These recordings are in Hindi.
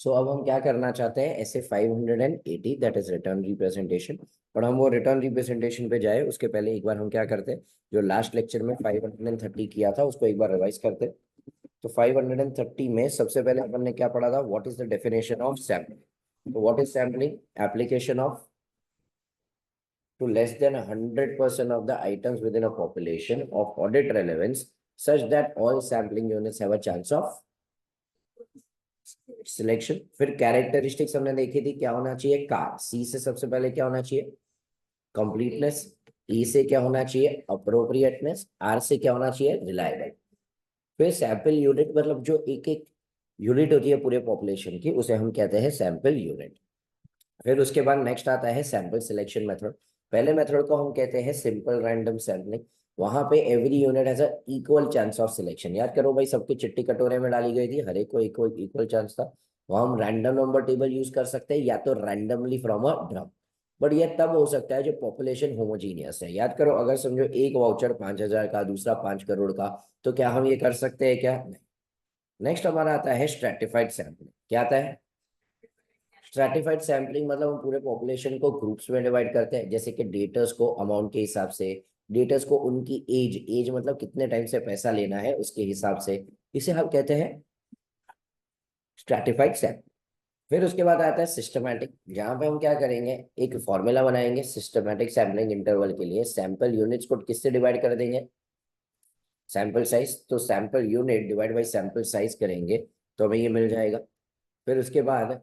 सो अब हम क्या करना चाहते हैं, ऐसे 580 दैट इज रिटर्न रिप्रेजेंटेशन। और हम वो रिटर्न रिप्रेजेंटेशन पे जाए उसके पहले एक बार हम क्या करते हैं, जो लास्ट लेक्चर में 530 किया था उसको एक बार रिवाइज करते हैं। तो 530 में सबसे पहले अपन ने क्या पढ़ा था, what is the definition of sampling. तो what is sampling, application of to less than 100% of the items within a population of audit relevance such that all sampling units have a chance of selection. फिर कैरेक्टरिस्टिक्स हमने देखी थी, क्या होना चाहिए, कार। सी से सबसे पहले क्या होना चाहिए, कंप्लीटनेस। ई से क्या होना चाहिए, अप्रोप्रिएटनेस। आर से क्या होना चाहिए, रिलायबल। फिर सैंपल यूनिट मतलब जो एक एक यूनिट होती है पूरे पॉपुलेशन की, उसे हम कहते हैं सैंपल यूनिट। फिर उसके बाद नेक्स्ट आता है सैंपल सिलेक्शन मेथड। पहले मेथड को हम कहते हैं सिंपल रैंडम सैम्पलिंग। वहां पे every unit has a equal chance of selection. याद करो भाई, सबकी चिट्ठी कटोरे में डाली गई थी, हर एक को इक्वल इक्वल चांस था। वहां हम रैंडम नंबर टेबल यूज कर सकते हैं या तो randomly from a drum. But ये तब हो सकता है जो पॉपुलेशन होमोजीनियस है। याद करो, अगर समझो एक वाउचर 5,000 का, दूसरा 5 करोड़ का, तो क्या हम ये कर सकते हैं, क्या नहीं। नेक्स्ट हमारा आता है स्ट्रेटिफाइड सैम्पलिंग। क्या आता है, स्ट्रैटिफाइड सैम्पलिंग मतलब हम पूरे पॉपुलेशन को ग्रुप्स में डिवाइड करते हैं, जैसे कि डेटर्स को अमाउंट के हिसाब से, डेटर्स को उनकी एज, एज मतलब कितने टाइम से पैसा लेना है उसके हिसाब से। इसे हम कहते हैं स्ट्रैटिफाइड सैम्पलिंग। फिर उसके बाद आता है सिस्टमैटिक, जहां पे हम क्या करेंगे, एक फॉर्मूला बनाएंगे सिस्टमैटिक सैम्पलिंग इंटरवल के लिए। सैंपल यूनिट्स को किससे डिवाइड कर देंगे, सैंपल साइज। तो sample unit divide by sample size करेंगे तो हमें ये मिल जाएगा। फिर उसके बाद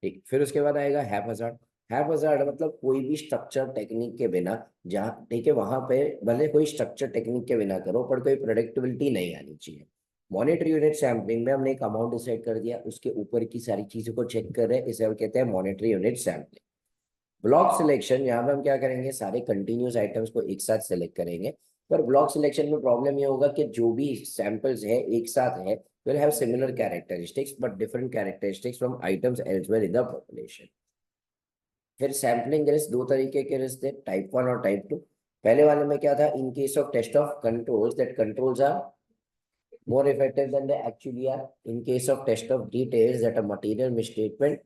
ठीक, फिर उसके बाद आएगा हैप्पैज़ार्ड। हैप्पैज़ार्ड मतलब कोई भी स्ट्रक्चर टेक्निक के बिना, जहाँ ठीक है वहां पे भले कोई स्ट्रक्चर टेक्निक के बिना करो पर कोई प्रोडक्टिबिलिटी नहीं आनी चाहिए। मॉनिटरी यूनिट सैम्पलिंग में हमने एक अमाउंट डिसाइड कर दिया, उसके ऊपर की सारी चीजों को चेक कर रहे हैं, इसे हम कहते हैं monetary unit sampling. Block selection, यहाँ पे हम क्या करेंगे, सारे कंटिन्यूस आइटम्स को एक साथ सेलेक्ट करेंगे। पर ब्लॉक सिलेक्शन में प्रॉब्लम ये होगा कि जो भी सैंपल्स है एक साथ है will have similar characteristics but different characteristics from items elsewhere in the population। फिर सैम्पलिंग रिस्क, दो तरीके के रिस्क थे, टाइप 1 और टाइप 2। पहले वाले में क्या था, in case of test of controls that controls are more effective than they actually are, in case of test of details that a material misstatement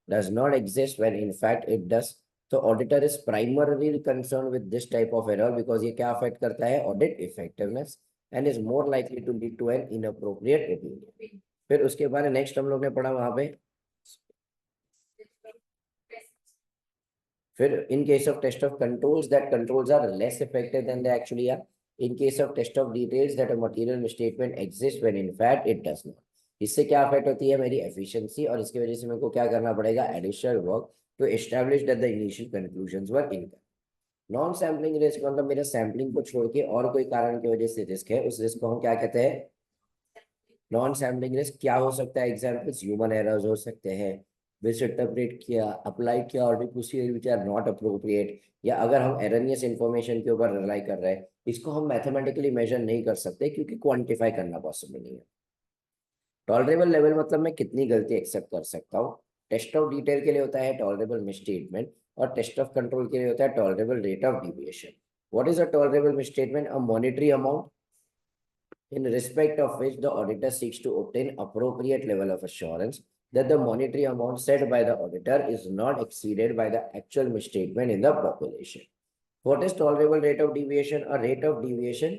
does not exist when in fact it does। तो auditor is primarily concern with this type of error because ये क्या अफेक्ट करता है, audit effectiveness, and is more likely to lead to an inappropriate opinion. फिर उसके बाद नेक्स्ट हम लोग ने पढ़ा वहां पे, फिर in case of test of controls that controls are less effective than they actually are, in case of test of details that a material misstatement exist when in fact it does not. इससे क्या अफेक्ट होती है, मेरी एफिशिएंसी, और इसकी वजह से मेरे को क्या करना पड़ेगा, additional work to establish that the initial conclusions were incorrect. Non sampling risk मतलब मेरा सैम्पलिंग को छोड़ के और कोई कारण की वजह से रिस्क है, उस रिस्क को हम क्या कहते हैं, नॉन सैम्पलिंग रिस्क। क्या हो सकता है एग्जाम्पल्स, ह्यूमन एरर्स हो सकते हैं, मिसइंटरप्रेट किया, अप्लाई किया और procedure which are not appropriate, या अगर हम एरनियस इन्फॉर्मेशन के ऊपर रिलाई कर रहे हैं, इसको हम मैथमेटिकली मेजर नहीं कर सकते क्योंकि क्वांटिफाई करना पॉसिबल नहीं है। टॉलरेबल लेवल मतलब मैं कितनी गलती एक्सेप्ट कर सकता हूँ। टेस्ट ऑफ डिटेल के लिए होता है टॉलरेबल मिसस्टेटमेंट, और टेस्ट ऑफ कंट्रोल के लिए होता है tolerable rate of deviation. What is a tolerable misstatement, a monetary amount in respect of which the auditor seeks to obtain appropriate level of assurance that the monetary amount set by the auditor is not exceeded by the actual misstatement in the population. What is tolerable rate of deviation? A rate of deviation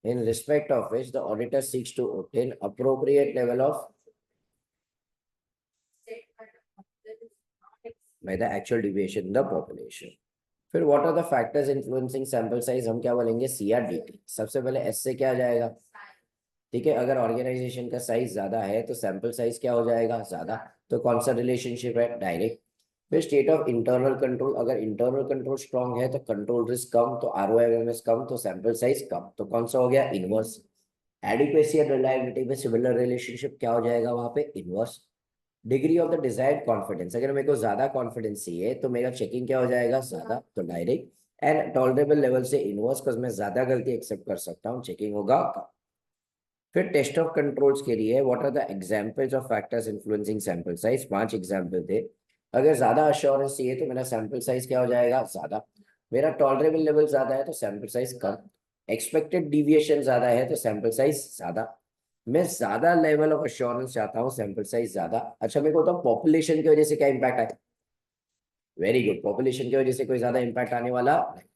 in respect of which the auditor seeks to obtain appropriate level of by the actual deviation in the population. फिर what are the factors influencing sample size, हम क्या बोलेंगे, CRDT। सबसे पहले एस से क्या आ जाएगा, ठीक है, अगर ऑर्गेनाइजेशन का साइज ज्यादा है तो सैंपल साइज क्या हो जाएगा, ज्यादा। तो कौन सा रिलेशनशिप है, डायरेक्ट। फिर स्टेट ऑफ इंटरनल कंट्रोल, अगर इंटरनल कंट्रोल स्ट्रांग है तो कंट्रोल रिस्क कम, तो ROIMS कम, तो सैंपल साइज कम, तो कौन सा हो गया, इनवर्स। एडिक्वेसी और रिलायबिलिटी में सिमिलर रिलेशनशिप क्या हो जाएगा वहां पे, inverse. Degree of the desired confidence, अगर मेरे को ज्यादा कॉन्फिडेंस चाहिए तो मेरा चेकिंग क्या हो जाएगा, ज्यादा, तो डायरेक्ट। एंड टॉलरेबल लेवल से इनवर्स, बिकॉज मैं ज्यादा गलती एक्सेप्ट कर सकता हूँ, चेकिंग होगा कम। फिर टेस्ट ऑफ कंट्रोल्स के लिए what are the examples of factors influencing sample size, 5 example थे। अगर ज्यादा अश्योरेंस चाहिए तो मेरा सैंपल साइज क्या हो जाएगा, ज्यादा। मेरा टॉलरेबल लेवल ज्यादा है तो सैंपल साइज कम। एक्सपेक्टेड डिविएशन ज्यादा है तो सैंपल साइज ज्यादा। मैं ज्यादा लेवल ऑफ अश्योरेंस चाहता हूँ, सैंपल साइज ज्यादा। अच्छा, मेरे को तो पॉपुलेशन की वजह से क्या इम्पैक्ट आए, वेरी गुड, पॉपुलेशन की वजह से कोई ज्यादा इम्पैक्ट आने वाला नहीं।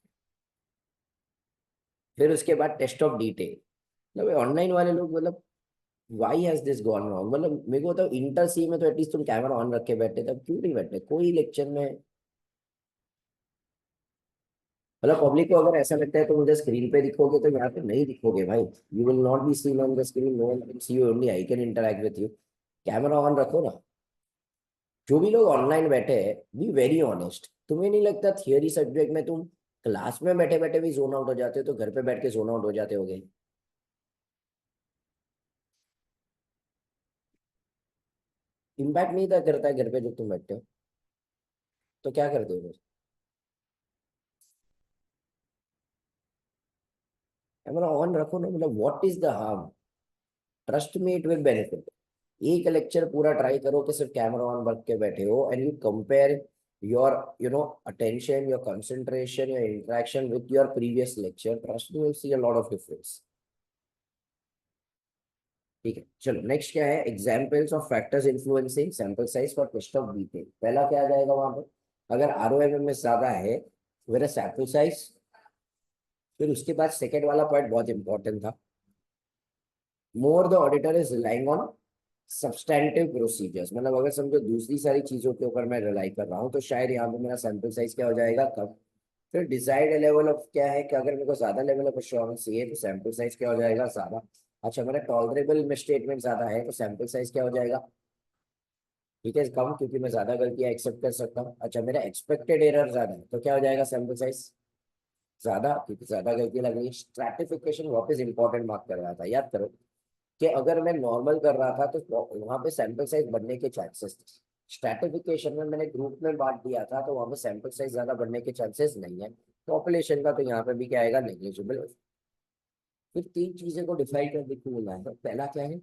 फिर उसके बाद टेस्ट ऑफ डिटेल। मतलब ऑनलाइन वाले लोग, मतलब why has this gone wrong, मतलब मेरे को तो इंटर सी में तो एटलीस्ट तुम कैमरा ऑन रख के बैठे, तब क्यों नहीं बैठे कोई लेक्चर में। मतलब पब्लिक को अगर ऐसा लगता है तो मुझे स्क्रीन पे दिखोगे तो यहाँ पे नहीं दिखोगे भाई। You will not be seen on the screen, no one can see you, only I can interact with you. Camera on रखो ना। जो भी लोग ऑनलाइन बैठे हैं, बी वेरी ऑनेस्ट। तुम्हें नहीं लगता थियरी सब्जेक्ट में तुम क्लास में बैठे बैठे भी जोन आउट हो जाते हो, तो घर पे बैठ के जोन आउट हो जाते होगे। इम्पैक्ट नहीं था करता है घर पे जब तुम बैठते हो, तो क्या करते हो फिर। कैमरा ऑन रखो ना, मतलब what is the harm, trust me it will benefit. एक लेक्चर पूरा ट्राई करो कि सिर्फ कैमरा ऑन रख के बैठे हो, and you compare your attention, your concentration, your interaction with your previous lecture, trust me, you see a lot of difference. ठीक है, चलो नेक्स्ट क्या है, examples of factors influencing sample size for test of detail. पहला क्या आ जाएगा वहां पे, अगर ROMMS ज्यादा है मेरा सैंपल साइज। फिर उसके बाद सेकेंड वाला पॉइंट बहुत इंपॉर्टेंट था, more the auditor is relying on substantive procedures. मतलब अगर समझो दूसरी सारी चीजों के ऊपर मैं रिलाई कर रहा हूँ, तो शायद यहाँ पे मेरा सैंपल साइज क्या हो जाएगा, कम। फिर डिसाइड लेवल ऑफ क्या है कि अगर मेरे को ज्यादा लेवल ऑफ एश्योरेंस चाहिए तो सैंपल साइज क्या हो जाएगा, ज्यादा। अच्छा, मेरा टॉलरेबल में स्टेटमेंट ज्यादा है तो सैंपल साइज क्या हो जाएगा, ठीक है, कम, क्योंकि मैं ज्यादा गलतियां एक्सेप्ट कर सकता हूँ। अच्छा, मेरा एक्सपेक्टेड एरर ज्यादा है तो क्या हो जाएगा, सैंपल साइज ज्यादा, क्योंकि ज्यादा गलती लग रही है। स्ट्रैटिफिकेशन वापस इंपॉर्टेंट मार्क कर रहा था, याद करो कि अगर मैं नॉर्मल कर रहा था तो वहां पे सैंपल साइज बढ़ने के चांसेस थे। स्ट्रैटिफिकेशन में मैंने ग्रुप में बांट दिया था तो वहां पे सैंपल साइज ज्यादा बढ़ने के चांसेस नहीं है। पॉपुलेशन का तो यहाँ पे भी क्या आएगा, नेग्लिजिबल। फिर तीन चीजें को डिफाइन करने को बोला है, तो पहला क्या है,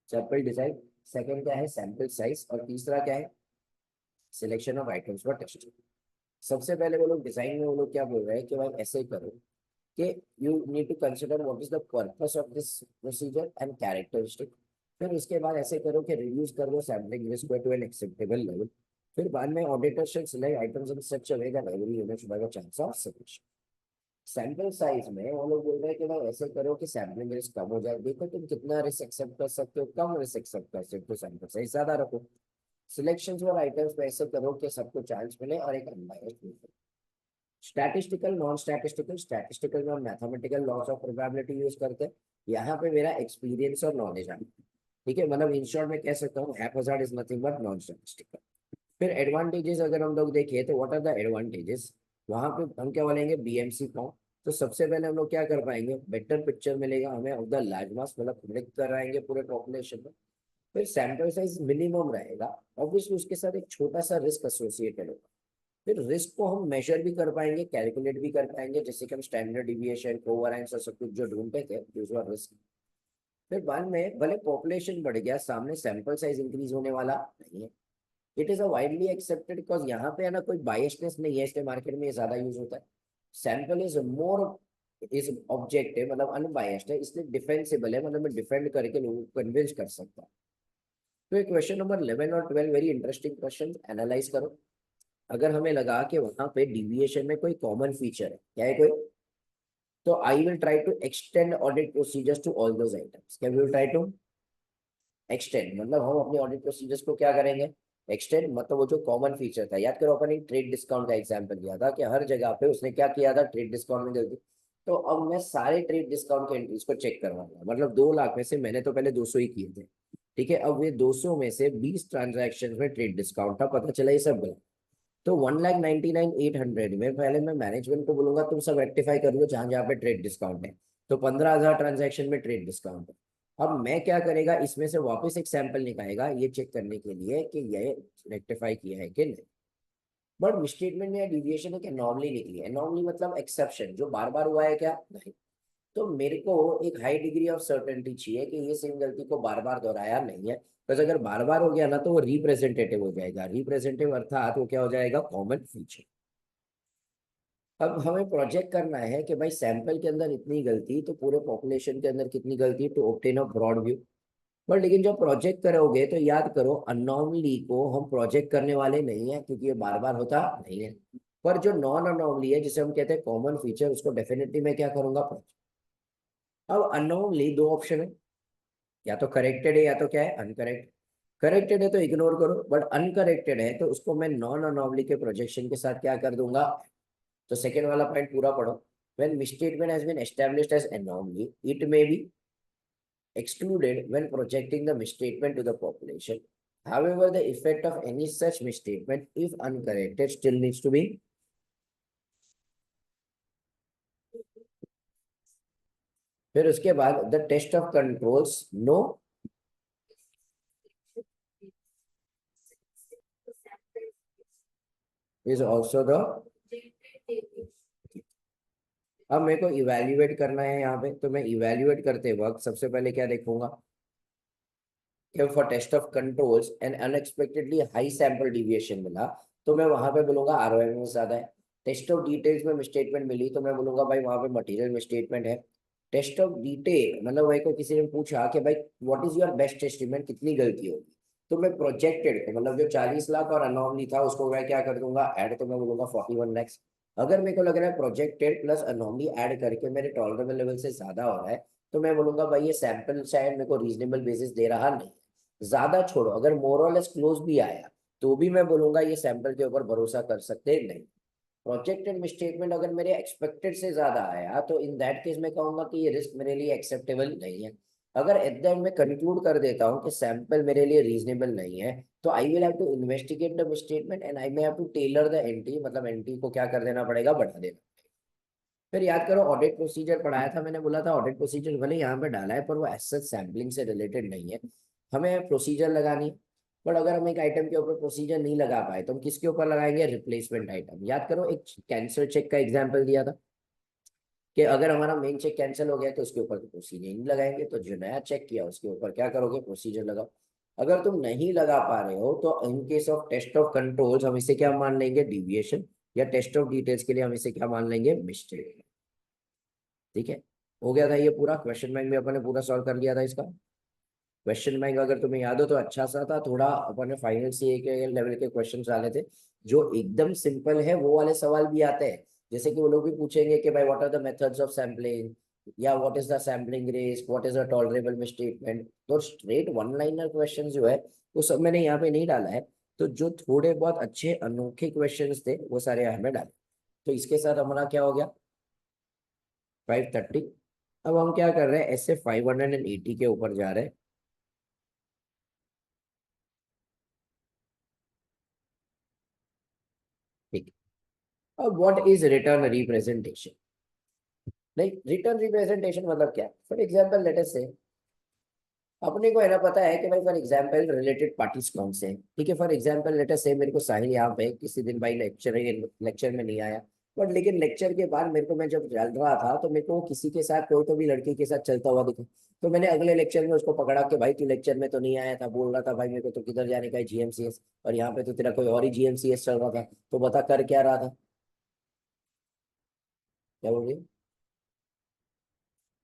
सैंपल डिजाइन। सेकंड क्या है, सैंपल साइज। और तीसरा क्या है, selection of items for test. सबसे पहले वो लोग डिजाइन में वो लोग क्या बोल रहे हैं कि भाई ऐसे ही करो कि you need to consider what is the purpose of this procedure and characteristic. फिर उसके बाद ऐसे करो कि रिड्यूस कर दो sampling risk to an acceptable level. फिर बाद में auditor should select items in such a way that every unit should have a chance of selection. Sample size में वो लोग बोल रहे हैं कि भाई ऐसे करो कि सैम्पलिंग रिस्क कम हो जाए। देखो तुम कितना रिस्क एक्सेप्ट कर सकते हो, कम रिस्क एक्सेप्ट कर सकते हो, सैंपल साइज ज्यादा रखो। सिलेक्शन और आइटम्स में ऐसे करो कि सबको चांस मिले और एक अनबायस्ड मिले। स्टैटिस्टिकल, नॉन स्टैटिस्टिकल, स्टैटिस्टिकल में हम mathematical loss of probability use करते हैं। यहाँ पे मेरा एक्सपीरियंस और नॉलेज आ, ठीक है, मतलब इन शॉर्ट में कह सकता हूँ haphazard is nothing but non statistical. फिर एडवांटेजेस अगर हम लोग देखें तो व्हाट आर द एडवांटेजेस, वहां पे हम क्या बोलेंगे, BMC फॉर्म। तो सबसे पहले हम लोग क्या कर पाएंगे, बेटर पिक्चर मिलेगा हमें ऑफ द लार्ज मास, मतलब प्रिडिक्ट कराएंगे पूरे पॉपुलेशन में। फिर सैंपल साइज मिनिमम रहेगा, ऑब्वियसली उसके साथ एक छोटा सा रिस्क एसोसिएटेड होगा। फिर रिस्क को हम मेजर भी कर पाएंगे, कैलकुलेट भी कर पाएंगे, जैसे कि हम स्टैंडर्ड डिविएशन, कोवेरिएंस और सब कुछ जो ढूंढते थे, रिस्क। फिर बाद में भले पॉपुलेशन बढ़ गया, सामने सैंपल साइज इंक्रीज होने वाला नहीं है। It is a widely accepted, because यहाँ पे है ना कोई बायसनेस नहीं है, इसलिए मार्केट में ये ज्यादा यूज होता है। Sample is more, is objective, मतलब अनबायस्ड है, इसलिए डिफेंसिबल है, मतलब मैं डिफेंड करके लोगों को कन्विंस कर सकता हूँ। तो क्वेश्चन नंबर 11 और 12 वेरी इंटरेस्टिंग क्वेश्चन, एनालाइज करो। अगर हमें लगा कि वहां पे डिविएशन में कोई कॉमन फीचर है, क्या है कोई, तो I will try to extend audit procedures to all those items. क्या विल ट्राई टू एक्सटेंड, मतलब हम अपने ऑडिट प्रोसीजर्स को क्या करेंगे, एक्सटेंड। मतलब वो जो कॉमन फीचर था, याद करो अपन एक ट्रेड डिस्काउंट का एग्जांपल दिया था कि हर जगह पे उसने क्या किया था, ट्रेड डिस्काउंट में दे दी। तो अब मैं सारे ट्रेड डिस्काउंट के एंट्रीज को चेक करवाऊंगा, मतलब 2 लाख में से मैंने तो पहले 200 ही किए थे, ठीक है, अब ये 200 में से 20 ट्रांजेक्शन में ट्रेड डिस्काउंट था, पता चला ये सब गलत। तो 1,99,800 में पहले मैं मैनेजमेंट को बोलूंगा तुम सब रेक्टिफाई कर लो जहां जहां पे ट्रेड डिस्काउंट है। तो 15,000 ट्रांजैक्शन में ट्रेड डिस्काउंट है। अब मैं क्या करेगा, इसमें से वापस एक सैंपल निकालेगा ये चेक करने के लिए कि ये रेक्टिफाई किया है कि नहीं। बट मिसस्टेटमेंट में डिविएशन एक एनॉमली निकली है, एनॉमली मतलब एक्सेप्शन जो बार बार हुआ है क्या, नहीं। तो मेरे को एक हाई डिग्री ऑफ सर्टेनिटी चाहिए कि ये सेम गलती को बार बार दोहराया नहीं है, बस अगर बार बार हो गया ना तो वो रिप्रेजेंटेटिव हो जाएगा, रिप्रेजेंटेटिव अर्थात वो क्या हो जाएगा, कॉमन फीचर। अब हमें प्रोजेक्ट करना है कि भाई सैंपल के अंदर इतनी गलती तो पूरे पॉपुलेशन के अंदर कितनी गलती, to obtain a broad view. पर लेकिन जब प्रोजेक्ट करोगे तो याद करो अनोमली को हम प्रोजेक्ट करने वाले नहीं है, क्योंकि ये बार बार होता नहीं है। पर जो नॉन अनोमली है जिसे हम कहते हैं कॉमन फीचर, उसको डेफिनेटली मैं क्या करूंगा, प्रोजेक्ट। अब अनोमली दो ऑप्शन है, या तो करेक्टेड है या तो क्या है, अनकरेक्ट। करेक्टेड है तो इग्नोर करो, बट अनकरेक्टेड है तो उसको मैं नॉन अनोमली के प्रोजेक्शन के साथ क्या कर दूंगा। तो सेकेंड वाला पॉइंट पूरा पढ़ो। when misstatement has been established as anomaly, it may be excluded when projecting the misstatement to the population. However, the effect of any such misstatement, if uncorrected, still needs to be. फिर उसके बाद the test of controls no is also the। अब मेरे को इवेल्युएट करना है यहाँ पे, तो मैं इवेल्युएट करते वक्त सबसे पहले क्या देखूंगा कि for test of controls and unexpectedly high sample deviation मिला, तो मैं वहां पे बोलूंगा आरओएमएस ज्यादा है। टेस्ट ऑफ डिटेल्स में मिसस्टेटमेंट मिली तो मैं बोलूंगा भाई वहां पे मटेरियल मिसस्टेटमेंट है। टेस्ट ऑफ डिटेल मतलब वही को किसी ने पूछा कि भाई what is your best estimate, कितनी गलती होगी, तो मैं प्रोजेक्टेड मतलब जो 40 लाख और अनोमली था उसको मैं क्या कर दूंगा ऐड, तो मैं बोलूंगा 41 lakhs। अगर मेरे को लग रहा है प्रोजेक्टेड प्लस अनोमली ऐड करके मेरे टॉलरेबल लेवल से ज्यादा हो रहा है, तो मैं बोलूंगा भाई ये सैंपल शायद मेरे को रीजनेबल बेसिस दे रहा नहीं। ज्यादा छोड़ो, अगर मोरलेस क्लोज भी आया तो भी मैं बोलूंगा ये सैंपल के ऊपर भरोसा कर सकते नहीं। प्रोजेक्टेड मिसस्टेटमेंट अगर मेरे एक्सपेक्टेड से ज्यादा आया तो इन दैट केस मैं कहूंगा कि ये रिस्क मेरे लिए एक्सेप्टेबल नहीं है। अगर एट द एंड में कंक्लूड कर देता हूँ कि सैंपल मेरे लिए रीजनेबल नहीं है, तो I will have to investigate the misstatement and I may have to tailor the NTE, मतलब एंटी को क्या कर देना पड़ेगा, बढ़ा देना। फिर याद करो ऑडिट प्रोसीजर पढ़ाया था, मैंने बोला था ऑडिट प्रोसीजर भले यहाँ पे डाला है पर वो एज सच सैम्पलिंग से रिलेटेड नहीं है। हमें प्रोसीजर लगानी है, बट अगर हम एक आइटम के ऊपर प्रोसीजर नहीं लगा पाए तो हम किसके ऊपर लगाएंगे, रिप्लेसमेंट आइटम। याद करो एक कैंसिल चेक का एग्जाम्पल दिया था कि अगर हमारा मेन चेक कैंसिल हो गया तो उसके ऊपर प्रोसीजर नहीं लगाएंगे, तो जो नया चेक किया उसके ऊपर क्या करोगे, प्रोसीजर लगाओ। अगर तुम नहीं लगा पा रहे हो तो in case of test of controls हम इसे क्या मान लेंगे, डिविएशन, या टेस्ट ऑफ डिटेल्स के लिए हम इसे क्या मान लेंगे, मिस्टेक। ठीक है, हो गया था ये पूरा क्वेश्चन बैंक में अपन ने पूरा सॉल्व कर लिया था इसका। क्वेश्चन बैंक अगर तुम्हें याद हो तो अच्छा सा था, थोड़ा अपन ने फाइनल सीए के लेवल के क्वेश्चन डाले थे। जो एकदम सिंपल है वो वाले सवाल भी आते हैं, जैसे कि वो लोग भी पूछेंगे कि भाई what are the methods of sampling, या what is the sampling risk, what is the tolerable misstatement. तो स्ट्रेट वन लाइनर क्वेश्चन जो है वो सब मैंने यहाँ पे नहीं डाला है, तो जो थोड़े बहुत अच्छे अनोखे क्वेश्चन थे वो सारे हमें डाले। तो इसके साथ हमारा क्या हो गया, 530। अब हम क्या कर रहे हैं, ऐसे 580 के ऊपर जा रहे हैं। ठीक है, अब व्हाट इज रिटर्न रिप्रेजेंटेशन। नहीं, रिटर्न रिप्रेजेंटेशन मतलब क्या, फॉर एग्जाम्पल लेट अस से अपने को है ना पता है कि भाई फॉर एग्जाम्पल रिलेटेड पार्टीज कौन से हैं। ठीक है, फॉर एग्जाम्पल लेट अस से मेरे को साहिल यहाँ पे किसी दिन भाई लेक्चर में नहीं आया, बट लेकिन लेक्चर के बाद मेरे को मैं जब चल रहा था तो मेरे को किसी के साथ कोई तो भी लड़की के साथ चलता हुआ दिखा, तो मैंने अगले लेक्चर में उसको पकड़ा कि भाई तू लेक्चर में तो नहीं आया था, बोल रहा था भाई मेरे को तो किधर जाने का है, जीएमसीएस, और यहाँ पे तो तेरा कोई और ही जीएमसीएस चल रहा था, तो बता कर क्या रहा था, क्या बोल रही है?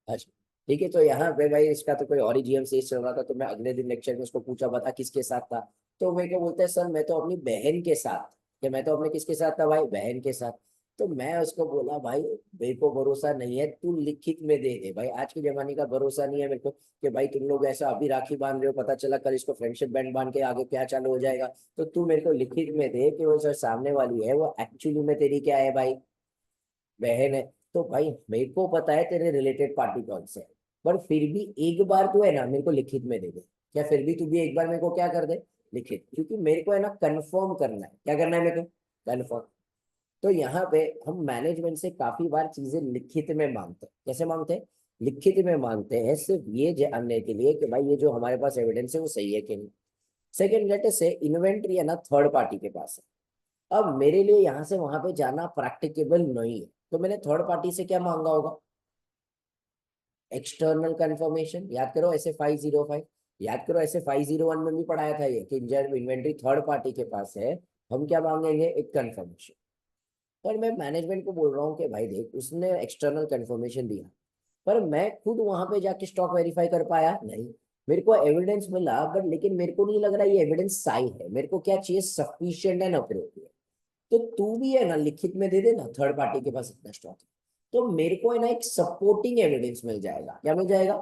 अच्छा, ठीक है, तो यहाँ पे भाई इसका तो कोई और ही जीएमसीएस चल रहा था, तो मैं अगले दिन लेक्चर में उसको पूछा बता किसके साथ था, तो मेरे को बोलते हैं सर मैं तो अपनी बहन के साथ, कि मैं तो अपने किसके साथ था भाई, बहन के साथ। तो मैं उसको बोला भाई मेरे को भरोसा नहीं है, तू लिखित में दे दे भाई, आज के जमाने का भरोसा नहीं है मेरे को कि भाई तुम लोग ऐसा अभी राखी बांध रहे हो, पता चला कल इसको फ्रेंडशिप बैंड बांध के आगे क्या चालू हो जाएगा। तो तू मेरे को लिखित में दे कि वो सर सामने वाली है वो एक्चुअली में तेरी क्या है भाई, बहन है। तो भाई मेरे को पता है तेरे रिलेटेड पार्टी कौन से है, पर फिर भी एक बार तू है ना मेरे को लिखित में दे दे, क्या फिर भी तू भी एक बार मेरे को क्या कर दे, लिखित, क्योंकि मेरे को है ना कंफर्म करना है, क्या करना है मेरे को, कंफर्म। तो यहाँ पे हम मैनेजमेंट से काफी बार चीजें लिखित में मांगते हैं, कैसे मांगते हैं, लिखित में मांगते हैं, सिर्फ ये जानने के लिए कि भाई ये जो हमारे पास एविडेंस है वो सही है कि नहीं। सेकेंड लेटर से इन्वेंट्री है ना थर्ड पार्टी के पास है, अब मेरे लिए यहाँ से वहां पे जाना प्रैक्टिकेबल नहीं है, तो मैंने थर्ड पार्टी से क्या मांगा होगा, एक्सटर्नल कंफर्मेशन, याद करो ऐसे 505, याद करो ऐसे 501 में भी पढ़ाया था ये कि जब इन्वेंट्री थर्ड पार्टी के पास है हम क्या मांगेंगे, एक कंफर्मेशन। पर मैं मैनेजमेंट को बोल रहा हूँ कि भाई देख उसने एक्सटर्नल कंफर्मेशन दिया, पर मैं खुद वहां पे जाके स्टॉक वेरीफाई कर पाया नहीं। मेरे को एविडेंस मिला बट लेकिन मेरे को नहीं लग रहा ये एविडेंस सही है, मेरे को क्या चाहिए, सफिशिएंट एंड अप्रोप्रिएट। तो तू भी है ना लिखित में दे दे ना, थर्ड पार्टी के पास इतना स्टॉक है, तो मेरे को है ना एक सपोर्टिंग एविडेंस मिल जाएगा। क्या मिल जाएगा,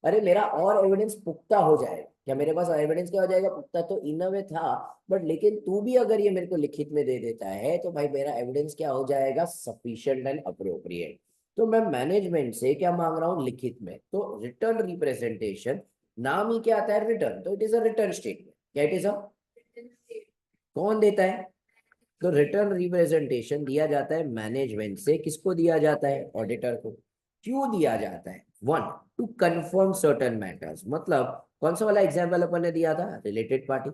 अरे मेरा और एविडेंस पुख्ता हो जाएगा। क्या मेरे पास एविडेंस क्या हो जाएगा, पुख्ता तो इन वे था, बट लेकिन तू भी अगर ये मेरे को लिखित में दे देता है तो भाई मेरा एविडेंस क्या हो जाएगा, सफिशिएंट एंड अप्रोप्रिएट। तो मैं मैनेजमेंट से क्या मांग रहा हूँ लिखित में, तो रिटर्न रिप्रेजेंटेशन, नाम ही क्या आता है रिटर्न, तो it is a written statement. क्या इट इज अ, कौन देता है, तो रिटर्न रिप्रेजेंटेशन दिया जाता है मैनेजमेंट से, किसको दिया जाता है, ऑडिटर को। क्यों दिया जाता है, one, to confirm certain matters, मतलब कौन सा वाला एग्जांपल अपन ने दिया था, रिलेटेड पार्टी।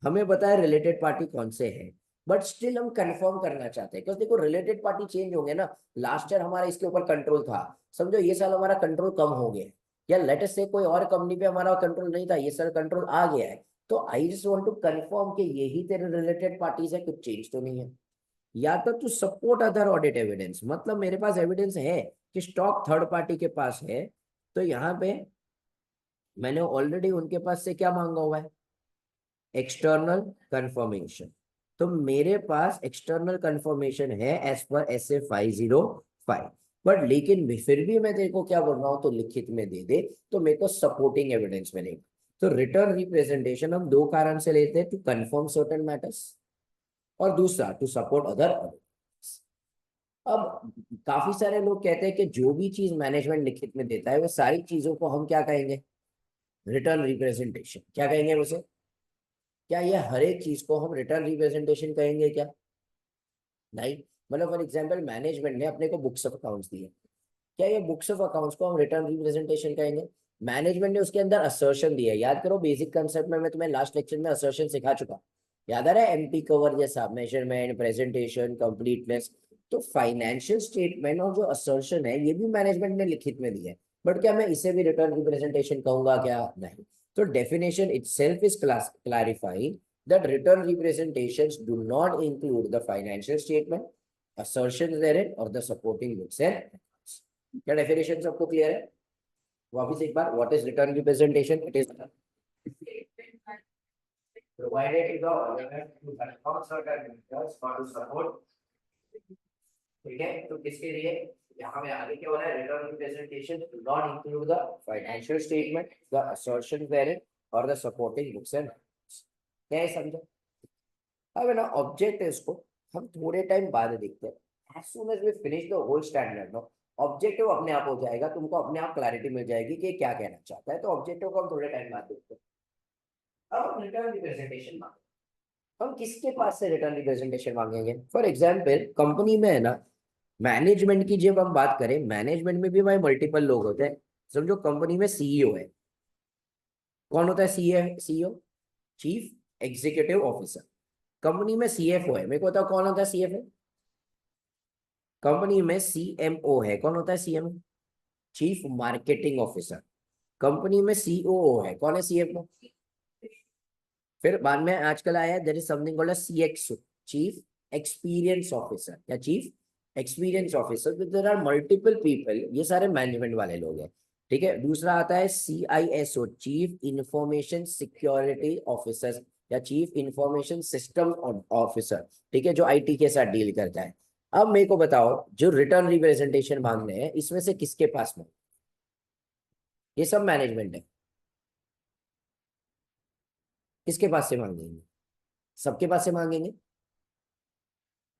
हमें पता है रिलेटेड पार्टी कौन से है, बट स्टिल हम कंफर्म करना चाहते हैं, क्योंकि देखो रिलेटेड पार्टी चेंज होंगे ना। लास्ट ईयर हमारा इसके ऊपर कंट्रोल था, समझो ये साल हमारा कंट्रोल कम हो गया, या लेटेस्ट से कोई और कंपनी पे हमारा कंट्रोल नहीं था, ये साल कंट्रोल आ गया है। तो I just want to confirm कि यही तेरे रिलेटेड पार्टीज है, कुछ चेंज तो नहीं है। या तो to support other audit evidence, मतलब मेरे पास एविडेंस है कि स्टॉक थर्ड पार्टी के पास है, तो यहाँ पे मैंने ऑलरेडी उनके पास से क्या मांगा हुआ है, एक्सटर्नल कंफर्मेशन। तो मेरे पास एक्सटर्नल कंफर्मेशन है एज पर SA 505, बट लेकिन फिर भी मैं तेरे को क्या बोल रहा हूँ, तो लिखित में दे दे, तो मेरे को सपोर्टिंग एविडेंस मिलेगा। तो रिटर्न रिप्रेजेंटेशन हम दो कारण से लेते हैं, टू कंफर्म सर्टेन मैटर्स, और दूसरा टू सपोर्ट अदर ऑडिटर्स। अब काफी सारे लोग कहते हैं कि जो भी चीज मैनेजमेंट लिखित में देता है वो सारी चीजों को हम क्या कहेंगे, रिटर्न रिप्रेजेंटेशन। क्या कहेंगे उसे, क्या ये हर एक चीज को हम रिटर्न रिप्रेजेंटेशन कहेंगे क्या, नहीं। मतलब फॉर एग्जांपल मैनेजमेंट ने अपने को बुक्स ऑफ अकाउंट्स दिए, क्या ये बुक्स ऑफ अकाउंट्स को हम रिटर्न रिप्रेजेंटेशन कहेंगे। मैनेजमेंट ने उसके अंदर असर्शन दिया है, याद करो बेसिक कंसेप्ट में मैं तुम्हें लास्ट लेक्चर में असर्शन सिखा चुका, याद आ रहा है, एम्प्टी कवर जैसा, मेजरमेंट, प्रेजेंटेशन, कंप्लीटनेस। तो फाइनेंशियल स्टेटमेंट और जो असर्शन है ये भी मैनेजमेंट ने लिखित में दिया है, बट क्या मैं इसे भी रिटर्न रिप्रेजेंटेशन कहूंगा, क्या नहीं। तो definition itself is clarifying that return representations do not include the financial statement, assertions therein or the supporting books and records. क्या डेफिनेशन सबको क्लियर है, वापिस एक बार, what is written representation, it is provided to the auditor to confirm certain matters or to support, ठीक है। तो किसके लिए, यहाँ में आगे क्या हो रहा है, written representation do not include the financial statement, the assertion therein और द सपोर्टिंग बुक्स एंड, क्या है समझो। अब है ना ऑब्जेक्ट है, इसको हम थोड़े टाइम बाद देखते हैं, as soon as we finish the whole standard no, objective अपने आप हो जाएगा, तुमको अपने आप क्लैरिटी मिल जाएगी कि क्या कहना चाहता है। तो ऑब्जेक्टिव को हम थोड़े टाइम बाद देखते हैं। अब हम रिटर्न रिप्रेजेंटेशन मांगेंगे, हम किसके पास से रिटर्न रिप्रेजेंटेशन मांगेंगे, फॉर एग्जाम्पल कंपनी में है ना, मैनेजमेंट की जब हम बात करें, मैनेजमेंट में भी भाई मल्टीपल लोग होते हैं। समझो कंपनी में सीईओ है, कौन होता है CEO, chief executive officer. Company में सीएफओ है, मेरे को बताओ कौन होता है सीएफओ। कंपनी में सीएमओ है, कौन होता है CMO, chief marketing officer. Company में सीओओ है, कौन है सीएफओ। फिर बाद में आजकल आया है there is something called CXO, chief experience officer या चीफ एक्सपीरियंस ऑफिसर। तो देयर आर मल्टीपल पीपल, ये सारे मैनेजमेंट वाले लोग हैं, ठीक है। दूसरा आता है CISO, chief information security officer या चीफ इंफॉर्मेशन सिस्टम ऑफिसर, ठीक है, जो IT के साथ डील करता है। अब मेरे को बताओ जो रिटर्न रिप्रेजेंटेशन मांगने हैं इसमें से किसके पास में, ये सब मैनेजमेंट है, किसके पास से मांगेंगे, सबके पास से मांगेंगे।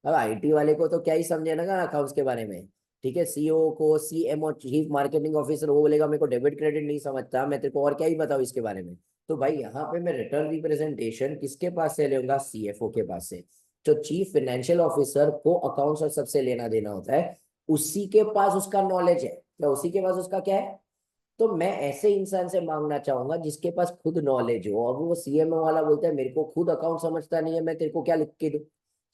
अब IT वाले को तो क्या ही समझे ना अकाउंट्स के बारे में, ठीक है। CEO को, CMO चीफ मार्केटिंग ऑफिसर, वो बोलेगा मेरे को डेबिट क्रेडिट नहीं समझता, मैं तेरे को और क्या ही बताऊँ इसके बारे में। तो भाई यहाँ पे मैं रिटर्न रिप्रेजेंटेशन किसके पास से लूंगा, CFO के पास से। तो चीफ फाइनेंशियल ऑफिसर को अकाउंट्स और सबसे लेना देना होता है, उसी के पास उसका नॉलेज है, क्या उसी के पास उसका क्या है। तो मैं ऐसे इंसान से मांगना चाहूंगा जिसके पास खुद नॉलेज हो। अब वो CMO वाला बोलता है मेरे को खुद अकाउंट समझता नहीं है, मैं तेरे को क्या लिख के दूं।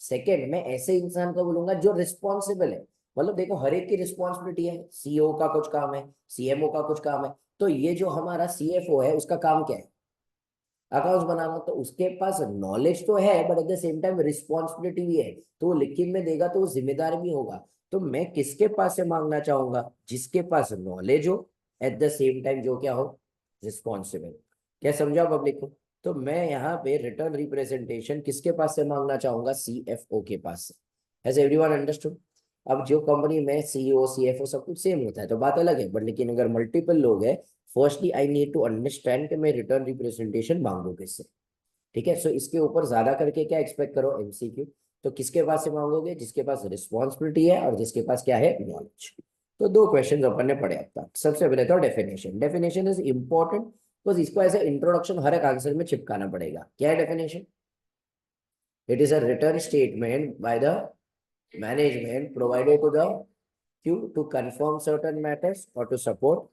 सेकंड, मैं ऐसे इंसान को बोलूंगा जो रिस्पॉन्सिबल है, मतलब देखो हर एक की रिस्पॉन्सिबिलिटी है, सीईओ का कुछ काम है, सीएमओ का कुछ काम है, तो ये जो हमारा सीएफओ है उसका काम क्या है, अकाउंट्स बनाना, तो उसके पास नॉलेज तो है but at the same time responsibility भी है, तो वो लिखित में देगा तो वो जिम्मेदार भी होगा। तो मैं किसके पास से मांगना चाहूंगा, जिसके पास नॉलेज हो, एट द सेम टाइम जो क्या हो, रिस्पॉन्सिबल। क्या समझा पब्लिक को? तो मैं यहाँ पे रिटर्न रिप्रेजेंटेशन किसके पास से मांगना चाहूंगा, सीएफओ के पास से। Has everyone understood? अब जो कंपनी में सीईओ सीएफओ सब कुछ सेम होता है तो बात अलग है, बट लेकिन अगर मल्टीपल लोग हैं, firstly I need to understand कि मैं रिटर्न रिप्रेजेंटेशन मांगू किससे। ठीक है, सो इसके ऊपर ज्यादा करके क्या एक्सपेक्ट करो, एमसीक्यू। तो किसके पास से मांगोगे, जिसके पास रिस्पॉन्सिबिलिटी है और जिसके पास क्या है, नॉलेज। तो दो क्वेश्चन अपन ने पढ़े अब तक। सबसे पहले तो definition, definition is important because इसको ऐसे इंट्रोडक्शन हर एक आंसर में चिपकाना पड़ेगा। क्या है definition? It is a written statement by the management provided to the queue to confirm certain matters और to support,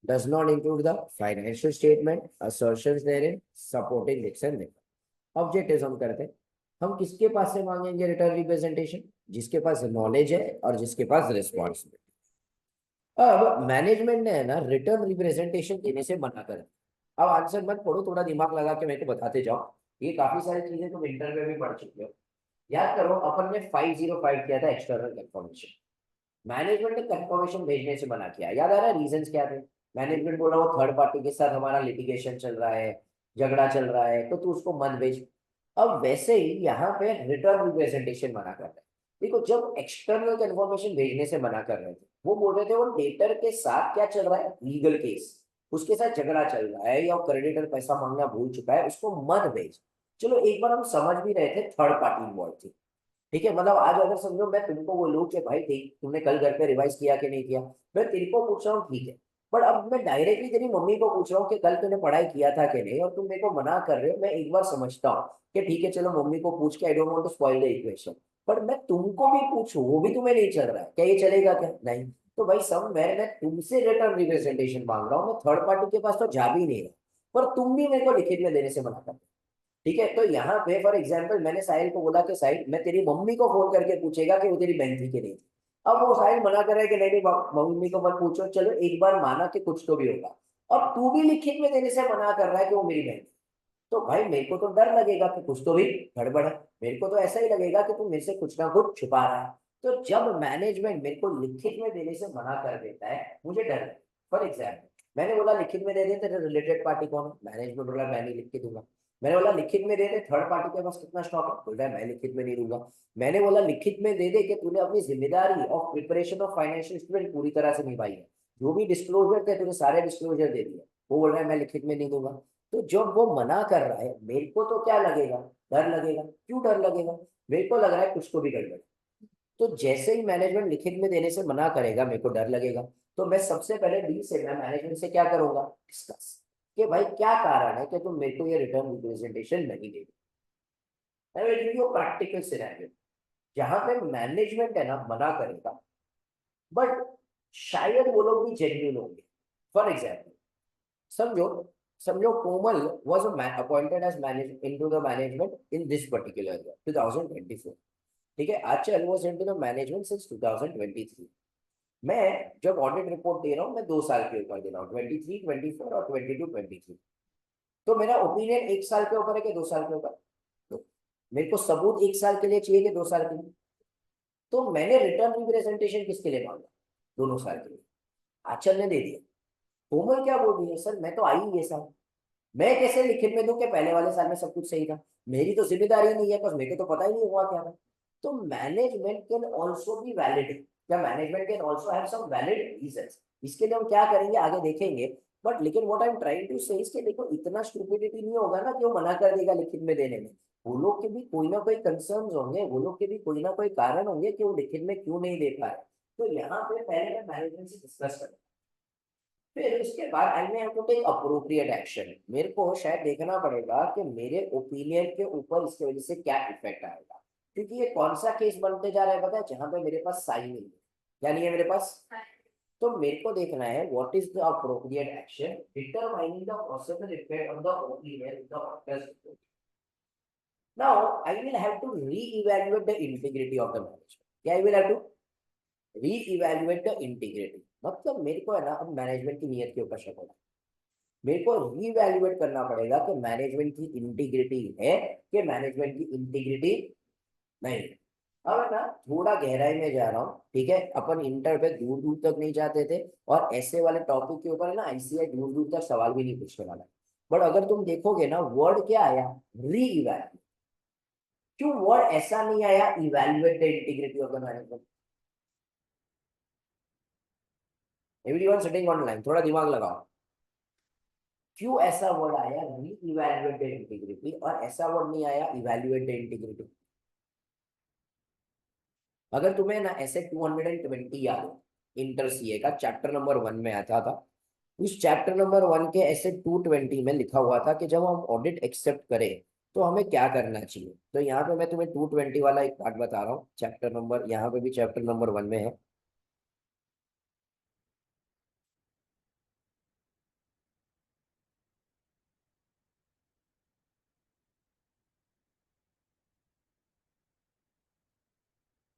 does not include the financial statement, assertions therein, supporting risks and data. Objectives हम करते हैं, हम किसके पास से मांगेंगे रिटर्न रिप्रेजेंटेशन, जिसके पास नॉलेज है और जिसके पास रिस्पॉन्सिबिलिटी। अब मैनेजमेंट ने है ना रिटर्न रिप्रेजेंटेशन देने से मना कर दिया। अब आंसर मत पढ़ो, थोड़ा दिमाग लगा के मेरे को बताते जाओ, ये काफी सारी चीजें तुम इंटर में भी पढ़ चुके हो। याद करो अपन ने 505 किया था एक्सटर्नल कंफर्मेशन, मैनेजमेंट ने कंफर्मेशन भेजने से मना किया। याद आ रहा है रीजंस क्या थे? मैनेजमेंट बोला वो थर्ड पार्टी के साथ हमारा लिटिगेशन चल रहा है, झगड़ा चल रहा है, तो तू उसको मत भेज। अब वैसे ही यहाँ पे रिटर्न रिप्रेजेंटेशन मना कर रहे हैं। देखो जब एक्सटर्नल कंफर्मेशन भेजने से मना कर रहे थे, वो बोल रहे थे वो डेटर के साथ क्या चल रहा है, लीगल केस, उसके साथ झगड़ा चल रहा है या क्रेडिटर पैसा मांगना भूल चुका है, उसको मत भेज। चलो एक बार हम समझ भी रहे थे थर्ड पार्टी इन्वॉल्व थी। ठीक है, मतलब आज अगर समझो मैं तुमको बोलूं कि भाई ठीक तुमने कल घर पे रिवाइज किया कि नहीं किया, मैं तेरे को पूछ रहा हूँ ठीक है, पर अब मैं डायरेक्टली तेरी मम्मी को पूछ रहा हूँ कि कल तूने पढ़ाई किया था कि नहीं, और तुम मेरे को मना कर रहे हो। मैं एक बार समझता हूँ कि ठीक है चलो मम्मी को पूछ के, I don't want to spoil the equation, पर मैं तुमको भी पूछूं वो भी तुम्हें नहीं चल रहा है, क्या ये चलेगा क्या? नहीं। तो भाई समवेयर मैं तुमसे रिटर्न रिप्रेजेंटेशन मांग रहा हूँ, मैं थर्ड पार्टी के पास तो जा भी नहीं रहा, पर तुम भी मेरे को लिखित में देने से मना कर। ठीक है, तो यहाँ पे फॉर एग्जाम्पल मैंने साहिल को बोला कि साहिल मैं तेरी मम्मी को फोन करके पूछेगा कि वो तेरी बहन थी कि नहीं थी। अब वो साहिल मना कर रहा है कि नहीं नहीं मम्मी को मत पूछो, चलो एक बार माना कि कुछ तो भी होगा। अब तू भी लिखित में देने से मना कर रहा है कि वो मेरी बहन थी, तो भाई मेरे को तो डर लगेगा कि कुछ तो भी गड़बड़ है। मेरे को तो ऐसा ही लगेगा कि तू मेरे से कुछ ना कुछ छुपा रहा है। तो जब मैनेजमेंट मेरे को लिखित में देने से मना कर देता है, मुझे डर है। फॉर एग्जाम्पल मैंने बोला लिखित में दे दे, तेरे रिलेटेड पार्टी कौन है, मैनेजमेंट बोला मैं नहीं लिख के दूंगा। मैंने बोला लिखित में दे दे, थर्ड पार्टी के पास कितना स्टॉक है, बोल रहा है मैं लिखित में नहीं दूंगा। मैंने बोला लिखित में दे दे कि तूने अपनी जिम्मेदारी of preparation of financial statement पूरी तरह से निभाई है, जो भी डिस्क्लोजर थे तूने सारे डिस्क्लोजर दे दिए, वो बोल रहा है मैं लिखित में नहीं दूंगा। तो जब वो मना कर रहा है मेरे को तो क्या लगेगा, डर लगेगा। क्यों डर लगेगा? मेरे को लग रहा है कुछ तो भी गड़बड़। तो जैसे ही मैनेजमेंट लिखित में देने से मना करेगा मेरे को डर लगेगा। तो मैं सबसे पहले डी से मैं मैनेजमेंट से क्या करूंगा, डिस्कस, कि भाई क्या कारण है कि तुम मेरे को ये रिटर्न रिप्रेजेंटेशन नहीं दे रहे। प्रैक्टिकल सिनेरियो जहां पे मैनेजमेंट है ना मना करेगा, बट शायद वो लोग भी जेन्युइन होंगे। फॉर एग्जाम्पल समझो, समझो कोमल was appointed as manage into the management in this particular year 2024। ठीक है, आचल was into the management since 2023। मैं जब ऑडिट रिपोर्ट दे रहा हूँ मैं 2 साल के ऊपर दे रहा हूँ, 23 24 और 22 23। तो मेरा ओपिनियन 1 साल के ऊपर है कि 2 साल के ऊपर? तो मेरे को सबूत 1 साल के लिए चाहिए कि 2 साल के लिए? तो मैंने रिटर्न रिप्रेजेंटेशन किसके लिए मांगा, दोनों साल के लिए। आचल ने दे दिया। कोमल क्या बोल रही है, सर मैं तो आई ये साल, मैं कैसे लिखित में दूं कि पहले वाले साल में सब कुछ सही था, मेरी तो जिम्मेदारी नहीं है, पर मेरे को तो पता ही नहीं हुआ क्या था। तो management can also be valid, क्या management can also have some valid reasons. इसके लिए हम क्या करेंगे आगे देखेंगे, बट लेकिन what I am trying to say इसके देखो इतना स्टूपिडिटी नहीं होगा ना कि वो मना कर देगा लिखित में देने में। वो लोग के भी कोई ना कोई कंसर्न्स होंगे, वो लोग के भी कोई ना कोई कारण होंगे कि वो लिखित में क्यों नहीं दे पा रहे। तो यहाँ पे पहले मैं मैनेजमेंट से डिस्कस करूँ, फिर उसके बाद I may have to take appropriate action. मेरे को शायद देखना पड़ेगा कि मेरे ओपिनियन के ऊपर इसकी वजह से क्या इफेक्ट आएगा, क्योंकि ये कौन सा केस बनते जा रहा है पता है, जहां पे मेरे पास साइन नहीं है, क्या नहीं है मेरे पास। तो मेरे को देखना है what is the appropriate action determining the possible effect on the opinion of the office. Now I will have to reevaluate the integrity of the management, क्या I will have to reevaluate the integrity. मतलब मेरे को है ना अब मैनेजमेंट की नीयत के ऊपर शक होगा, मेरे को रीवैल्यूएट करना पड़ेगा कि मैनेजमेंट की इंटीग्रिटी है कि मैनेजमेंट की इंटीग्रिटी नहीं। अब है ना थोड़ा गहराई में जा रहा हूँ, ठीक है, अपन इंटर पे दूर दूर तक नहीं जाते थे और ऐसे वाले टॉपिक के ऊपर है ना आईसीआई दूर दूर तक सवाल भी नहीं पूछने वाला। बट अगर तुम देखोगे ना वर्ड क्या आया, रीइवैल्यूएट। क्यों वर्ड ऐसा नहीं आया evaluate the integrity of the management? Everyone sitting online थोड़ा दिमाग लगाओ, क्यों ऐसा वर्ड आया रीइवैल्यूएट द इंटीग्रिटी और ऐसा वर्ड नहीं आया इवैल्यूएट द इंटीग्रिटी? अगर तुम्हें ना ऐसे 220 याद हो, इंटर सीए का चैप्टर नंबर 1 में आता था, उस चैप्टर नंबर 1 के ऐसे 220 में लिखा हुआ था कि जब हम ऑडिट एक्सेप्ट करें तो हमें क्या करना चाहिए। तो यहाँ पे मैं तुम्हें 220 वाला एक पार्ट बता रहा हूँ, चैप्टर नंबर यहाँ पे भी चैप्टर नंबर 1 में है।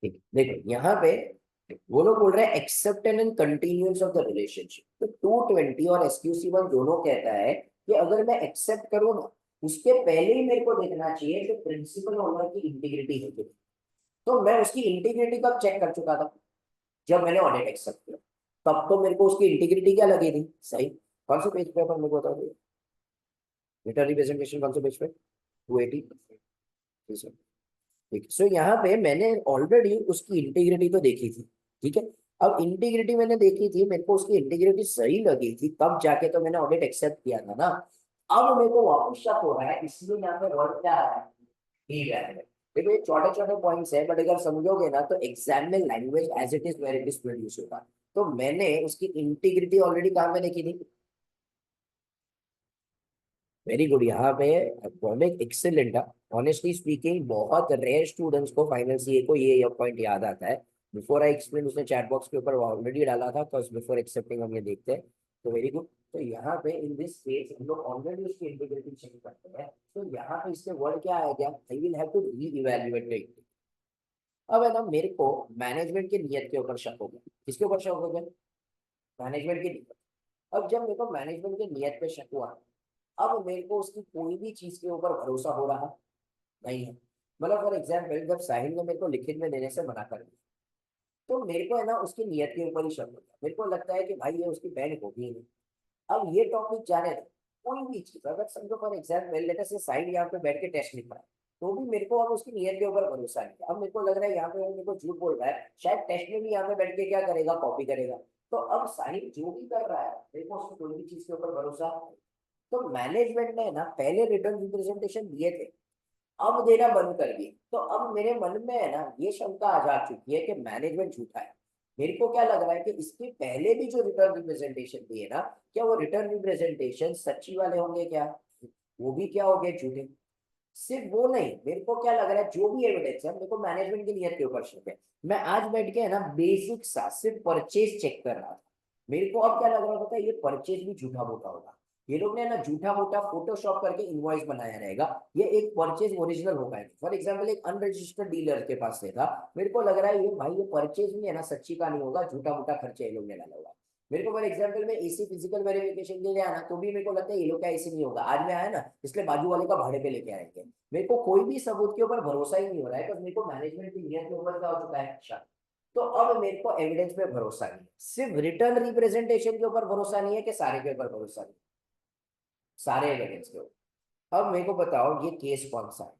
ठीक, देखो यहाँ पे वो लोग बोल रहे हैं accept and continuance of the relationship. तो 220 और एसक्यूसी 1 दोनों कहता है कि अगर मैं एक्सेप्ट करूँ ना, उसके पहले ही मेरे को देखना चाहिए कि प्रिंसिपल ओनर की इंटीग्रिटी है कि नहीं। तो मैं उसकी इंटीग्रिटी कब चेक कर चुका था, जब मैंने ऑडिट एक्सेप्ट किया। तब तो मेरे को उसकी इंटीग्रिटी क्या लगी थी, सही। कौन से पेज पे अपन मेरे को बता दो, रिटर्न रिप्रेजेंटेशन कौन से पेज पे, 280। ठीक है, सो यहाँ पे मैंने ऑलरेडी उसकी इंटीग्रिटी तो देखी थी, ठीक है। अब इंटीग्रिटी मैंने देखी थी, मेरे को उसकी इंटीग्रिटी सही लगी थी, तब जाके तो मैंने ऑडिट एक्सेप्ट किया था ना। अब मेरे को वापस शक हो रहा है, इसलिए यहाँ पे वर्ड क्या आ रहा है, ठीक है। देखो ये छोटे छोटे पॉइंट्स है, बट अगर समझोगे ना तो एग्जाम में language as it is where it is produce होगा। तो मैंने उसकी इंटीग्रिटी ऑलरेडी कहाँ पे देखी थी, वेरी गुड, यहाँ पे पॉइंट एक्सेलेंट है। ऑनेस्टली स्पीकिंग बहुत रेयर स्टूडेंट्स को फाइनल सीए को ये पॉइंट याद आता है। बिफोर आई एक्सप्लेन उसने चैट बॉक्स के ऊपर ऑलरेडी डाला था, तो बिफोर एक्सेप्टिंग हम ये देखते हैं। तो वेरी गुड। तो यहाँ पे इन दिस केस हम लोग ऑलरेडी उसकी इंटीग्रिटी चेक करते हैं। तो यहाँ पे इसके वर्ड क्या आया, क्या I will have to reevaluate it. अब है ना मेरे को मैनेजमेंट की नियत के ऊपर शक हो गया। किसके ऊपर शक हो गया, मैनेजमेंट की नियत। अब जब मेरे को मैनेजमेंट की नियत पे शक हुआ, अब मेरे को उसकी कोई भी चीज के ऊपर भरोसा हो रहा नहीं है। मतलब फॉर एग्जाम्पल जब साहिल ने मेरे को लिखित में देने से मना कर दिया, तो मेरे को है ना उसकी नियत के ऊपर ही शक होता है। मेरे को लगता है कि भाई ये उसकी बहन होगी ही नहीं। अब ये टॉपिक जाने दो, कोई भी चीज अगर समझो फॉर एग्जाम्पल लेटर से साहिल यहाँ पे बैठ के टेस्ट लिख रहा है, तो भी मेरे को अब उसकी नियत के ऊपर भरोसा नहीं है। अब मेरे को लग रहा है यहाँ पे वो मेरे को झूठ बोल रहा है, शायद टेस्ट में भी यहाँ पे बैठ के क्या करेगा, कॉपी करेगा। तो अब साहिल जो भी कर रहा है मेरे को उसकी कोई भी चीज के ऊपर भरोसा। तो मैनेजमेंट ने ना पहले रिटर्न रिप्रेजेंटेशन दिए थे, अब देना बंद कर दिए। तो अब मेरे मन में है ना ये शंका आ जा चुकी है कि मैनेजमेंट झूठा है। मेरे को क्या लग रहा है कि इसके पहले भी जो रिटर्न रिप्रेजेंटेशन दिए ना, क्या वो रिटर्न रिप्रेजेंटेशन सच्ची वाले होंगे क्या, वो भी क्या हो गए झूठे। सिर्फ वो नहीं, मेरे को क्या लग रहा है जो भी एविडेंस है, मेरे को मैनेजमेंट की नियत के ऊपर शक है। मैं आज बैठ के है ना बेसिक सा सिर्फ परचेज चेक कर रहा था। मेरे को अब क्या लग रहा होता है, ये परचेज भी झूठा मोटा होगा। ये लोग ने ना झूठा मोटा फोटोशॉप करके इनवॉइस बनाया रहेगा, ये एक परचेज ओरिजिनल होगा। फॉर एग्जाम्पल एक अनरजिस्टर्ड डीलर के पास से था, मेरे को लग रहा है ये भाई ये परचेज नहीं है ना, सच्ची का नहीं होगा, झूठा मोटा खर्चा ये लोग ने डाला होगा। मेरे को फॉर एग्जाम्पल में एसी फिजिकल वेरिफिकेशन के लिए आना, तो भी मेरे को लगता है ये लोग का एसी नहीं होगा, आज में आया ना इसलिए बाजू वाले का भाड़े पे लेके आएंगे। मेरे को कोई भी सबूत के ऊपर भरोसा ही नहीं हो रहा है, तो मेरे को मैनेजमेंट की नियत के ऊपर क्या हो चुका है, शक। तो अब मेरे को एविडेंस पे भरोसा नहीं है, सिर्फ रिटर्न रिप्रेजेंटेशन के ऊपर भरोसा नहीं है कि सारे के ऊपर भरोसा नहीं, सारे एविडेंस के ऊपर। अब मेरे को बताओ ये केस कौन सा है,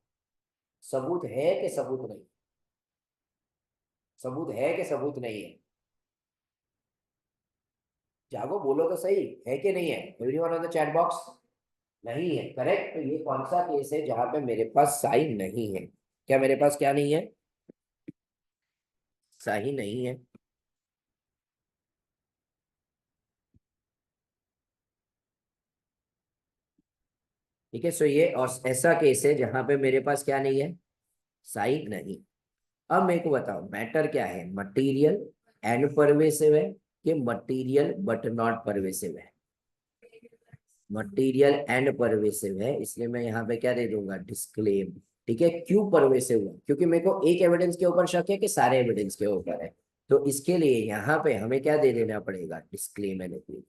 सबूत है कि सबूत नहीं, सबूत है कि सबूत नहीं है, जागो बोलो तो सही, है कि नहीं है, everyone on the chat box. नहीं है, करेक्ट। तो ये कौन सा केस है जहां पे मेरे पास साइन नहीं है, क्या मेरे पास क्या नहीं है, सही नहीं है। ठीक है, सो ये और ऐसा केस है जहां पे मेरे पास क्या नहीं है, साइन नहीं। अब मेरे को बताओ मैटर क्या है, मटेरियल एंड परवेसिव है कि मटेरियल बट नॉट परवेसिव है। मटेरियल एंड परवेसिव है, इसलिए मैं यहाँ पे क्या दे दूंगा, डिस्क्लेम। ठीक है, क्यों परवेसिव हुआ, क्योंकि मेरे को एक एविडेंस के ऊपर शक है कि सारे एविडेंस के ऊपर है। तो इसके लिए यहाँ पे हमें क्या दे देना पड़ेगा, डिस्क्लेमर लिख।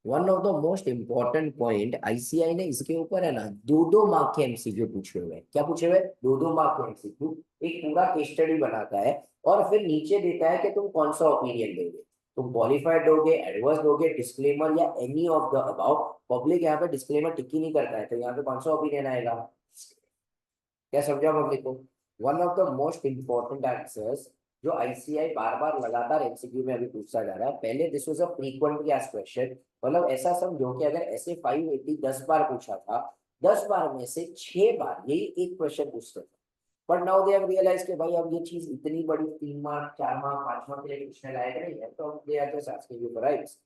One of the most important point, ICI ने इसके ऊपर है ना 2-2 मार्क के एमसीक्यू पूछे हुए हैं। क्या पूछे हुए, 2-2 मार्क के एमसीक्यू। एक पूरा केस स्टडी बनाता है और फिर नीचे देता है कि तुम कौन सा ओपिनियन दोगे, तुम क्वालिफाइड दोगे, एडवर्स दोगे, डिस्क्लेमर या any of the above. Public यहाँ पे डिस्क्लेमर टिक ही नहीं करता है, तो यहाँ पे कौन सा ओपिनियन आएगा। क्या समझा पब्लिक को। One of the most important answers जो आईसीआई बार बार लगातार एमसीक्यू में अभी पूछता जा रहा है। पहले this was a frequently asked question, मतलब ऐसा समझो कि अगर ऐसे 580 10 बार पूछा था, 10 बार में से 6 बार यही एक क्वेश्चन पूछते थे। But now they have realise कि भाई अब ये चीज इतनी बड़ी 3 मार्क 4 मार्क 5 मार्क के लिए पूछने लायक नहीं है, तो they are just asking you for rights.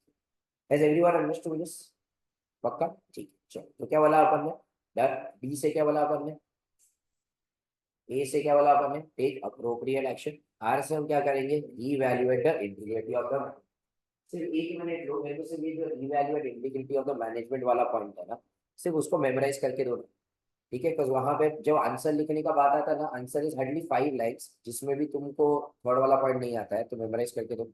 Has everyone understood this. पक्का, ठीक है, चलो तो क्या बोला अपन ने, बी से क्या बोला अपन ने, ए से क्या बोला अपन ने, टेक अप्रोप्रिएट एक्शन। आर से हम क्या करेंगे, evaluate the integrity of the. सिर्फ 1 मिनट लो, मेरे को सिर्फ ये जो evaluate integrity of the management वाला पॉइंट है ना, सिर्फ उसको मेमोराइज करके दो। ठीक है, बिकॉज वहां पे जब आंसर लिखने का बात आता है ना, आंसर इज हार्डली 5 लाइन्स, जिसमें भी तुमको थर्ड वाला पॉइंट नहीं आता है, तो मेमोराइज करके दो।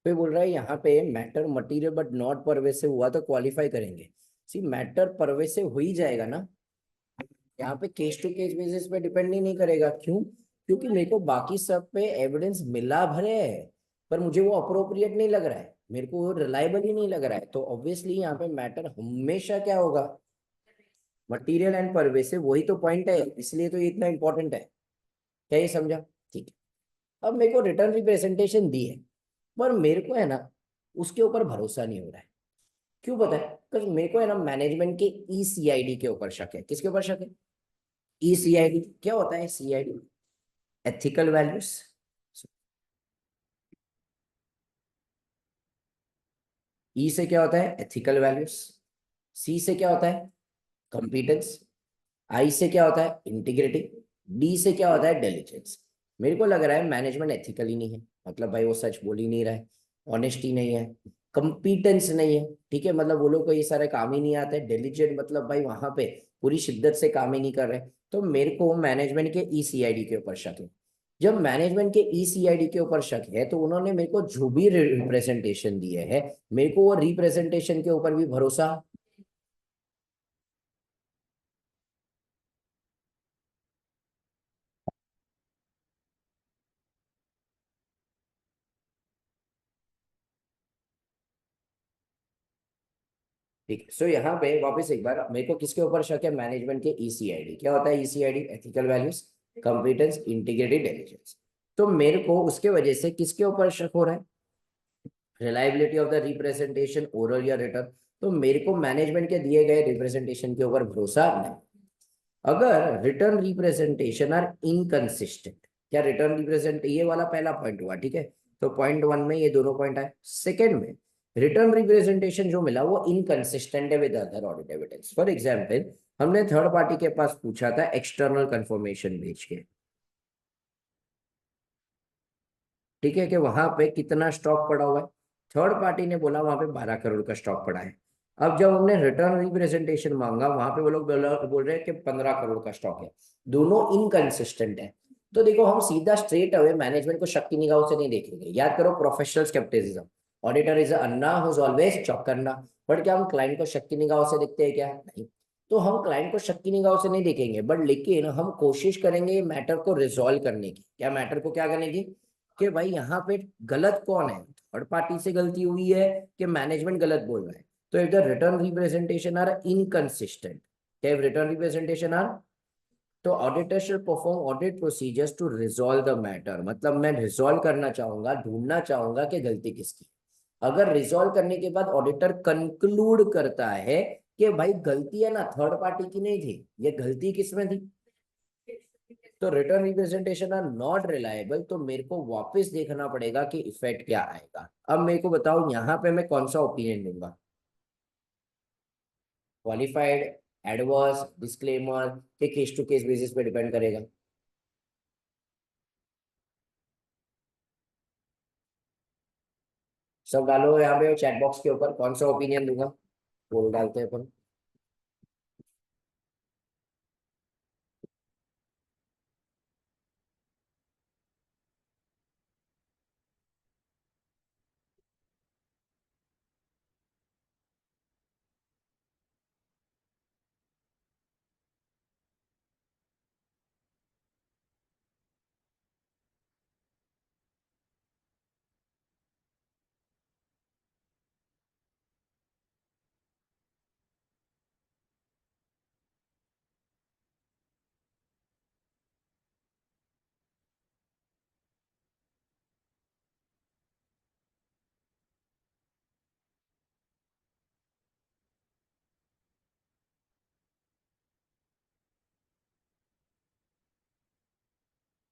तो बोल रहा है यहाँ पे matter material but not pervasive हुआ तो क्वालिफाई करेंगे। सी मैटर परवेसिव हो ही जाएगा ना, यहाँ पे केस टू केस बेसिस पे डिपेंड ही नहीं करेगा। क्यों? क्योंकि मेरे को बाकी सब पे एविडेंस मिला भरे है, पर मुझे वो अप्रोप्रिएट नहीं लग रहा है, मेरे को वो रिलायबल ही नहीं लग रहा है, तो ऑब्वियसली यहाँ पे मैटर हमेशा क्या होगा, मटेरियल एंड परवेसिव। वही तो पॉइंट है, इसलिए तो ये इतना इंपॉर्टेंट है। क्या ये समझा? ठीक है। अब मेरे को रिटर्न रिप्रेजेंटेशन दी है, पर मेरे को है ना उसके ऊपर भरोसा नहीं हो रहा है। क्यों पता है? बिकॉज मेरे को है ना मैनेजमेंट के ईसीआईडी के ऊपर शक है। किसके ऊपर शक है? ईसीआईडी क्या होता है? CID ethical values. ई से क्या होता है? Ethical values. सी से क्या होता है? कंपीटेंस। आई से क्या होता है? इंटीग्रिटी। डी से क्या होता है? डिलीजेंस। मेरे को लग रहा है मैनेजमेंट एथिकल ही नहीं है, मतलब भाई वो सच बोल ही नहीं रहा है, ऑनेस्टी नहीं है, कंपीटेंस नहीं है, ठीक है, मतलब वो लोग को ये सारे काम ही नहीं आते, डिलीजेंट मतलब भाई वहां पे पूरी शिद्दत से काम ही नहीं कर रहे। तो मेरे को मैनेजमेंट के ईसीआईडी के ऊपर शक है। जब मैनेजमेंट के ईसीआईडी के ऊपर शक है तो उन्होंने मेरे को जो भी रिप्रेजेंटेशन दिए है, मेरे को वो रिप्रेजेंटेशन के ऊपर भी भरोसा। ठीक है, सो यहाँ पे वापस एक बार मेरे को किसके ऊपर शक है? मैनेजमेंट के ईसीआईडी। क्या होता है ECID? Ethical values, competence, integrity, diligence. तो मेरे को उसके वजह से किसके ऊपर शक हो रहा है? Reliability of the representation, oral या रिटर्न। तो मेरे को मैनेजमेंट के दिए गए रिप्रेजेंटेशन के ऊपर भरोसा नहीं। अगर रिटर्न रिप्रेजेंटेशन आर इनकंसिस्टेंट, क्या रिटर्न रिप्रेजेंट, ये वाला पहला पॉइंट हुआ, ठीक है। तो पॉइंट वन में ये दोनों पॉइंट आए। सेकंड में रिटर्न रिप्रेजेंटेशन जो मिला वो इनकंसिस्टेंट है with other audit evidence. For example, हमने थर्ड पार्टी के पास पूछा था एक्सटर्नल कंफर्मेशन भेज के, ठीक है, कि वहां पे कितना स्टॉक पड़ा हुआ है। थर्ड पार्टी ने बोला वहां पे 12 करोड़ का स्टॉक पड़ा है। अब जब हमने रिटर्न रिप्रेजेंटेशन मांगा, वहां पे वो लोग बोल रहे हैं कि 15 करोड़ का स्टॉक है। दोनों इनकंसिस्टेंट है। तो देखो, हम सीधा स्ट्रेट अवे मैनेजमेंट को शक की निगाहों से नहीं देखेंगे। याद करो, professional scepticism, auditor is Anna who always चौकन्ना। बट क्या हम क्लाइंट को शक की निगाहों से देखते हैं? क्या नहीं। तो हम क्लाइंट को शक की निगाहों से नहीं देखेंगे, बट लेकिन हम कोशिश करेंगे मैटर को रिजॉल्व करने की। क्या मैटर को क्या करने की? कि भाई यहाँ पे गलत कौन है, थर्ड पार्टी से गलती हुई है कि मैनेजमेंट गलत बोल रहा है। तो if the written representation are inconsistent, क्या रिटर्न रिप्रेजेंटेशन आर, तो auditor should perform audit procedures to resolve the matter. मतलब मैं रिजॉल्व करना चाहूंगा, ढूंढना चाहूंगा कि गलती किसकी। अगर रिजॉल्व करने के बाद ऑडिटर कंक्लूड करता है कि भाई गलती है ना थर्ड पार्टी की नहीं थी, ये गलती किसमें थी, तो written representation are not reliable, तो मेरे को वापस देखना पड़ेगा कि इफेक्ट क्या आएगा। अब मेरे को बताओ यहाँ पे मैं कौन सा ओपिनियन दूंगा? क्वालिफाइड, एडवर्स, डिस्क्लेमर, के केस टू केस बेसिस पे डिपेंड करेगा। सब डालो यहाँ पे चैट बॉक्स के ऊपर, कौन सा ओपिनियन दूंगा, वो डालते हैं अपन।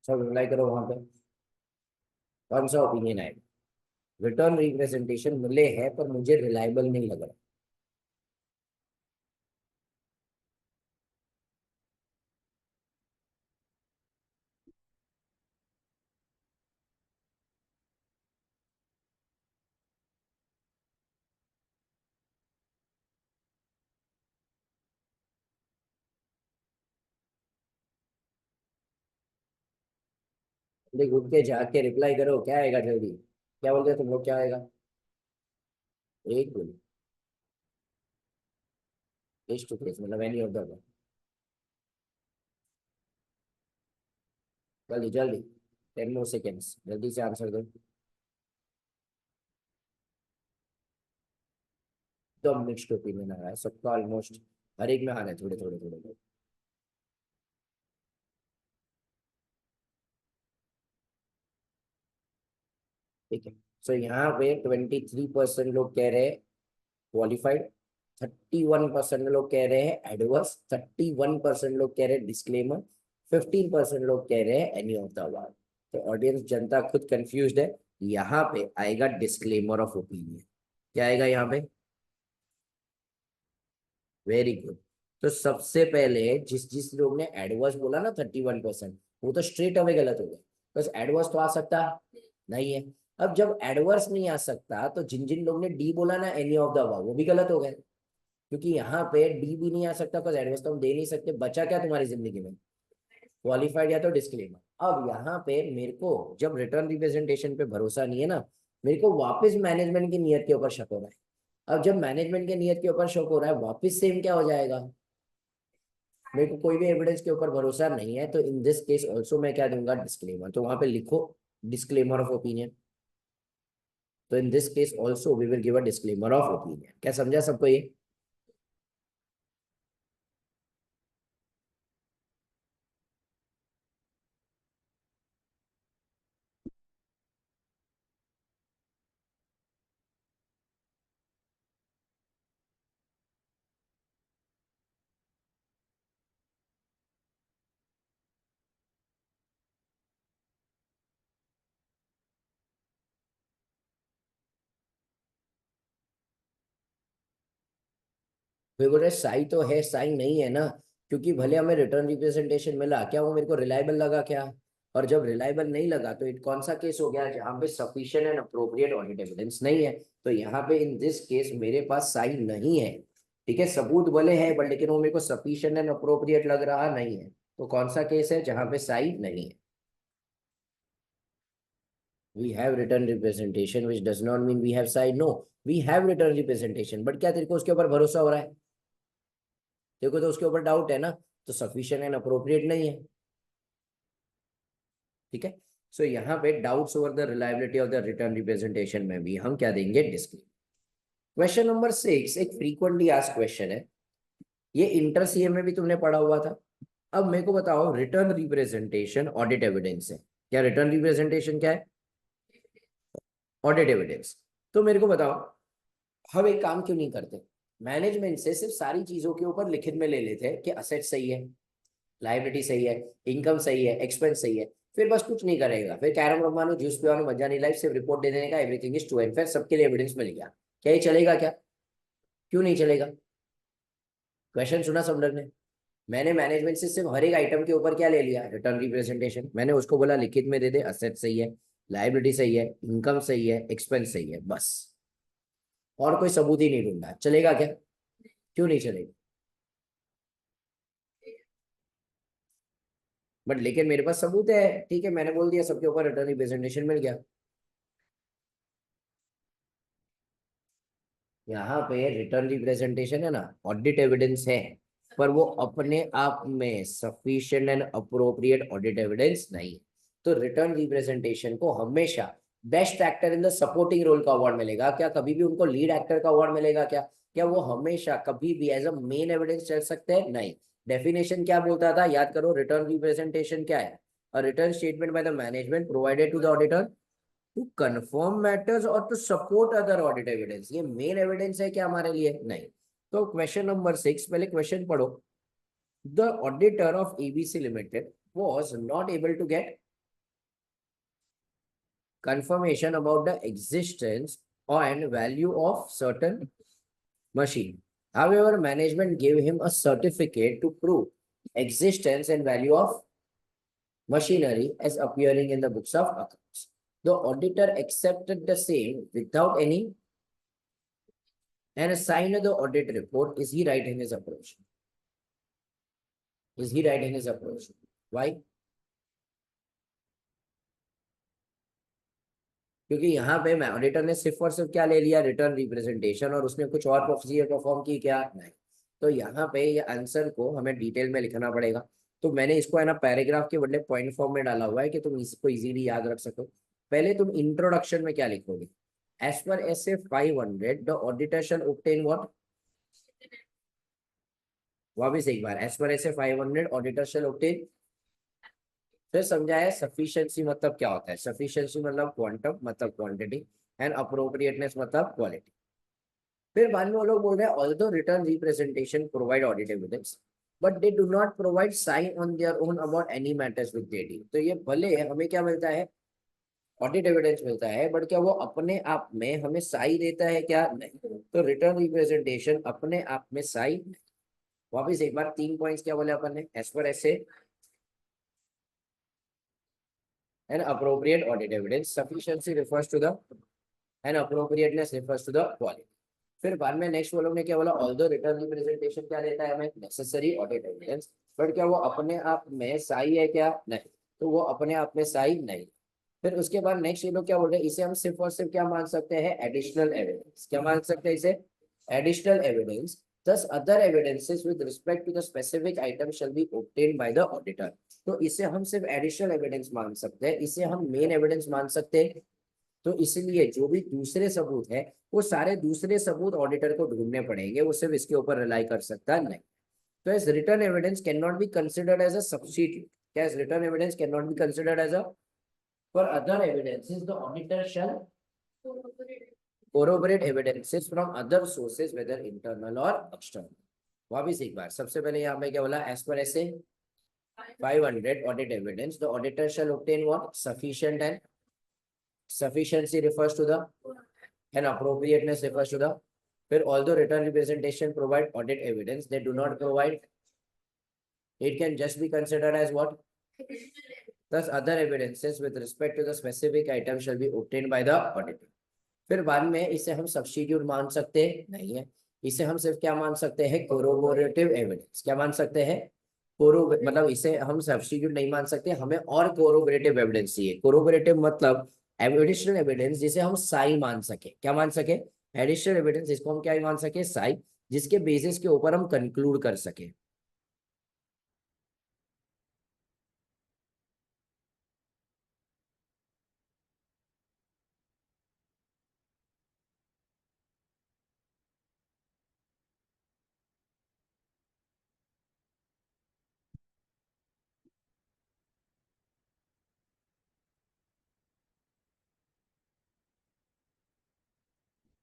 सब रिप्लाई करो वहां पे, कौन सा ओपिनियन आएगा? रिटर्न रिप्रेजेंटेशन मिले हैं पर मुझे रिलायबल नहीं लग रहा। देख, उठ के जाके रिप्लाई करो, क्या आएगा जल्दी। क्या बोलते हैं तुम लोग, क्या आएगा? एक बोलो। फेस टू फेस मतलब एनी ऑफ द अबव। जल्दी जल्दी, 10 more seconds, जल्दी से आंसर दो। तो मिक्स्ड ओपिनियन आ रहा है सबका ऑलमोस्ट, हर एक में आ रहा है थोड़े थोड़े थोड़े। ठीक है। सो यहाँ पे 23% लोग कह रहे हैं क्वालिफाइड, 31% लोग कह रहे हैं एडवर्स, 31% लोग कह रहे हैं डिस्क्लेमर, 15% लोग कह रहे हैं एनी ऑफ द अबव। तो ऑडियंस जनता खुद कंफ्यूज्ड है। यहाँ पे आएगा डिस्क्लेमर ऑफ ओपिनियन। क्या आएगा यहाँ पे? Very good. तो सबसे पहले जिस जिस लोग ने एडवर्स बोला ना 31%, वो तो स्ट्रेट अवे गलत हो गया। बस एडवर्स तो आ सकता नहीं है। अब जब एडवर्स नहीं आ सकता तो जिन जिन लोग ने डी बोला ना एनी ऑफ द अबव, वो भी गलत हो गए, क्योंकि यहाँ पे डी भी नहीं आ सकता, बस एडवर्स तो हम दे नहीं सकते। बचा क्या तुम्हारी जिंदगी में? क्वालिफाइड या तो डिस्क्लेमर। अब यहाँ पे मेरे को जब रिटर्न रिप्रेजेंटेशन पे भरोसा नहीं है ना, मेरे को वापस मैनेजमेंट की नियत के ऊपर शक हो रहा है। अब जब मैनेजमेंट के नियत के ऊपर शक हो रहा है, वापस सेम क्या हो जाएगा? मेरे को कोई भी एविडेंस के ऊपर भरोसा नहीं है, तो इन दिस केस ऑल्सो मैं क्या दूंगा? डिस्क्लेमर। तो वहां पे लिखो डिस्क्लेमर ऑफ ओपिनियन। तो in this case also we will give a disclaimer of opinion. क्या समझा सबको ये? फिर बोले साई तो है, साई नहीं है ना, क्योंकि भले हमें रिटर्न रिप्रेजेंटेशन मिला, क्या वो मेरे को रिलायबल लगा क्या? और जब रिलायबल नहीं लगा तो इट कौन सा केस हो गया जहां पे sufficient and appropriate audit evidence नहीं है? तो यहाँ पे इन दिस केस मेरे पास साई नहीं है। ठीक है, सबूत भले है बट लेकिन वो मेरे को सफिशिएंट एंड अप्रोप्रिएट लग रहा नहीं है। तो कौन सा केस है जहां पे साई नहीं है? We have written representation which does not mean we have साई। No, we have written representation, but क्या तेरे को उसके ऊपर भरोसा हो रहा है? देखो तो उसके ऊपर डाउट है ना, तो सफिशिएंट एंड अप्रोप्रिएट नहीं है। ठीक है। सो यहाँ पे doubts over the reliability of the written representation में भी हम क्या देंगे? डिस्क्लेम। क्वेश्चन नंबर 6 एक फ्रीक्वेंटली आस्क्ड क्वेश्चन है। ये इंटर सीए में भी तुमने पढ़ा हुआ था। अब मेरे को बताओ, रिटर्न रिप्रेजेंटेशन ऑडिट एविडेंस है। क्या रिटर्न रिप्रेजेंटेशन क्या है? Audit evidence. तो मेरे को बताओ, हम एक काम क्यों नहीं करते? मैनेजमेंट से सिर्फ सारी चीजों के ऊपर लिखित में ले लेते हैं कि असेट सही है, लाइबिलिटी सही है, इनकम सही है, एक्सपेंस सही है। फिर बस कुछ नहीं करेगा, फिर कैरम रमानो, जूस पियानो, मजा नहीं लाइफ, सिर्फ रिपोर्ट दे देने का, everything is true and fair, सबके लिए एविडेंस मिल गया। क्या ये चलेगा क्या? क्यों नहीं चलेगा? क्वेश्चन सुना सब लोग ने? मैंने मैनेजमेंट से सिर्फ हर एक आइटम के ऊपर क्या ले लिया? Written representation. मैंने उसको बोला लिखित में दे दे, असेट सही है, लाइबिलिटी सही है, इनकम सही है, एक्सपेंस सही है, बस। और कोई सबूत ही नहीं ढूंढा, चलेगा क्या? क्यों नहीं चलेगा? बट लेकिन मेरे पास सबूत है। ठीक है, मैंने बोल दिया सबके ऊपर रिटर्न रिप्रेजेंटेशन मिल गया। यहाँ पे रिटर्न रिप्रेजेंटेशन है ना, ऑडिट एविडेंस है, पर वो अपने आप में sufficient and appropriate audit evidence नहीं है। तो रिटर्न रिप्रेजेंटेशन को हमेशा best actor in the supporting role का अवार्ड मिलेगा क्या? कभी भी उनको लीड एक्टर का अवार्ड मिलेगा क्या? क्या वो हमेशा कभी भी एज अ मेन एविडेंस चल सकते हैं? नहीं। डेफिनेशन क्या बोलता था, याद करो, रिटर्न रिप्रेजेंटेशन क्या है? A written statement by the management provided to the auditor to confirm matters और to support other audit evidence. ये मेन एविडेंस है क्या हमारे लिए? नहीं। तो क्वेश्चन नंबर 6, पहले क्वेश्चन पढ़ो। The auditor of ABC limited was not able to get confirmation about the existence and value of certain machine. However, management gave him a certificate to prove existence and value of machinery as appearing in the books of accounts. The auditor accepted the same without any and signed the audit report. Is he right in his approach? Is he right in his approach? Why? क्योंकि यहाँ पे मैं ऑडिटर ने सिर्फ और सिर्फ क्या ले लिया, रिटर्न रिप्रेजेंटेशन, और उसने कुछ और प्रोसीजर परफॉर्म की क्या, नहीं। तो यहाँ पे ये आंसर को हमें डिटेल में लिखना पड़ेगा। तो मैंने इसको है ना पैराग्राफ के बदले पॉइंट फॉर्म में डाला हुआ है कि तुम इसको इजीली याद रख सको। पहले तुम इंट्रोडक्शन में क्या लिखोगे, as per S A 500 the auditor shall obtain what, वापिस एक बार, as per S A 500 auditor shall obtain. फिर समझाया सफिशिएंसी मतलब क्या होता है, सफिशिएंसी मतलब क्वांटम मतलब क्वांटिटी, एंड अप्रोप्रिएटनेस मतलब क्वालिटी। फिर बाद में वो लोग बोल रहे हैं although written representation provide audit evidence but they do not provide sign on their own about any matters with they deal. तो ये भले हमें क्या मिलता है, ऑडिट एविडेंस मिलता है, बट क्या वो अपने आप में हमें साई देता है क्या, नहीं। तो रिटर्न रिप्रेजेंटेशन अपने आप में साई नहीं। वापिस एक बार 3 पॉइंट्स क्या बोले अपन ने, एज पर ऐसे and appropriate audit evidence, sufficiency refers to the and appropriateness refers to the quality। फिर बाद में नेक्स्ट वो लोग ने क्या बोला, ऑल्दो रिटर्न रिप्रेजेंटेशन क्या देता है हमें, नेसेसरी ऑडिट एविडेंस, बट क्या वो अपने आप में सही है क्या, नहीं। तो वो अपने आप में सही नहीं। फिर उसके बाद नेक्स्ट ये लोग क्या बोल रहे हैं, इसे हम सिर्फ और सिर्फ क्या मान सकते हैं, एडिशनल एविडेंस। क्या मान सकते हैं इसे, additional evidence. Thus, other evidences with respect to the specific item shall be obtained by the auditor। तो इसे हम सिर्फ एडिशनल एविडेंस मान सकते हैं, इसे हम मेन एविडेंस मान सकते हैं। तो इसलिए जो भी दूसरे सबूत है वो सारे दूसरे सबूत ऑडिटर को ढूंढने पड़ेंगे, वो सिर्फ इसके ऊपर रिलाई कर सकता नहीं। तो as return evidence can not be considered as a substitute. क्या as return evidence can not be considered as a, for other evidences the auditor shall corroborate evidences from other sources whether internal or external। वापिस एक बार, सबसे पहले यहाँ पे क्या बोला, एज पर ऐसे 500 audit evidence the auditor shall obtain what, sufficient, and sufficiency refers to the and appropriateness refers to the। फिर although return representation provide audit evidence they do not provide, it can just be considered as what, thus other evidences with respect to the specific item shall be obtained by the auditor। फिर बाद में इसे हम सब्स्टिट्यूट मान सकते नहीं है, इसे हम सिर्फ क्या मान सकते हैं, कोरोबोरेटिव एविडेंस। क्या मान सकते हैं, मतलब इसे हम सब्स्टिट्यूट नहीं मान सकते, हमें और कोरोबोरेटिव एविडेंस चाहिए। कोरोबोरेटिव मतलब एडिशनल एविडेंस जिसे हम साई मान सके। क्या मान सके, एडिशनल एविडेंस जिसको हम क्या मान सके, साई, जिसके बेसिस के ऊपर हम कंक्लूड कर सके।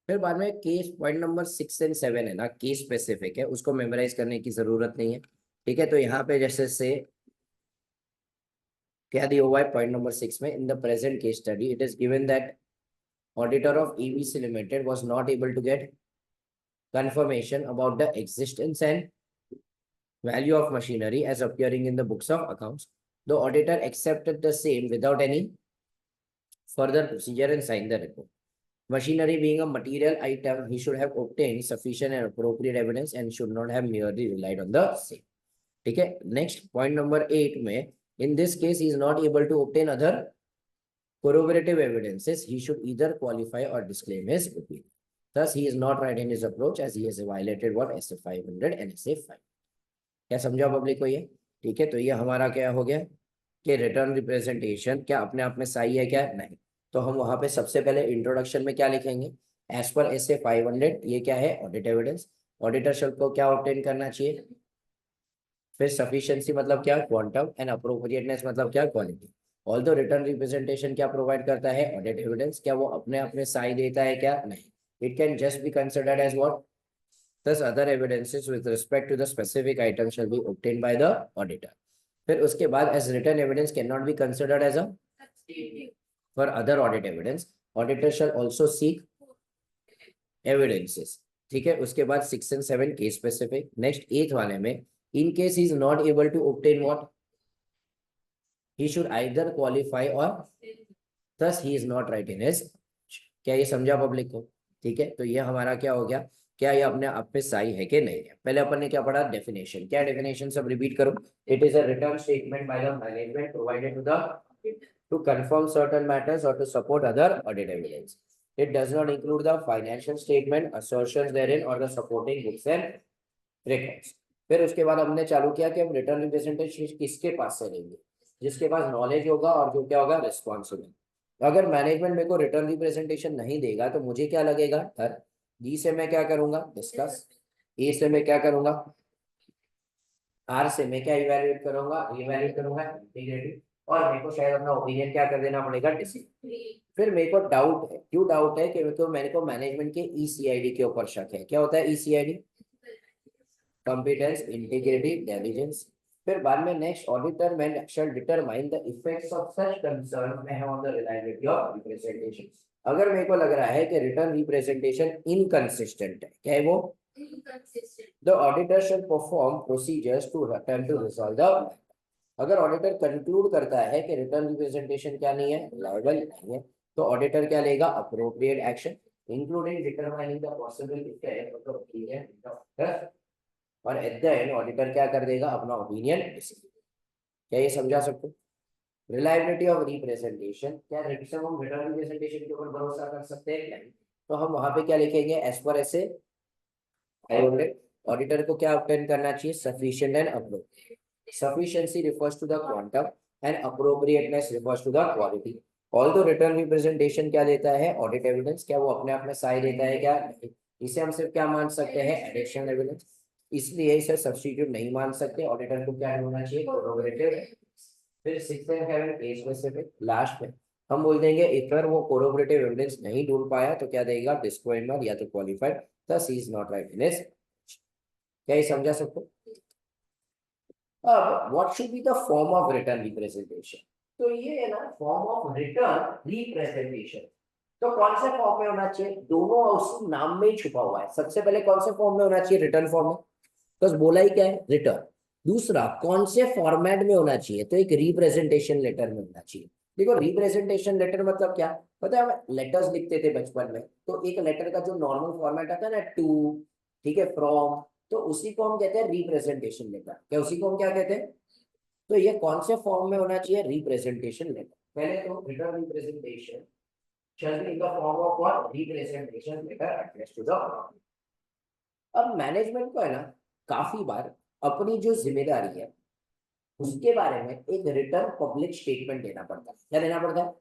फिर बाद में केस पॉइंट नंबर 6 और 7 है ना, केस स्पेसिफिक है, उसको मेमोराइज करने की जरूरत नहीं है। ठीक है, तो यहाँ पे जैसे से क्या दिया हुआ है पॉइंट नंबर 6 में, in the present case study it is given that auditor of EBC Limited was not able to get confirmation about the existence and value of machinery as appearing in the books of accounts. The auditor accepted the same without any further procedure and signed the report। Machinery being a material item, he should have obtained sufficient and appropriate evidence and should not have merely relied on the same। ठीक है, नेक्स्ट पॉइंट नंबर 8 में, in this case he is not able to obtain other corroborative evidences, he should either qualify or disclaim his opinion। Thus, he is not right in his approach as he has violated what, SA 500 and SA 5। क्या समझा पब्लिक को ये? ठीक है, तो ये हमारा क्या हो गया कि रिटर्न रिप्रेजेंटेशन क्या अपने आप में सही है क्या, नहीं। तो हम वहां पे सबसे पहले इंट्रोडक्शन में क्या लिखेंगे, एज पर SA 500, ये क्या है, ऑडिट एविडेंस। ऑडिटर शब्द को क्या ऑब्टेन करना चाहिए। फिर सफिशिएंसी मतलब क्या, क्वांटम, एंड अप्रोप्रिएटनेस मतलब क्या, क्वालिटी। ऑल्दो रिटर्न रिप्रेजेंटेशन क्या प्रोवाइड करता है, ऑडिट एविडेंस, क्या वो अपने आप में साई देता है क्या, नहीं। It can just be considered as what, thus other evidences with respect to the specific item shall be obtained by the auditor। फिर उसके बाद as written evidence cannot be considered as a for other audit evidence, auditor shall also seek evidences। ठीक है, उसके बाद 6 and 7 केस स्पेसिफिक। नेक्स्ट 8 वाले में, in case he is not able to obtain what, he should either qualify or thus he is not right in his। क्या ये समझा पब्लिक को? ठीक है, तो ये हमारा क्या हो गया, क्या ये अपने आप पे सही है कि नहीं है। पहले अपन ने क्या पढ़ा, डेफिनेशन। क्या डेफिनेशन, सब रिपीट करो। It is a written statement by the management provided to the to confirm certain matters or to support other audit evidence. It does not include the financial statement, assertions therein or the supporting books and records. फिर उसके बाद हमने चालू किया कि हम रिटर्न रिप्रेजेंटेशन किसके पास से लेंगे, जिसके पास नॉलेज होगा और जो क्या होगा, रिस्पॉन्सिबल। अगर मैनेजमेंट मेरे को रिटर्न रिप्रेजेंटेशन नहीं देगा तो मुझे क्या लगेगा, डर। बी से मैं क्या करूंगा, डिस्कस। ए से मैं क्या करूंगा, आर से मैं क्या इवेल्युएट करूंगा, इंटीग्रिटी। और मेरे को शायद अपना ओपिनियन क्या कर देना पड़ेगा, डिसीजन। फिर मेरे को डाउट है, क्यों डाउट है कि मेरे को मैनेजमेंट के ईसीआईडी के ऊपर शक है। क्या होता है ईसीआईडी, कॉम्पिटेंस, इंटीग्रिटी, डिलिजेंस। फिर बाद में next, auditor man shall determine the effects of such concern may have on the reliability of representation। अगर मेरे को लग रहा है कि रिटर्न रिप्रेजेंटेशन इनकंसिस्टेंट है, क्या है वो, the auditor shall perform procedures to attempt to resolve the। अगर ऑडिटर कंक्लूड करता है कि रिटर्न रिप्रेजेंटेशन क्या नहीं है, लायबल नहीं है, तो ऑडिटर क्या लेगा, appropriate action including determining the possible effect. और एट द एंड ऑडिटर क्या कर देगा, अपना ओपिनियन। क्या ये समझा सकते हो? रिलायबिलिटी ऑफ रिप्रेजेंटेशन, क्या हम रिटर्न रिप्रेजेंटेशन के ऊपर भरोसा कर सकते हैं, नहीं। तो हम वहां पे क्या लिखेंगे, एज पर ऐसे ऑडिटर को क्या ऑब्टेन करना चाहिए, sufficient and appropriate. Sufficiency refers to the quantum and appropriateness refers to the quality. Although return representation क्या देता है, audit evidence, क्या वो अपने आप में साई देता है, क्या नहीं। इसे हम सिर्फ क्या मान सकते हैं, additional evidence। इसलिए इसे सब्स्टिट्यूट नहीं मान सकते। ऑडिटर को क्या होना चाहिए, corroborative। फिर 6 and 7 केस स्पेसिफिक। लास्ट में हम बोल देंगे अगर वो corroborative evidence नहीं ढूंढ पाया तो क्या देगा, डिस्क्लेमर या तो qualified, thus he is not right in his। क्या ये समझा सकते हो? अब what should be the form of written representation, तो ये है ना फॉर्म ऑफ रिटर्न रिप्रेजेंटेशन। तो कौन से फॉर्म में होना चाहिए, दोनों उस नाम में ही छुपा हुआ है। सबसे पहले कौन से फॉर्म में होना चाहिए, रिटर्न फॉर्म में, बस बोला ही क्या है, रिटर्न। दूसरा कौन से फॉर्मेट में होना चाहिए, तो एक रिप्रेजेंटेशन लेटर में होना चाहिए। देखो रिप्रेजेंटेशन लेटर मतलब क्या, पता है हम लेटर्स लिखते थे बचपन में, तो एक लेटर का जो नॉर्मल फॉर्मेट आता है ना, टू, ठीक है, फ्रॉम, तो उसी को हम कहते हैं रिप्रेजेंटेशन लेटर। क्या उसी को हम क्या कहते हैं, तो ये कौन से फॉर्म में होना चाहिए, रिप्रेजेंटेशन लेटर। पहले तो written representation shall be in the form of what, representation letter addressed to the। अब मैनेजमेंट को है ना काफी बार अपनी जो जिम्मेदारी है उसके बारे में एक रिटर्न पब्लिक स्टेटमेंट देना पड़ता है। क्या देना पड़ता है,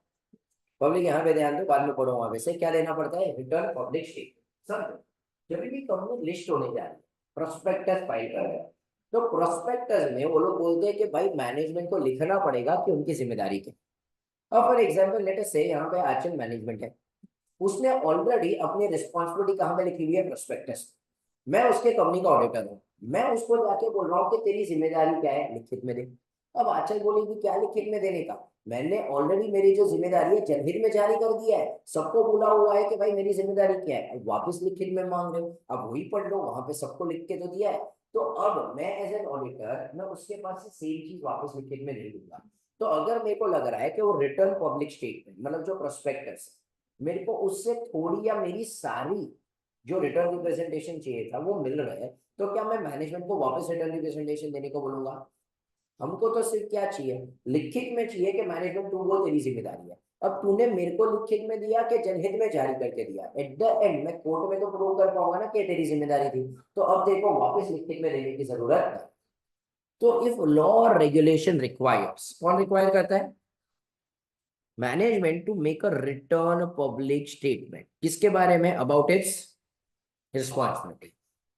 पब्लिक यहाँ पे ध्यान दो, बाद में पढ़ो वहां पे से, क्या देना पड़ता है, रिटर्न पब्लिक स्टेटमेंट। सब जब भी कंपनी लिस्ट होने जा रही है, प्रोस्पेक्टस फाइल कर रहे हैं, तो प्रोस्पेक्टस में वो लोग बोलते हैं कि भाई मैनेजमेंट को लिखना पड़ेगा कि उनकी जिम्मेदारी क्या। अब फॉर एग्जाम्पल लेट अस से यहाँ पे आचल मैनेजमेंट है, उसने ऑलरेडी अपनी रिस्पॉन्सिबिलिटी कहाँ पे लिखी हुई है, प्रोस्पेक्टस। मैं उसके कंपनी का ऑडिटर हूँ, मैं उसको जाके बोल रहा हूँ कि तेरी जिम्मेदारी क्या है, लिखित में दे। अब आचल बोलेगी क्या लिखित में देने का, मैंने ऑलरेडी मेरी जो जिम्मेदारी है जनहित में जारी कर दिया है, सबको बोला हुआ है कि भाई मेरी जिम्मेदारी क्या है, अब वापस लिखित में मांग रहे हो, अब वही पढ़ लो, वहां पे सबको लिख के तो दिया है। तो अब मैं एज एन ऑडिटर मैं उसके पास से सेम चीज वापस लिखित में नहीं दूंगा। तो अगर मेरे को लग रहा है कि वो रिटर्न पब्लिक स्टेटमेंट मतलब जो प्रोस्पेक्टस मेरे को उससे थोड़ी या मेरी सारी जो रिटर्न रिप्रेजेंटेशन चाहिए था वो मिल रहा है, तो क्या मैं मैनेजमेंट को वापस रिटर्न रिप्रेजेंटेशन देने को बोलूंगा। हमको तो सिर्फ क्या चाहिए, लिखित में चाहिए कि मैनेजमेंट तू वो तेरी जिम्मेदारी है। अब तूने मेरे को लिखित में दिया कि जनहित में जारी करके दिया, एट द एंड मैं कोर्ट में तो प्रूव कर पाऊंगा ना कि तेरी जिम्मेदारी थी। तो अब देखो वापस लिखित में देने की जरूरत है। तो इफ लॉ और रेगुलेशन रिक्वायर्स, कौन रिक्वायर करता है, management to make a written public statement, किसके बारे में, about its responsibility.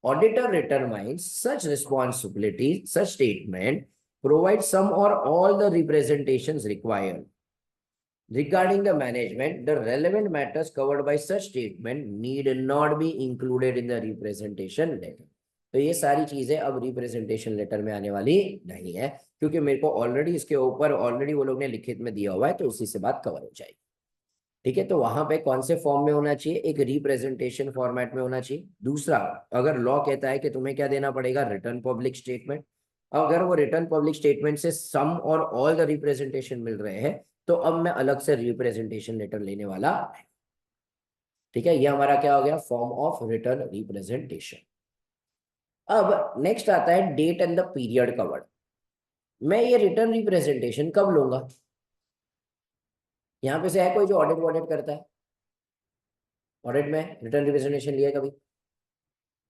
Auditor determines such responsibilities, such statement provides some or all the representations required. Regarding the management, the relevant matters covered by such statement need not be included in the representation letter. तो ये सारी चीजें अब रिप्रेजेंटेशन लेटर में आने वाली नहीं है, क्योंकि मेरे को ऑलरेडी इसके ऊपर ऑलरेडी वो लोग ने लिखित में दिया हुआ है, तो उसी से बात कवर हो जाएगी। ठीक है, तो वहां पे कौन से फॉर्म में होना चाहिए, एक रिप्रेजेंटेशन फॉर्मेट में होना चाहिए। दूसरा, अगर लॉ कहता है कि तुम्हें क्या देना पड़ेगा, रिटर्न पब्लिक स्टेटमेंट, अगर वो रिटर्न पब्लिक स्टेटमेंट से सम और ऑल द रिप्रेजेंटेशन मिल रहे हैं, तो अब मैं अलग से रिप्रेजेंटेशन लेटर लेने वाला। ठीक है, ये हमारा क्या हो गया, फॉर्म ऑफ रिटर्न रिप्रेजेंटेशन। अब नेक्स्ट आता है date and the period covered. मैं ये रिटर्न रिप्रेजेंटेशन कब लूंगा, यहाँ पे से है कोई जो ऑडिट वॉडिट करता है? ऑडिट में रिटर्न रिप्रेजेंटेशन लिया है कभी?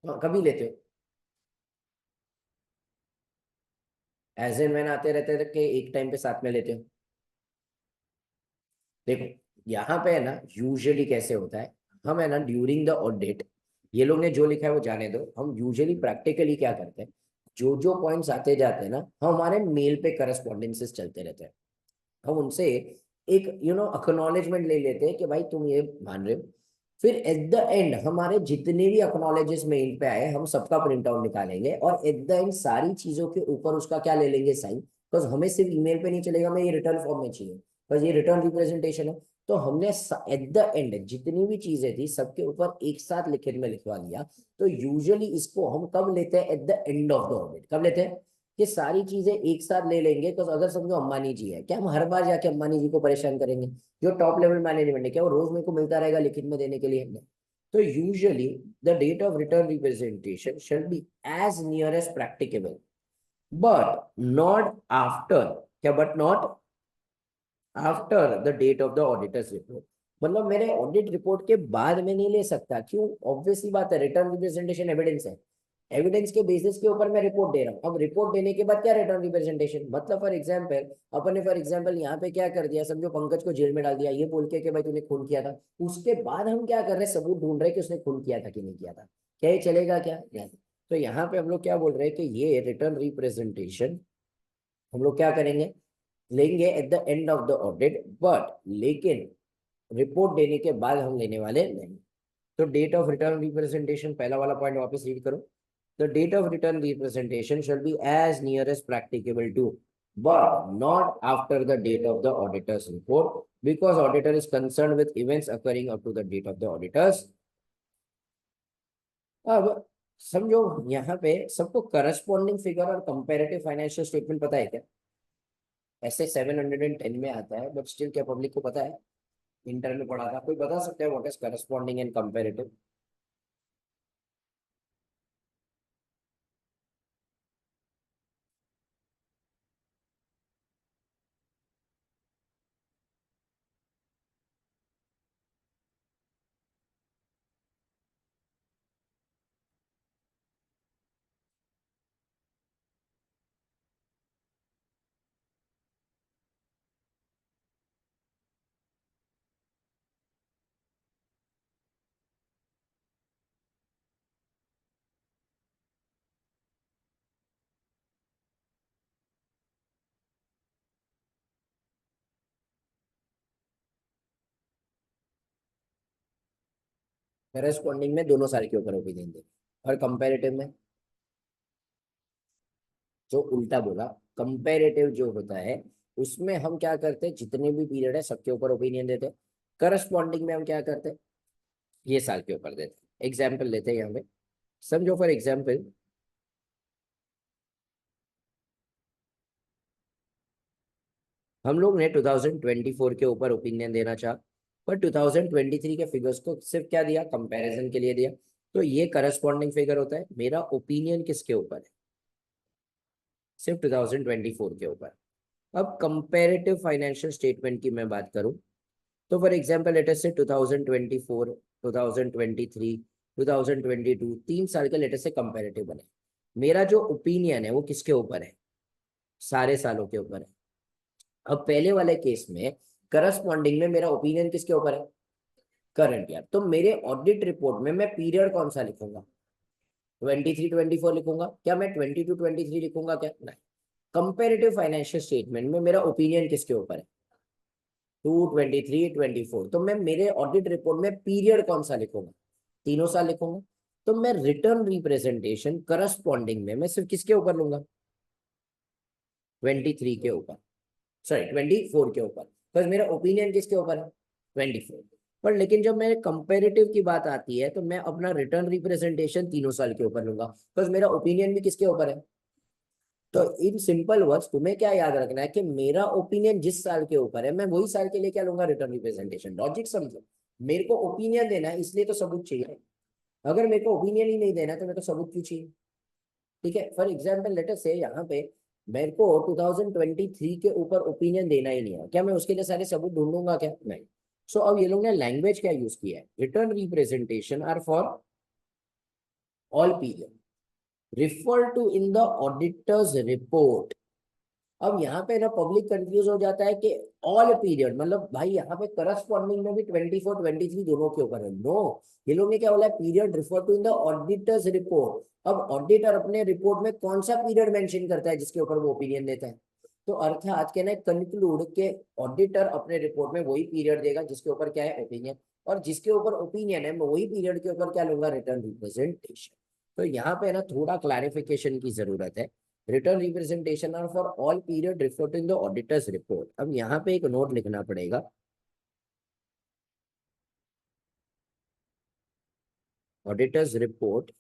हाँ, कभी लेते हो? एज एंड व्हेन आते रहते थे कि एक टाइम पे साथ में लेते हो? देखो, यहाँ पे है ना, यूजुअली कैसे होता है, हम है ना ड्यूरिंग द ऑडिट, ये लोग ने जो लिखा है वो जाने दो, हम यूजुअली प्रैक्टिकली क्या करते हैं, जो जो पॉइंट्स आते जाते हैं ना, हम हमारे मेल पे करस्पॉन्डेंसेस चलते रहते हैं, हम उनसे एक अक्नॉलेजमेंट ले लेते हैं कि भाई तुम ये मान रहे हो। फिर एट द एंड हमारे जितने भी अक्नॉलेजेस मेल पे आए, हम सबका प्रिंट आउट निकालेंगे और एट द एंड सारी चीजों के ऊपर उसका क्या ले लेंगे, साइन। बिकॉज हमें सिर्फ ईमेल पे नहीं चलेगा, हमें ये रिटर्न फॉर्म में चाहिए, बस ये रिटर्न रिप्रेजेंटेशन है। तो हमने एट द एंड जितनी भी चीजें थी सबके ऊपर एक साथ लिखित में लिखवा लिया। तो यूजुअली इसको हम कब लेते हैं, eight the end of the audit. कब लेते हैं? ये सारी चीजें एक साथ ले लेंगे, तो अगर समझो अंबानी जी है, क्या हम हर बार जाके अंबानी जी को परेशान करेंगे? जो टॉप लेवल मैनेजमेंट है, क्या वो रोज मेरे को मिलता रहेगा लिखित में देने के लिए? नहीं। तो usually the date of written representation should be as near as practicable, but not after, क्या but not after the date of the auditor's report. मतलब मेरे ऑडिट रिपोर्ट के बाद में नहीं ले सकता, क्यों? ऑब्वियसली बात है, रिटर्न रिप्रेजेंटेशन एविडेंस है, एविडेंस के बेसिस के ऊपर मैं रिपोर्ट दे रहा हूँ। अब रिपोर्ट देने के बाद क्या रिटर्न रिप्रेजेंटेशन, मतलब फॉर एग्जांपल, अपन ने फॉर एग्जांपल यहाँ पे क्या कर दिया, समझो पंकज को जेल में डाल दिया ये बोल के कि भाई तूने खून किया था। उसके बाद हम क्या कर रहे हैं, सबूत ढूंढ रहे हैं कि उसने खून किया था कि नहीं किया था। क्या ये चलेगा क्या? नहीं। तो यहाँ पे हम लोग क्या बोल रहे हैं कि ये रिटर्न रिप्रेजेंटेशन हम लोग क्या करेंगे, लेंगे eight the end of the audit, but लेकिन रिपोर्ट देने के बाद हम लेने वाले नहीं। तो डेट ऑफ रिटर्न रिप्रेजेंटेशन, पहला वाला पॉइंट वापस रीड करो। The date of written representation shall be as near as practicable to, but not after the date of the auditor's report, because auditor is concerned with events occurring up to the date of the auditors। अब समझो, यहाँ पे सबको करस्पॉन्डिंग फिगर और कंपैरेटिव फाइनेंशियल स्टेटमेंट पता है क्या? ऐसे 710 में आता है, बट स्टिल क्या पब्लिक को पता है? इंटर में पढ़ा था, कोई बता सकता है what is corresponding and comparative? Corresponding में दोनों साल के ऊपर ओपिनियन दे, और कंपैरेटिव में जो उल्टा बोला, कंपैरेटिव जो होता है उसमें हम क्या करते हैं, जितने भी पीरियड है सबके ऊपर ओपिनियन देते हैं। करस्पॉन्डिंग में हम क्या करते हैं, ये साल के ऊपर देते हैं। एग्जाम्पल लेते हैं यहाँ पे, समझो फॉर एग्जाम्पल, हम लोग ने 2024 के ऊपर ओपिनियन देना चाहा, पर 2023 के फिगर्स को सिर्फ क्या दिया, कंपैरिजन के लिए दिया। तो ये करस्पॉन्डिंग फिगर होता है, मेरा ओपिनियन किसके ऊपर है, सिर्फ 2024 के ऊपर। अब कंपैरेटिव फाइनेंशियल स्टेटमेंट की मैं बात करूं, तो फॉर एग्जांपल लेट अस से 2024, 2023, 2022, 3 साल के लेटेस्ट से कंपैरेटिव बने। मेरा जो ओपिनियन है वो किसके ऊपर है, सारे सालों के ऊपर है। अब पहले वाले केस में करस्पॉन्डिंग में मेरा ओपिनियन किसके ऊपर है, करंट ईयर। तो मेरे ऑडिट रिपोर्ट में मैं पीरियड कौन सा लिखूंगा, 23-24 लिखूंगा क्या, मैं 22-23 लिखूंगा क्या? नहीं। कंपेरेटिव फाइनेंशियल स्टेटमेंट में मेरा ओपिनियन किसके ऊपर है, 2, 23, 24। तो मैं मेरे ऑडिट रिपोर्ट में पीरियड कौन सा लिखूंगा, तीनों साल लिखूंगा। तो मैं रिटर्न रिप्रेजेंटेशन करस्पॉन्डिंग में मैं सिर्फ किसके ऊपर लूंगा, 23 के ऊपर, सॉरी 24 के ऊपर, बस मेरा ओपिनियन किसके ऊपर है, 24। पर लेकिन जब मेरे कंपेरेटिव की बात आती है तो मैं अपना रिटर्न रिप्रेजेंटेशन तीनों साल के ऊपर लूंगा, बस मेरा ओपिनियन भी किसके ऊपर है। तो इन सिंपल वर्ड्स तुम्हें क्या याद रखना है कि मेरा ओपिनियन जिस साल के ऊपर है मैं वही साल के लिए क्या लूंगा, रिटर्न रिप्रेजेंटेशन। लॉजिक समझो, मेरे को ओपिनियन देना है इसलिए तो सबूत चाहिए, अगर मेरे को ओपिनियन ही नहीं देना तो मेरे को सबूत क्यों चाहिए? ठीक है, फॉर एग्जाम्पल लेटर से यहाँ पे मेरे को 2023 के ऊपर ओपिनियन देना ही नहीं है, क्या मैं उसके लिए सारे सबूत ढूंढूंगा क्या? नहीं। सो अब ये लोग ने लैंग्वेज क्या यूज किया है, written representation are for all period, refer to in the auditor's report. अब यहाँ पे ना पब्लिक कंफ्यूज हो जाता है कि ऑल पीरियड मतलब भाई यहाँ पे करस्पॉन्डिंग में भी 24 23 दोनों के ऊपर है। नो, ये लोग ने क्या बोला, period refer to in the auditor's report. अब ऑडिटर अपने रिपोर्ट में कौन सा पीरियड मेंशन करता है जिसके ऊपर वो ओपिनियन देता है? तो अर्थात के ना कंक्लूड के ऑडिटर अपने रिपोर्ट में वही पीरियड देगा जिसके ऊपर क्या है, ओपिनियन। और जिसके ऊपर ओपिनियन है मैं वही पीरियड के ऊपर क्या लूंगा, रिटर्न रिप्रेजेंटेशन। तो यहाँ पे ना थोड़ा क्लैरिफिकेशन की जरूरत है। Written representation are for all period report in the auditor's report. अब यहाँ पे एक नोट लिखना पड़ेगा, ऑडिटर्स रिपोर्ट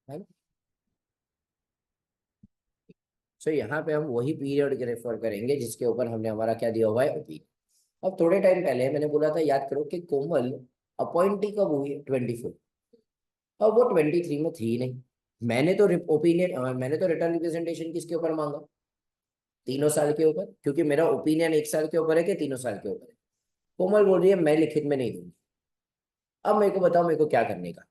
है। सो यहाँ पे हम वही पीरियड के रेफर करेंगे जिसके ऊपर हमने हमारा क्या दिया हुआ है, ओपिनियन। अब थोड़े टाइम पहले मैंने बोला था, याद करो कि कोमल अपॉइंटी कब हुई, 24। अब वो 23 में थी ही नहीं। मैंने तो ओपिनियन, मैंने तो रिटर्न रिप्रेजेंटेशन किसके ऊपर मांगा, 3 साल के ऊपर, क्योंकि मेरा ओपिनियन 1 साल के ऊपर है कि 3 साल के ऊपर है। कोमल बोल रही है मैं लिखित में नहीं दूंगी। अब मेरे को बताओ, मेरे को क्या करने का?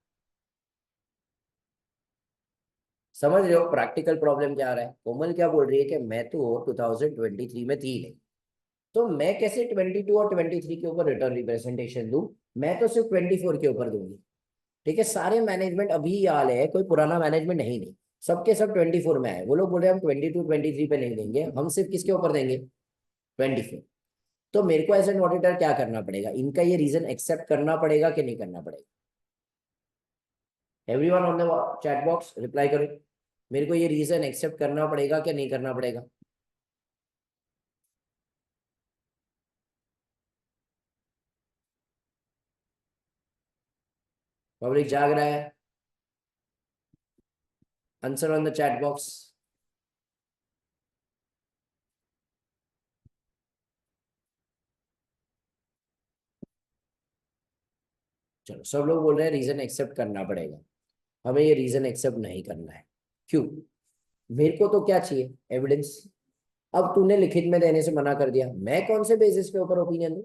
समझ रहे हो प्रैक्टिकल प्रॉब्लम क्या आ रहा है? कोमल क्या बोल रही है कि मैं तो 2023 में थी नहीं, तो मैं कैसे 22 और 23 के ऊपर रिटर्न रिप्रेजेंटेशन दूं? मैं तो सिर्फ 24 के ऊपर दूंगी। ठीक है, सारे मैनेजमेंट अभी हाल है, कोई पुराना मैनेजमेंट नहीं नहीं, सबके सब 24 में है। वो लोग बोल रहे हैं हम 22 23 पे नहीं देंगे, हम सिर्फ किसके ऊपर देंगे, 24। तो मेरे को एज एन ऑडिटर क्या करना पड़ेगा, इनका ये रीजन एक्सेप्ट करना पड़ेगा कि नहीं करना पड़ेगा? Everyone on the chat box reply करो, मेरे को ये रीजन एक्सेप्ट करना पड़ेगा कि नहीं करना पड़ेगा? पब्लिक जाग रहा है? Answer on the chat box. चलो, सब लोग बोल रहे हैं रीजन एक्सेप्ट करना पड़ेगा। हमें ये रीजन एक्सेप्ट नहीं करना है। क्यों? मेरे को तो क्या चाहिए, एविडेंस। अब तूने लिखित में देने से मना कर दिया, मैं कौन से बेसिस पे ऊपर ओपिनियन दूं?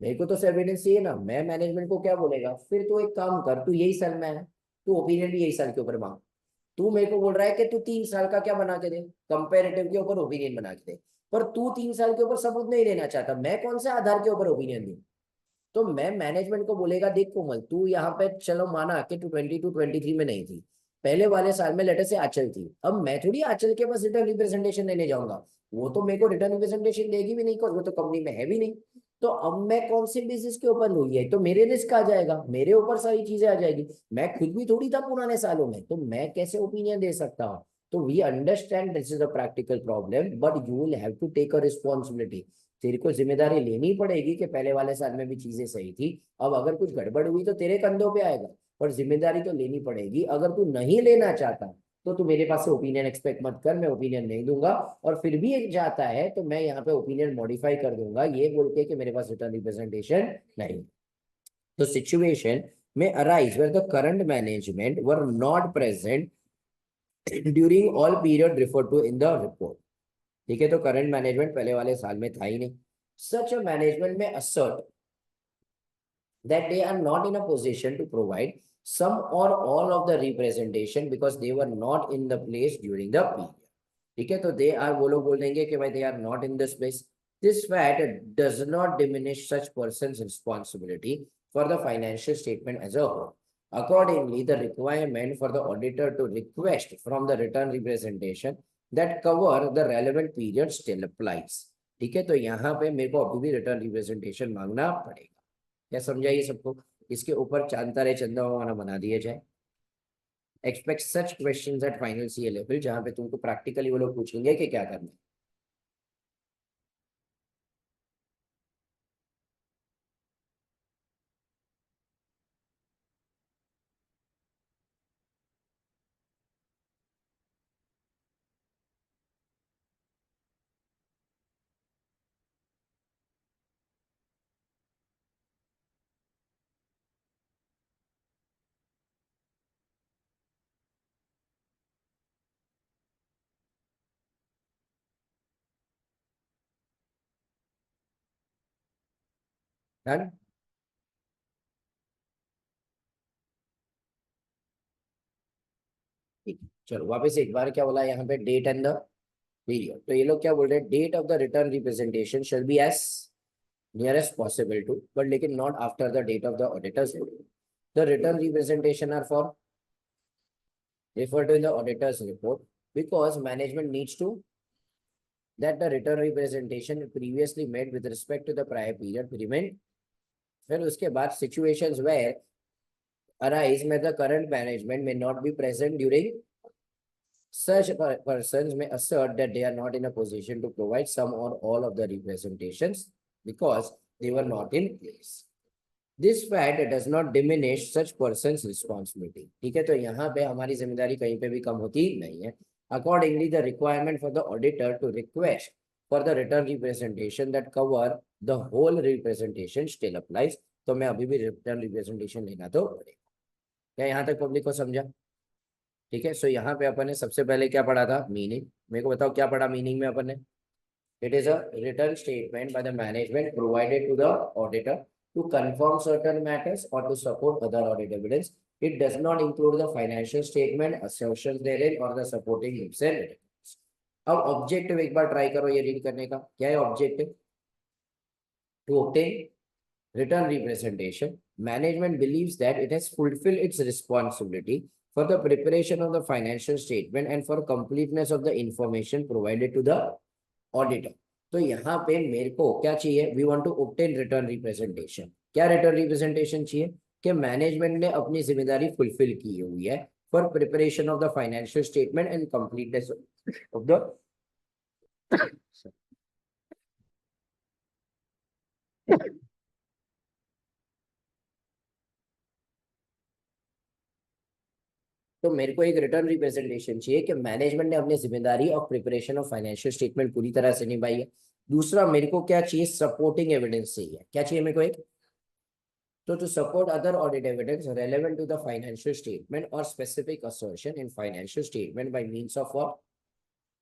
मेरे को तो एविडेंस चाहिए ना। मैं मैनेजमेंट को क्या बोलेगा, फिर तू एक काम कर, तू यही साल में है, तू ओपिनियन भी यही साल के ऊपर मांग। तू मेरे को बोल रहा है कि तू 3 साल का क्या बना के दे, कंपेरेटिव के ऊपर ओपिनियन बना के दे। पर तू 3 साल के ऊपर सबूत नहीं देना चाहता, मैं कौन से आधार के ऊपर ओपिनियन दूं? तो मैं मैनेजमेंट को बोलेगा, देख कोमल तू यहाँ पे चलो माना कि तू 22 23 में नहीं थी, पहले वाले साल में लेटर से आंचल थी, अब मैं थोड़ी आंचल के पास रिटर्न रिप्रेजेंटेशन लेने जाऊंगा, वो तो मेरे को रिटर्न रिप्रेजेंटेशन देगी भी नहीं, और वो तो कंपनी में है भी नहीं। तो अब मैं कौन से बेसिस के ऊपर लूँ, ये तो मेरे रिस्क आ जाएगा, मेरे ऊपर सारी चीजें आ जाएगी। मैं खुद भी थोड़ी था पुराने सालों में, तो मैं कैसे ओपिनियन दे सकता हूँ। तो we understand this is a practical problem, but you will have to take a responsibility. तेरे को जिम्मेदारी लेनी पड़ेगी कि पहले वाले साल में भी चीजें सही थी, अब अगर कुछ गड़बड़ हुई तो तेरे कंधों पे आएगा, पर जिम्मेदारी तो लेनी पड़ेगी। अगर तू नहीं लेना चाहता तो तू मेरे पास से ओपिनियन एक्सपेक्ट मत कर, मैं ओपिनियन नहीं दूंगा। और फिर भी एक जाता है तो मैं यहाँ पे ओपिनियन मॉडिफाई कर दूंगा, ये बोल के कि मेरे पास रिटर्न रिप्रेजेंटेशन नहीं। तो सिचुएशन में arise where the current management were not present during all period refer to in the report. ठीक है, तो करंट मैनेजमेंट पहले वाले साल में था ही नहीं। सच अ मैनेजमेंट में assert that they are not in a position to provide some or all of the representation because they were not in the place during the period. ठीक है, तो दे आर, वो लोग बोल देंगे कि भाई they are not in this place. This fact does not diminish such person's responsibility for the financial statement as a whole. Accordingly, the requirement for the auditor to request from the return representation that cover the relevant period still applies. ठीक है, तो यहाँ पे मेरे को अभी भी रिटर्न रिप्रेजेंटेशन मांगना पड़ेगा। क्या समझाइए सबको, इसके ऊपर चांद तारे चंदा माना बना दिया जाए। एक्सपेक्ट सच questions eight final CA level, जहां पे तुमको प्रैक्टिकली वो लोग पूछेंगे कि क्या करना है। डन। ठीक है, चलो वापस एक बार क्या बोला यहाँ पे, डेट एंड द पीरियड। तो ये लोग क्या बोल रहे हैं, date of the written representation shall be as nearest possible to, but लेकिन not after the date of the auditor's. The written representation are for refer to in the auditor's report because management needs to that the return representation previously made with respect to the prior period remain। फिर उसके बाद situations where arise may the current management may not be present during such persons may assert that they are not in a position to provide some or all of the representations because they were not in place। This fact does not diminish such person's responsibility. ठीक है, तो यहाँ पे हमारी जिम्मेदारी कहीं पे भी कम होती नहीं है। Accordingly the requirement for the auditor to request for the written representation that cover the whole representation still applies. तो मैं अभी भी रिटर्न रिप्रेजेंटेशन लेना तो पड़ेगा। क्या यहाँ तक पब्लिक को समझा? ठीक है, सो यहाँ पे अपन ने सबसे पहले क्या पढ़ा था, मीनिंग। मेरे को बताओ क्या पढ़ा मीनिंग में अपन ने। It is a written statement by the management provided to the auditor to confirm certain matters or to support other audit evidence. It does not include the financial statement, assertions therein or the supporting lips and evidence। अब ऑब्जेक्टिव एक बार ट्राई करो ये रीड करने का। क्या है objective? To obtain return representation, management believes that it has fulfilled its responsibility for the preparation of the financial statement and for completeness of the information provided to the auditor। तो यहाँ पे मेरे को क्या चाहिए, we want to obtain written representation. क्या रिटर्न रिप्रेजेंटेशन चाहिए? कि मैनेजमेंट ने अपनी जिम्मेदारी फुलफिल की हुई है for preparation of the financial statement and completeness of the तो मेरे को एक रिटर्न रिप्रेजेंटेशन चाहिए कि मैनेजमेंट ने अपनी जिम्मेदारी और प्रिपरेशन ऑफ फाइनेंशियल स्टेटमेंट पूरी तरह से निभाई है। दूसरा मेरे को क्या चाहिए, सपोर्टिंग एविडेंस चाहिए। क्या चाहिए मेरे को? एक तो to support other audit evidence relevant to the financial statement or specific assertion in financial statement by means of what।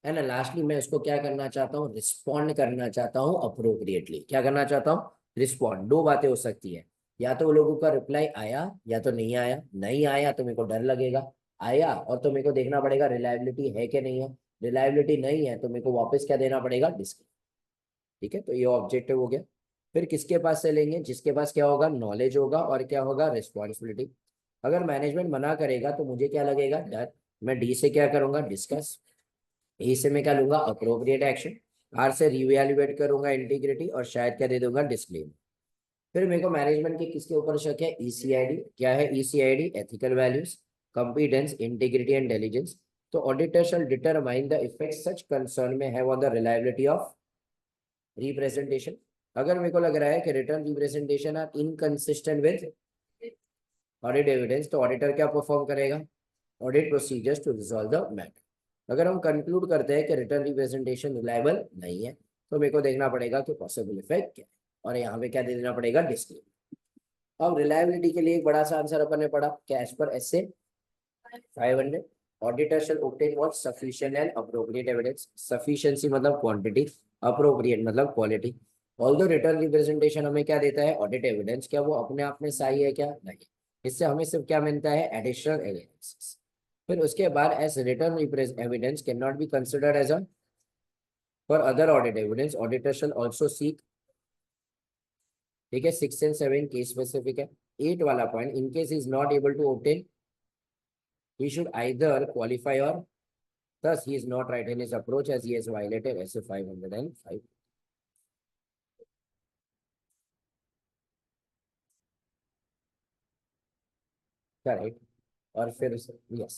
है ना, लास्टली मैं इसको क्या करना चाहता हूँ, रिस्पॉन्ड करना चाहता हूँ अप्रोप्रिएटली। क्या करना चाहता हूँ? रिस्पॉन्ड। दो बातें हो सकती है, या तो वो लोगों का रिप्लाई आया या तो नहीं आया। नहीं आया तो मेरे को डर लगेगा, आया और तो मेरे को देखना पड़ेगा रिलायबिलिटी है कि नहीं है। रिलायबिलिटी नहीं है तो मेरे को वापस क्या देना पड़ेगा, डिस्क्लेम। ठीक है, तो ये ऑब्जेक्टिव हो गया। फिर किसके पास से लेंगे? जिसके पास क्या होगा, नॉलेज होगा और क्या होगा, रिस्पॉन्सिबिलिटी। अगर मैनेजमेंट मना करेगा तो मुझे क्या लगेगा, डर। मैं डी से क्या करूंगा, डिस्कस। ए से मैं क्या लूंगा, अप्रोप्रिएट एक्शन। आर से रिवैल्यूएट करूंगा इंटीग्रिटी, और शायद क्या दे दूंगा, डिस्क्लेम। फिर मेरे को मैनेजमेंट के किसके ऊपर शक है, ईसीआईडी। क्या है ECID, ethical values, competence, integrity and diligence. तो auditor shall determine the effect such concern may have on the reliability of representation. अगर मेरे को लग रहा है कि written representation are inconsistent with audit evidence, तो ऑडिटर क्या परफॉर्म करेगा, audit procedures to resolve the matter. अगर हम कंक्लूड करते हैं कि रिटर्न रिप्रेजेंटेशन रिलायबल नहीं है, तो मेरे को देखना पड़ेगा कि पॉसिबल इफेक्ट क्या है, और यहाँ पे क्या दे देना पड़ेगा, डिस्क्लेम। अब रिलायबिलिटी के लिए एक बड़ा सा आंसर अपन ने पढ़ा, कैश पर S 500 auditor shall obtain what, sufficient and appropriate evidence. Sufficiency मतलब क्वांटिटी, अप्रोप्रिएट मतलब क्वालिटी। ऑल्दो रिटर्न रिप्रेजेंटेशन हमें क्या देता है, ऑडिट एविडेंस, क्या वो अपने आप में सही है, क्या नहीं। इससे हमें सिर्फ क्या मिलता है, एडिशनल एविडेंस। फिर उसके बाद as return evidence can not be considered as a for other audit evidence, auditor shall also seek. ठीक है, 6 and 7 केस स्पेसिफिक है। 8 वाला point, in case is not able to obtain, he should either qualify or thus he is not right in his approach as he has violated SA 505. Correct. और फिर यस,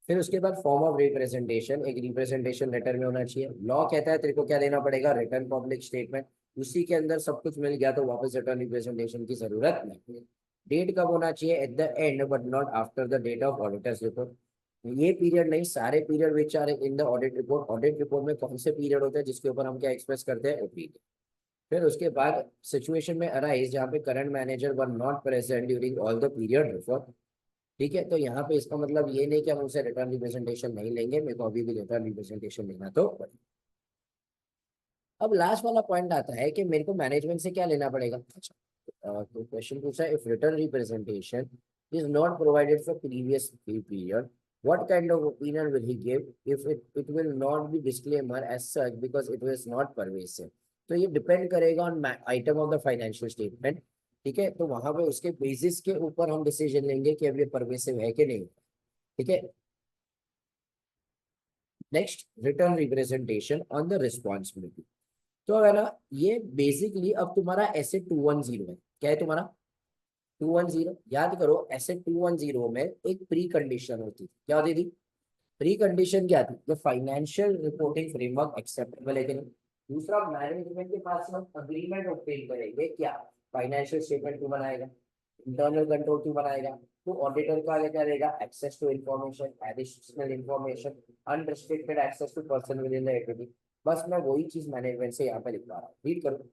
फिर उसके बाद फॉर्म ऑफ रिप्रेजेंटेशन, एक रिप्रेजेंटेशन लेटर में होना चाहिए। लॉ कहता है तेरे को क्या देना पड़ेगा, रिटर्न पब्लिक स्टेटमेंट। उसी के अंदर सब कुछ मिल गया तो वापस रिटर्न रिप्रेजेंटेशन की जरूरत नहीं। डेट कब होना चाहिए, at the end but not after the date of auditor's report. ये पीरियड नहीं, सारे period which are in the audit report. Audit report में कौन से पीरियड होते हैं जिसके ऊपर हम क्या एक्सप्रेस करते हैं, ओपिनियन। फिर उसके बाद सिचुएशन में अराइज जहाँ पे current manager were not present during all the period report. ठीक है, तो यहाँ पे इसका मतलब ये नहीं कि हम उनसे रिटर्न रिप्रेजेंटेशन नहीं लेंगे, मेरे को अभी भी रिटर्न रिप्रेजेंटेशन लेना तो पड़ेगा। अब लास्ट वाला पॉइंट आता है कि मेरे को मैनेजमेंट से क्या लेना पड़ेगा। अच्छा, तो क्वेश्चन पूछा, if written representation is not provided for previous period, what kind of opinion will he give if it will not be disclaimer as such because it was not pervasive। तो ये डिपेंड करेगा on item of the financial statement. ठीक है, तो वहां पे उसके बेसिस के ऊपर हम डिसीजन लेंगे कि अब ये परवेसिव है कि नहीं। ठीक है, next, written representation on the responsibility. तो है ना, ये बेसिकली अब तुम्हारा एसे 210 है। क्या है तुम्हारा, 210। याद करो, एसे 210 में एक प्री कंडीशन होती, क्या होती थी, प्री कंडीशन क्या थी, the financial reporting framework acceptable है कि नहीं। दूसरा, मैनेजमेंट के पास हम अग्रीमेंट ऑब्टेन करेंगे, क्या, फाइनेंशियल स्टेटमेंट क्यों बनाएगा, इंटरनल कंट्रोल क्यों बनाएगा। तो ऑडिटर का क्या रहेगा, access to information, additional information, unrestricted access to person with in the entity. बस मैं वही चीज मैनेजमेंट से यहाँ पे लिख पा रहा हूँ, रीड करो।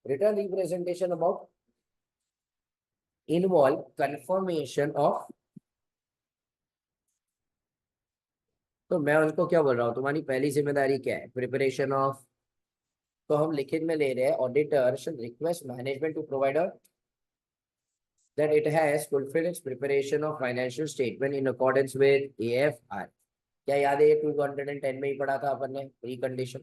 Return representation about involve confirmation of, तो मैं उनको क्या बोल रहा हूँ, तुम्हारी पहली जिम्मेदारी क्या है, प्रिपरेशन ऑफ। तो हम लिखित में ले रहे हैं, auditor should request management to provide that it has fulfilled its preparation of financial statement in accordance with AFR। क्या याद है, ये 210 में ही पढ़ा था अपन ने, प्री कंडीशन।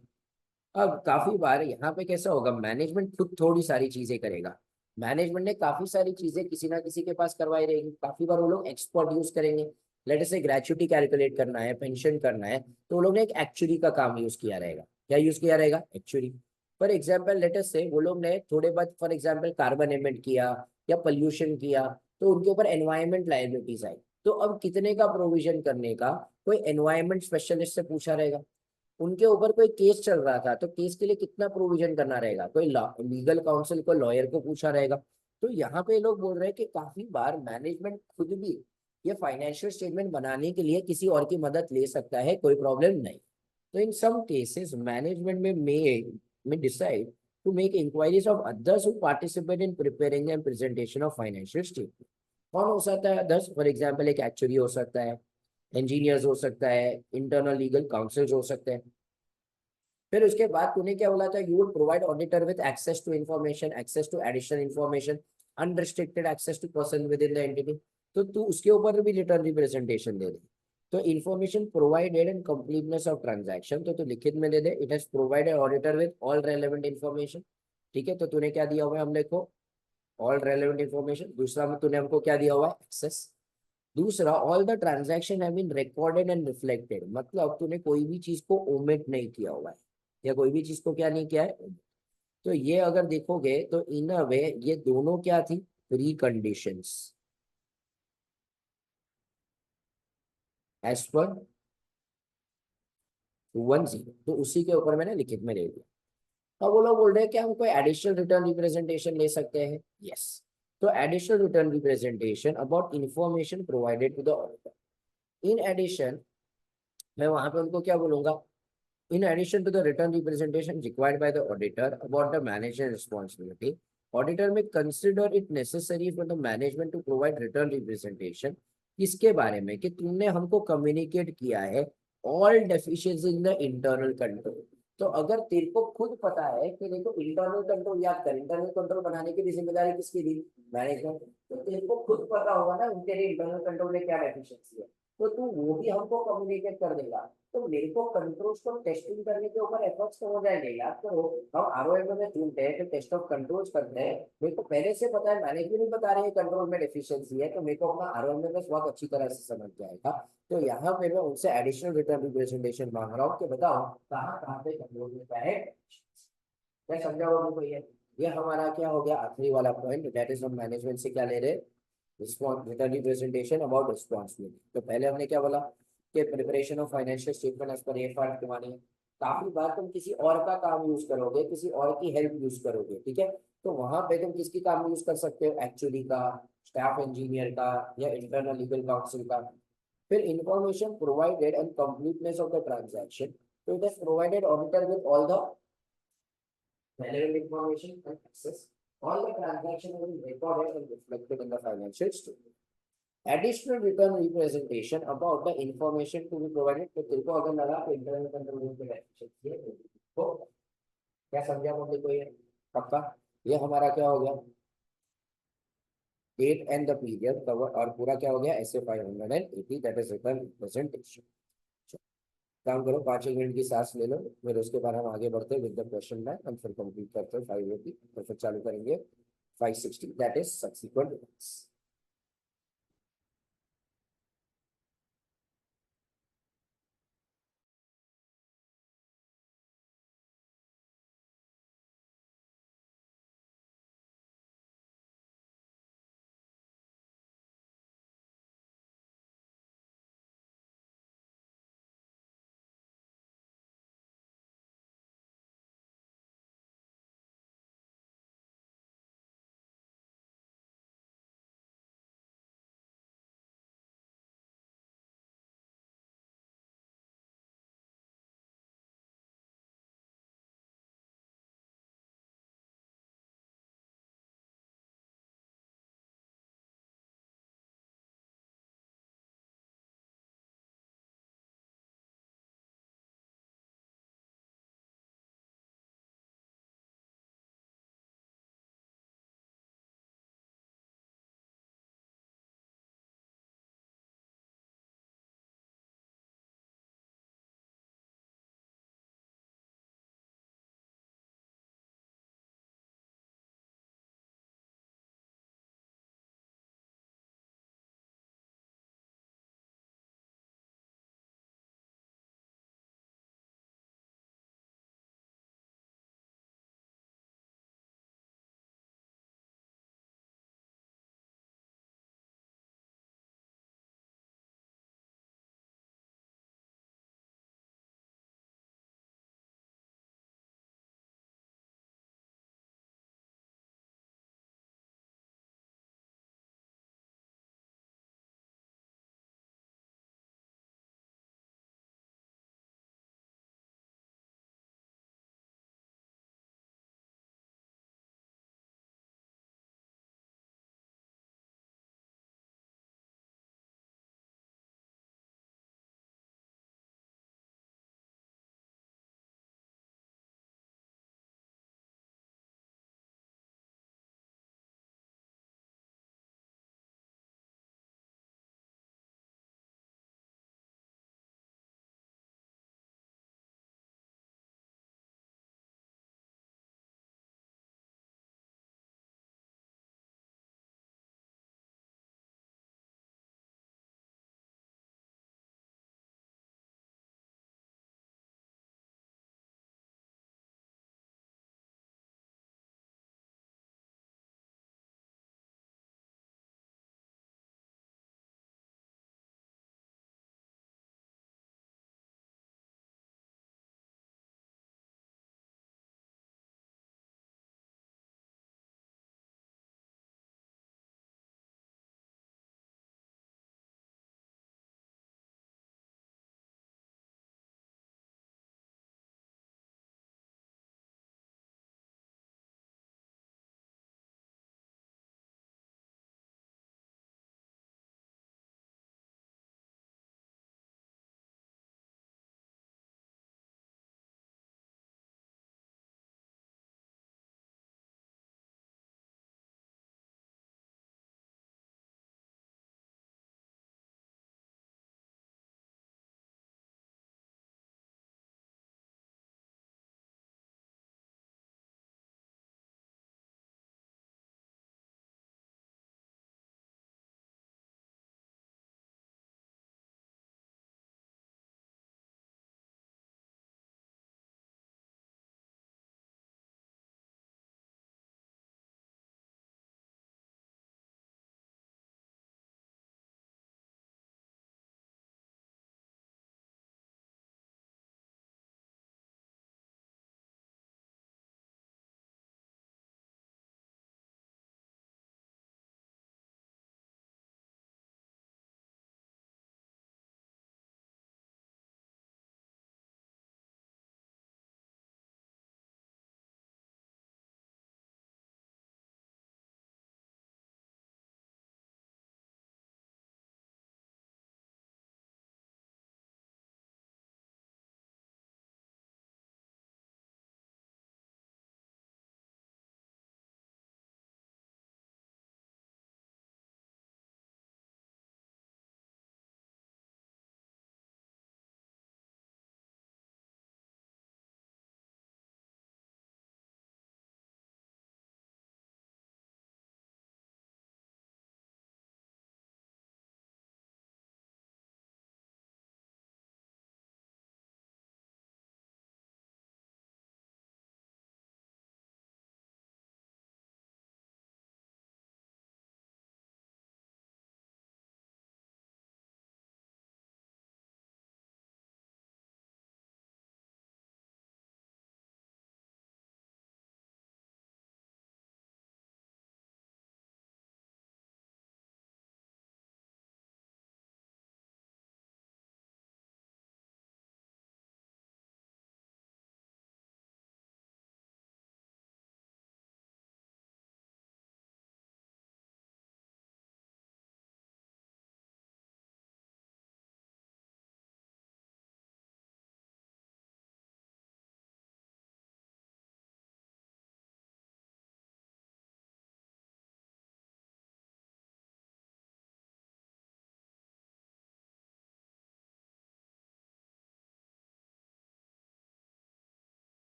अब काफी बार यहाँ पे कैसा होगा, मैनेजमेंट खुद थोड़ी सारी चीजें करेगा। मैनेजमेंट ने काफी सारी चीजें किसी ना किसी के पास करवाई रहेगी, काफी बार वो लोग एक्सपर्ट यूज करेंगे। लेट से ग्रेचुटी कैलकुलेट करना है, पेंशन करना है, तो वो लोग ने एक एक्चुअली का काम यूज किया रहेगा। क्या यूज किया रहेगा, एक्चुअली। फॉर एग्जाम्पल लेट से वो लोग ने थोड़े बहुत फॉर एग्जाम्पल कार्बन एमिट किया या पोल्यूशन किया, तो उनके ऊपर एनवायरमेंट लायबिलिटीज आई। तो अब कितने का प्रोविजन करने का कोई एनवायरमेंट स्पेशलिस्ट से पूछा रहेगा। उनके ऊपर कोई केस चल रहा था, तो केस के लिए कितना प्रोविजन करना रहेगा, कोई लीगल काउंसिल को, लॉयर को पूछा रहेगा। तो यहाँ पे लोग बोल रहे हैं कि काफी बार मैनेजमेंट खुद भी ये फाइनेंशियल स्टेटमेंट बनाने के लिए किसी और की मदद ले सकता है, कोई प्रॉब्लम नहीं। तो in some cases management may decide to make inquiries of others who participate in preparing and presentation of financial statement. कौन हो सकता है अदर्स, फॉर एग्जाम्पल एक एक्चुअरी हो सकता है, इंजीनियर्स हो सकता है, इंटरनल लीगल काउंसिल हो सकते हैं। फिर उसके बाद तूने क्या बोला था, you would provide auditor with access to information, access to additional information, unrestricted access to person with in the entity. तो तू उसके ऊपर भी रिटर्न रिप्रेजेंटेशन दे दे। तो information provided and completeness of transaction, तो तू लिखित में दे दे, it has provided auditor with all relevant information. ठीक है, तो तूने क्या दिया हुआ है, हम देखो, ऑल रेलेवेंट इंफॉर्मेशन। दूसरा में तूने हमको क्या दिया हुआ है, एक्सेस। दूसरा, all the transaction have been recorded and reflected, मतलब तूने कोई भी चीज को ओमिट नहीं किया हुआ है, या कोई भी चीज को क्या नहीं किया है। तो ये अगर देखोगे तो इन अ वे ये दोनों क्या थी, प्री कंडीशंस एज पर 210, तो उसी के ऊपर मैंने लिखित में ले दिया। अब वो लोग बोल रहे हैं कि हम कोई एडिशनल रिटर्न रिप्रेजेंटेशन ले सकते हैं, यस। तो additional written representation about information provided to the auditor. In addition, मैं वहां पे उनको क्या बोलूंगा, in addition to the written representation required by the auditor about the management responsibility, auditor may consider it necessary for the management to provide written representation। किसके बारे में, कि तुमने हमको कम्युनिकेट किया है all deficiency in the internal control. तो अगर तेरे को खुद पता है कि देखो इंटरनल कंट्रोल याद कर, इंटरनल कंट्रोल बनाने की भी जिम्मेदारी किसकी थी, मैनेजमेंट। तो तेरे को खुद पता होगा ना उनके लिए इंटरनल कंट्रोल में क्या डेफिशिएंसी है, तो तू वो भी हमको कम्युनिकेट कर देगा। तो मेरे को कंट्रोल्स को टेस्टिंग करने के ऊपर एफर्ट्स तो हो जाएंगे यार। तो हम आरओएम में चुनते हैं तो टेस्ट ऑफ कंट्रोल्स करते हैं, मेरे को पहले से पता है, मैनेजमेंट नहीं बता रही है कंट्रोल में डेफिशिएंसी है, तो मेरे को अपना आरओएम में बस बहुत अच्छी तरह से समझ जाएगा। तो यहाँ पे मैं उनसे एडिशनल रिटर्न रिप्रेजेंटेशन मांग रहा हूँ कि बताओ कहाँ कहाँ पे कंट्रोल में क्या है, क्या समझा होगा कोई है। ये हमारा क्या हो गया आखिरी वाला पॉइंट, दैट इज हम मैनेजमेंट से क्या ले रहे, response written representation about responsibility. तो पहले हमने क्या बोला कि preparation of financial statement as per FR के माने, काफी बार तुम किसी और का काम यूज करोगे, किसी और की हेल्प यूज करोगे, ठीक है। तो वहां पे तुम किसकी काम यूज कर सकते हो, एक्चुअली का, स्टाफ इंजीनियर का, या इंटरनल लीगल काउंसिल का। फिर information provided and completeness of the transaction, तो it has provided auditor with all the relevant information and access. All the transactions will be recorded and reflected in the financial statement. Additional return representation about the information to be provided, तो तेरे को अगर लगा तो इंटरनल कंट्रोल पे डेफिशिएंसी है तो क्या समझा मुझे कोई है, पक्का। ये हमारा क्या हो गया, date and the period cover, और पूरा क्या हो गया ऐसे 580, दैट इज रिटर्न रिप्रेजेंटेशन। काम करो 5 एक मिनट की सांस ले लो, फिर उसके बाद हम आगे बढ़ते हैं विद द क्वेश्चन बैंक, हम फिर कंप्लीट करते हैं 580, तो फिर चालू करेंगे 560, दैट इज सब्सिक्वेंट।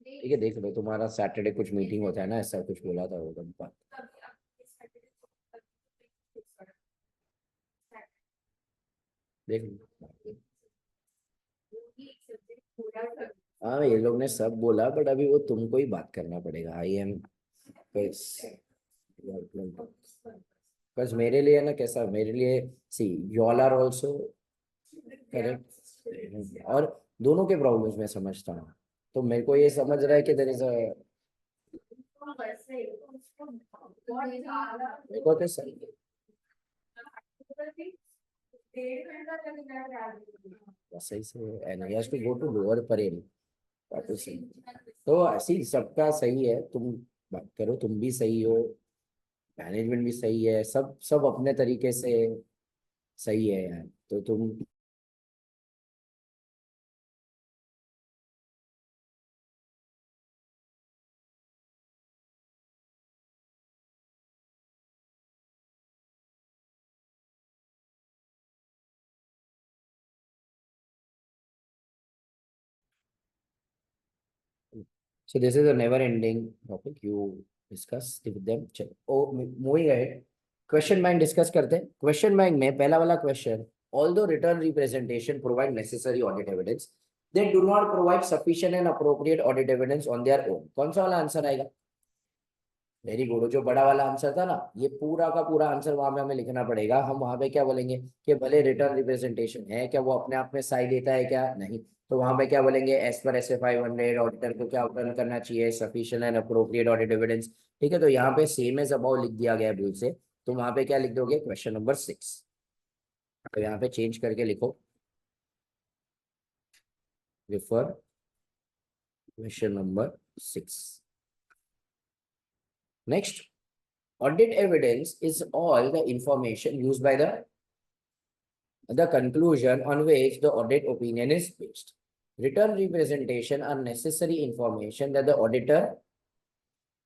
ठीक है, देख लो, तुम्हारा सैटरडे कुछ मीटिंग होता है ना, ऐसा कुछ बोला था वो बात। देख लो। हाँ, ये लोग ने सब बोला, बट अभी वो तुमको ही बात करना पड़ेगा। आई एम बस मेरे लिए ना, कैसा मेरे लिए, see you all are also correct, और दोनों के प्रॉब्लम्स मैं समझता हूँ। तो मेरे को ये समझ रहा है कि देयर इज अ, मेरे को तो सही है, सही से, and he has to go to Lower Parel. बात तो सही है। तो ऐसी सबका सही है, तुम बात करो, तुम भी सही हो, मैनेजमेंट भी सही है, सब सब अपने तरीके से सही है यार। तो तुम, so this is a never ending topic you discuss with them. चलो, oh moving ahead, question bank डिस्कस करते हैं। क्वेश्चन बैंक में पहला वाला question, although return representation provide necessary audit evidence, they do not provide sufficient and appropriate audit evidence on their own। कौन सा वाला आंसर आएगा? वेरी गुड, जो बड़ा वाला आंसर था ना, ये पूरा का पूरा आंसर वहां पे हमें लिखना पड़ेगा। हम वहां पे क्या बोलेंगे कि भले रिटर्न रिप्रेजेंटेशन है, क्या वो अपने आप में साई देता है क्या? नहीं। तो वहां पे क्या बोलेंगे, as per S A 500 auditor को क्या उपलब्ध करना चाहिए, sufficient and appropriate audit evidence. ठीक है, तो यहाँ पे सेम एज अबाउ लिख दिया गया है भूल से, तो वहां पे क्या लिख दोगे, क्वेश्चन नंबर 6। तो यहाँ पे चेंज करके लिखो, refer question number 6। Next, audit evidence is all the information used by the conclusion on which the audit opinion is based. Return representation are necessary information that the auditor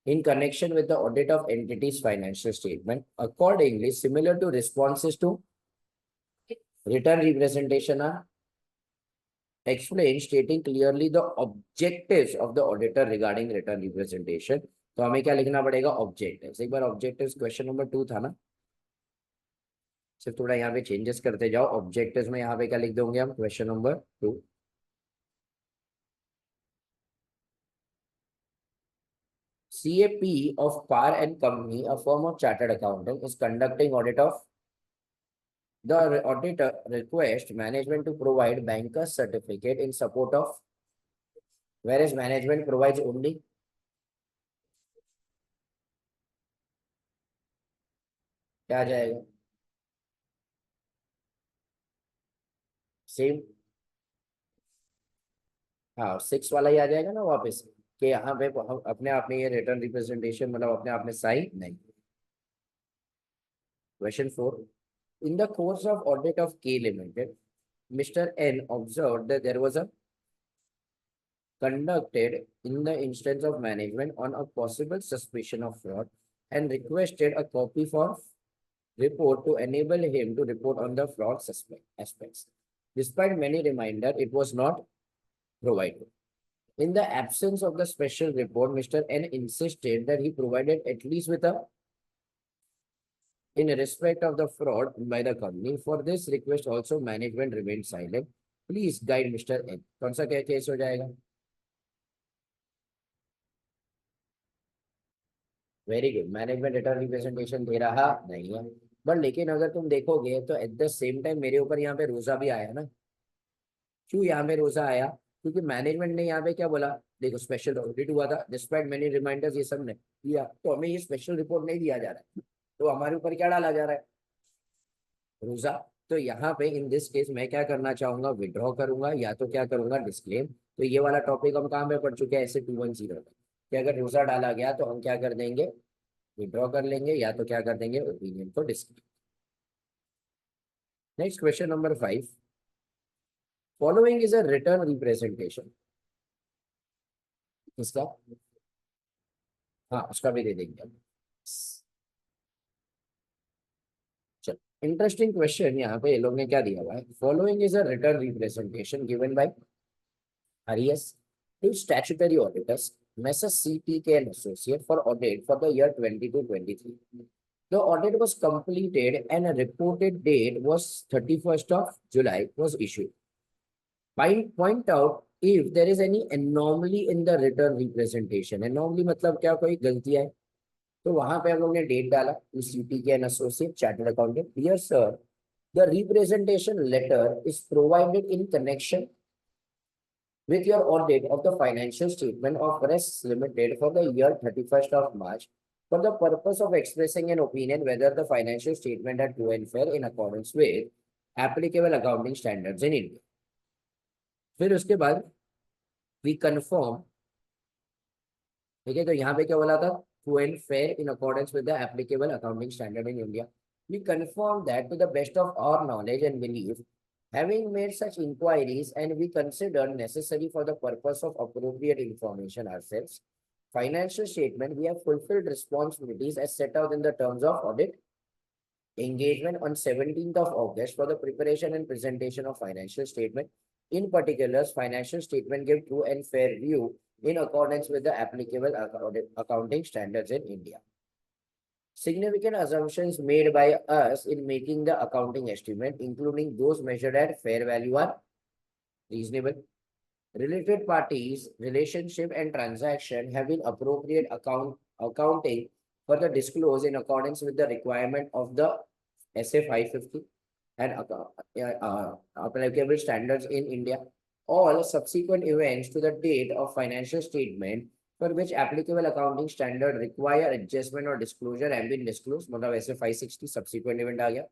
in connection with the audit of entity's financial statement. Accordingly, similar to responses to return representation are explained, stating clearly the objectives of the auditor regarding return representation. तो हमें क्या लिखना पड़ेगा, ऑब्जेक्टिव्स। एक बार ऑब्जेक्टिव्स क्वेश्चन नंबर 2 था ना, सिर्फ थोड़ा यहाँ पे चेंजेस करते जाओ। ऑब्जेक्टिव्स में यहाँ पे क्या लिख दोगे हम, question number 2। CAP of Par and Company, a firm of chartered accountant, is conducting audit of the auditor request management to provide banker's certificate in support of, whereas management provides only, क्या आ जाएगा, सेम। हाँ, 6 वाला ही आ जाएगा ना वापस, कि यहाँ पे हम अपने आप में ये रिटर्न रिप्रेजेंटेशन मतलब अपने आप में साइन नहीं। Question 4. In the course of audit of K Limited, Mr. N observed that there was a conducted in the instance of management on a possible suspicion of fraud and requested a copy for report to enable him to report on the fraud suspect aspects. Despite many reminders, it was not provided. In the absence of the special report, Mr. N insisted that he provided at least with a in respect of the fraud by the company. For this request also management remained silent. Please guide Mr. N. कौन सा क्या केस हो जाएगा? Very good, management written representation दे रहा नहीं है। बट लेकिन अगर तुम देखोगे तो एट द सेम टाइम मेरे ऊपर यहाँ पे रोजा भी आया ना। क्यों यहाँ पे रोजा आया? क्योंकि मैनेजमेंट ने यहाँ पे क्या बोला, देखो स्पेशल ऑडिट हुआ था, डिस्पाइट मेनी रिमाइंडर्स, ये सब ने दिया, तो हमें ये स्पेशल रिपोर्ट नहीं दिया जा रहा है, तो हमारे ऊपर क्या डाला जा रहा है, रोजा। तो यहाँ पे इन दिस केस मैं क्या करना चाहूंगा, विड्रॉ करूंगा, या तो क्या करूंगा, डिस्क्लेम। तो ये वाला टॉपिक हम कहाँ पे पढ़ चुके हैं, ऐसे 210 में, कि अगर रोजा डाला गया तो हम क्या कर देंगे, विड्रॉ कर लेंगे, या तो क्या कर देंगे, ओपिनियन को disclaim. Next question number 5। Following is a written representation, इसका, हाँ उसका भी दे देंगे हम। चलो, इंटरेस्टिंग क्वेश्चन यहाँ पे ये लोग ने क्या दिया हुआ है, following is a written representation given by RES to statutory auditors, Messrs. CTK and Associate for audit for the year 22-23. The audit was completed and a reported date was 31st of July was issued. Point out if there is any anomaly in the return representation. Anomaly मतलब क्या, कोई गलती है तो वहां पे हम लोग ने डेट डाला to CTK and Associate Chartered Accountant. Dear sir, the representation letter is provided in connection with your audit of the financial statement of RES Limited for the year 31st of March for the purpose of expressing an opinion whether the financial statement are true and fair in accordance with applicable accounting standards in India. फिर उसके बाद we confirm, ठीक है, तो यहाँ पे क्या बोला था, true and fair in accordance with the applicable accounting standard in India. We confirm that to the best of our knowledge and belief, having made such inquiries and we consider necessary for the purpose of appropriate information ourselves, financial statement, we have fulfilled responsibilities as set out in the terms of audit engagement on 17th of August for the preparation and presentation of financial statement. In particular, financial statement give true and fair view in accordance with the applicable accounting standards in India. Significant assumptions made by us in making the accounting estimate, including those measured at fair value, are reasonable. Related parties, relationship and transaction have been appropriate accounting for the disclose in accordance with the requirement of the SA 550 and applicable standards in India. All subsequent events to the date of financial statement for which applicable accounting standard require adjustment or disclosure have been disclosed. मतलब SA 560 subsequent event आ गया.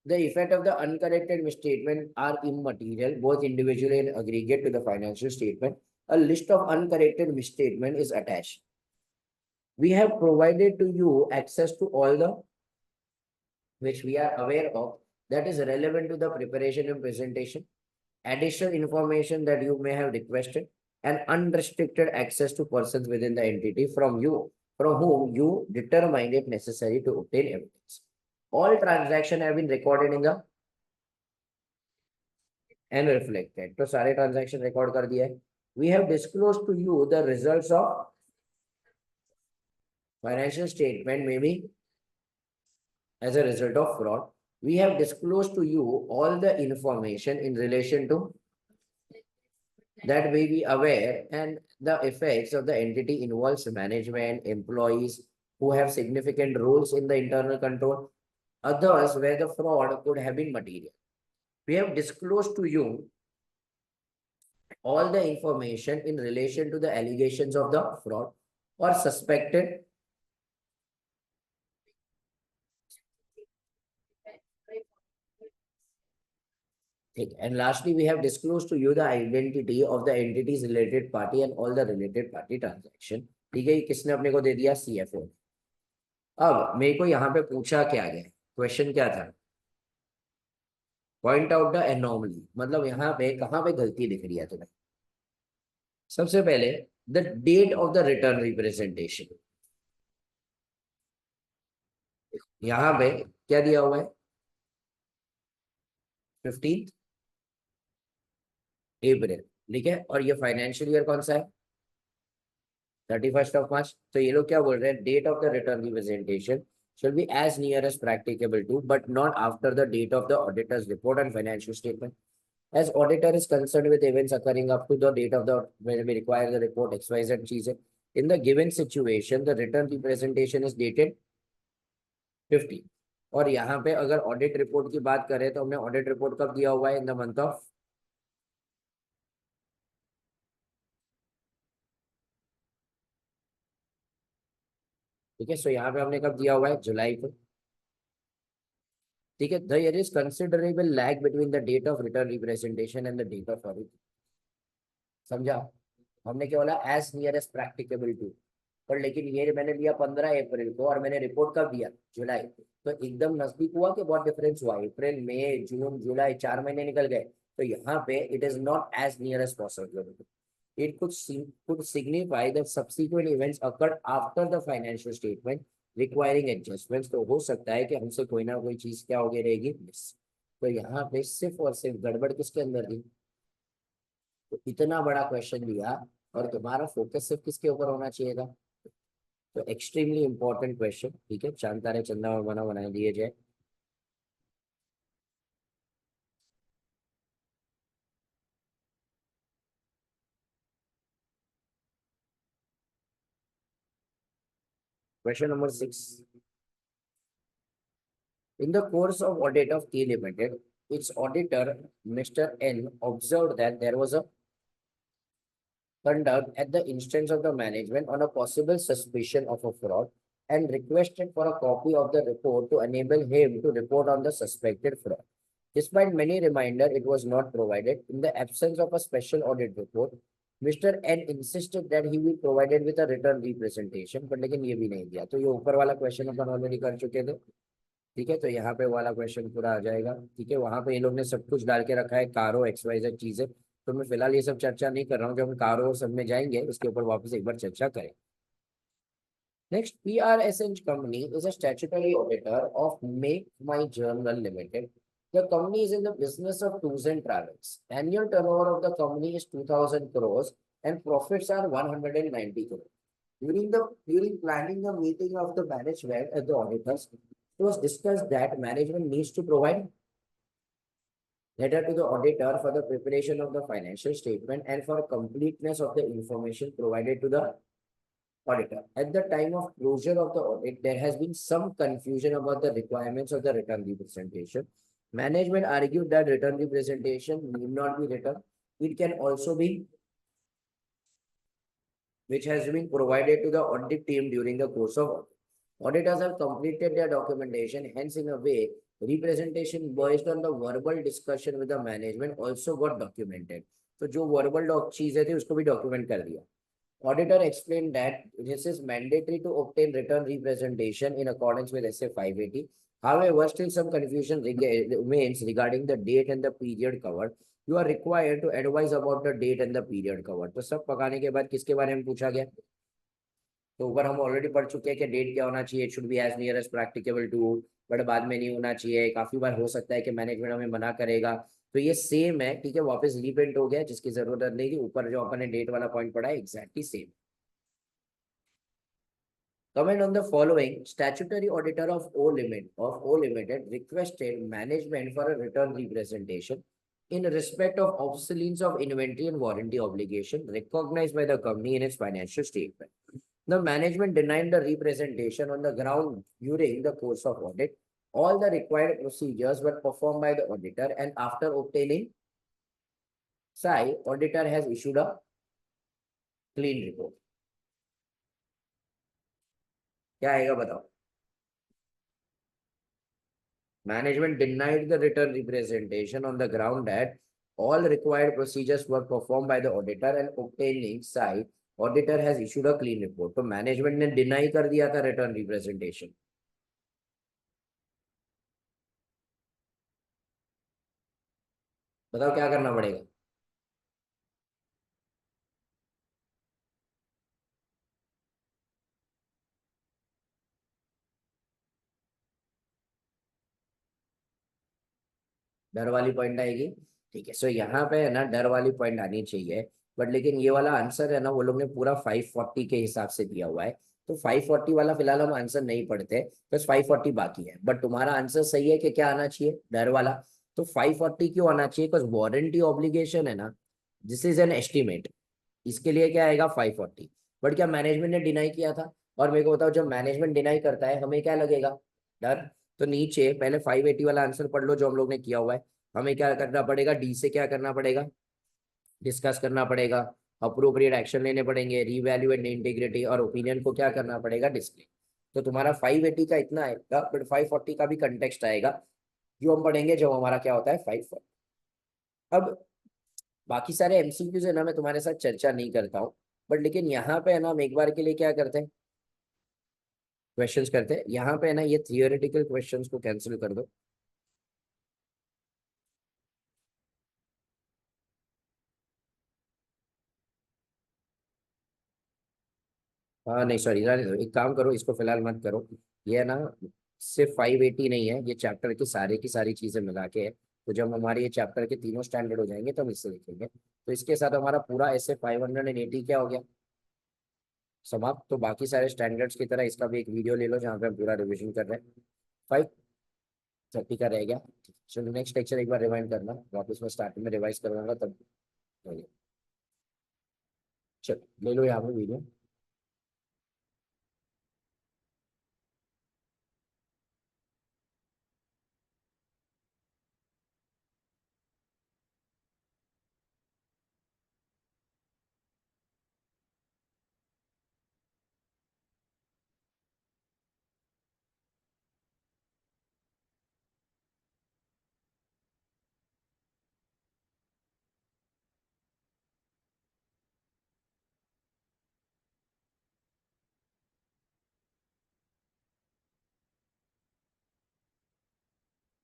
The effect of the uncorrected misstatement are immaterial, both individually and aggregate to the financial statement. A list of uncorrected misstatement is attached. We have provided to you access to all the which we are aware of that is relevant to the preparation and presentation, additional information that you may have requested, and unrestricted access to persons within the entity from whom you determine it necessary to obtain evidence. All transactions have been recorded in the and reflected. तो सारे transaction record कर दिया है. We have disclosed to you the results of financial statement maybe as a result of fraud. We have disclosed to you all the information in relation to that may be aware, and the effects of the entity involves management, employees who have significant roles in the internal control, others where the fraud could have been material. We have disclosed to you all the information in relation to the allegations of the fraud or suspected thing. And lastly, we have disclosed to you the identity of the entities related party and all the related party transaction. ठीक है, ये किसने अपने को दे दिया, CFO. अब मेरे को यहाँ पे पूछा क्या गया, क्वेश्चन क्या था, पॉइंट आउट द एनोमली, मतलब यहाँ पे कहाँ पे गलती दिख रही है तुम्हें. सबसे पहले the date of the written representation, यहाँ पे क्या दिया हुआ है, 15 अप्रैल, ठीक है, और ये फाइनेंशियल ईयर कौन सा है, 31st of March. तो ये लोग क्या बोल रहे हैं, date of the written representation should be as near as practicable to, but not after the date of the auditor's report and financial statement. As auditor is concerned with events occurring up to the date of the when we require the report XYZ चीजें. In the given situation, the return representation is dated 15. और यहाँ पे अगर ऑडिट रिपोर्ट की बात करें तो हमने ऑडिट रिपोर्ट कब दिया हुआ है, इन द मंथ ऑफ, ठीक है, सो यहाँ पे हमने कब दिया हुआ है, जुलाई को. ठीक है, there is considerable lag between the date of return representation and the date of audit. समझा, हमने क्या बोला, as near as practicable to, पर लेकिन ये मैंने लिया 15 अप्रैल को और मैंने रिपोर्ट कब दिया, जुलाई, तो एकदम नजदीक हुआ कि बहुत डिफरेंस हुआ, अप्रैल मई जून जुलाई 4 महीने निकल गए. तो यहाँ पे it is not as near as possible. It could signify that subsequent events occurred after the financial statement requiring adjustments. तो हो सकता है कि हमसे कोई ना कोई चीज क्या हो गई रहेगी मिस. तो यहाँ पे सिर्फ और सिर्फ गड़बड़ किसके अंदर थी, तो इतना बड़ा क्वेश्चन दिया और तुम्हारा फोकस सिर्फ किसके ऊपर होना चाहिए था। तो एक्सट्रीमली इंपॉर्टेंट क्वेश्चन, ठीक है, चांद तारे चंदा और बना बना दिए जाए। Question number 6. In the course of audit of T Limited, its auditor, Mr. N, observed that there was a conduct at the instance of the management on a possible suspicion of a fraud and requested for a copy of the report to enable him to report on the suspected fraud. Despite many reminders, it was not provided. In the absence of a special audit report, Mr. N insisted that he be provided with a written representation, but लेकिन ये भी नहीं दिया। तो ये ऊपर वाला क्वेश्चन अपन ऑलरेडी कर चुके थे, ठीक है। तो यहाँ पे वाला क्वेश्चन पूरा आ जाएगा, ठीक है। वहां पे ये लोग ने सब कुछ डाल के रखा है, कारो XYZ चीजें। तो मैं फिलहाल ये सब चर्चा नहीं कर रहा हूँ, जब हम कारो सब में जाएंगे उसके ऊपर वापस एक बार चर्चा करें। Next, PRSH Company is a statutory auditor of Make My Journal Limited. The company is in the business of tours and travels. Annual turnover of the company is 2,000 crores and profits are 190 crores. During planning the meeting of the management and the auditors, it was discussed that management needs to provide letter to the auditor for the preparation of the financial statement and for completeness of the information provided to the auditor. At the time of closure of the audit, there has been some confusion about the requirements of the return representation. Management argued that return representation need not be written. It can also be, which has been provided to the audit team during the course of audit. Auditors have completed their documentation, hence in a way, representation based on the verbal discussion with the management also got documented. तो जो verbal चीजें थी उसको भी document कर दिया। Auditor explained that this is mandatory to obtain return representation in accordance with SA 580. However, still some confusion remains regarding the date and the period covered. You are required to advise about the date and the period covered. तो सब पकाने के बाद किसके बारे में पूछा गया? तो ऊपर हम ऑलरेडी पढ़ चुके हैं कि डेट क्या होना चाहिए, should be as near as practicable to, but बाद में नहीं होना चाहिए। काफी बार हो सकता है कि मैनेजमेंट हमें मना करेगा, तो ये सेम है, ठीक है। वापस रीप्रिंट हो गया, जिसकी जरूरत नहीं थी। ऊपर जो अपन ने डेट वाला पॉइंट पढ़ा है exactly same. Comment on the following. Statutory auditor of O Limited requested management for a return representation in respect of obsolescence of inventory and warranty obligation recognized by the company in its financial statement. The management denied the representation on the ground during the course of audit. All the required procedures were performed by the auditor, and after obtaining SI, auditor has issued a clean report. क्या आएगा बताओ? Management denied the return representation on the ground that all required procedures were performed by the auditor and obtaining SI, auditor has issued a clean report. तो management ने deny कर दिया था return representation। बताओ क्या करना पड़ेगा? डर वाली पॉइंट आएगी, ठीक है। सो यहाँ पे है ना डर वाली पॉइंट आनी चाहिए, बट लेकिन ये वाला आंसर है ना वो लोग ने पूरा 540 के हिसाब से दिया हुआ है। तो 540 वाला फिलहाल हम आंसर नहीं पढ़ते, बस 540 बाकी है। बट तुम्हारा आंसर सही है कि क्या आना चाहिए, डर वाला। तो 540 क्यों आना चाहिए? बिकॉज वारंटी ऑब्लिगेशन है ना, दिस इज एन एस्टिमेट, इसके लिए क्या आएगा 540। बट क्या मैनेजमेंट ने डिनाई किया था? और मेरे को बताओ, जब मैनेजमेंट डिनाई करता है हमें क्या लगेगा? डर। तो नीचे पहले 580 वाला आंसर पढ़ लो जो हम लोग ने किया हुआ है। हमें क्या करना पड़ेगा? डी से क्या करना पड़ेगा? डिस्कस करना पड़ेगा, अप्रोप्रिएट एक्शन लेने पड़ेंगे, रीवैल्यूएट इंटीग्रिटी, और ओपिनियन को क्या करना पड़ेगा? डिस्प्ले। तो तुम्हारा 580 का इतना आएगा, बट 540 का भी कंटेक्स्ट आएगा जो हम पढ़ेंगे जब हमारा क्या होता है 540। अब बाकी सारे एमसीक्यूज है ना मैं तुम्हारे साथ चर्चा नहीं करता हूँ, बट लेकिन यहाँ पे है ना हम एक बार के लिए क्या करते हैं, क्वेश्चंस करते हैं। यहाँ पे है ना ये थियोरेटिकल क्वेश्चंस को कैंसिल कर दो। हाँ नहीं सॉरी, रहने दो। एक काम करो, इसको फिलहाल मत करो। ये है ना सिर्फ 580 नहीं है, ये चैप्टर की सारी चीजें मिला के है। तो जब हमारे ये चैप्टर के तीनों स्टैंडर्ड हो जाएंगे तब इससे लिखेंगे। तो इसके साथ हमारा पूरा ऐसे 580 क्या हो गया, समाप्त। तो बाकी सारे स्टैंडर्ड्स की तरह इसका भी एक वीडियो ले लो जहाँ पे हम पूरा रिविजन कर रहे हैं। 530 का रह गया। चलो नेक्स्ट लेक्चर एक बार रिवाइंड करना, वापस मैं स्टार्टिंग में रिवाइज करवाऊंगा तब हो गया। चलो ले लो यहाँ पे वीडियो।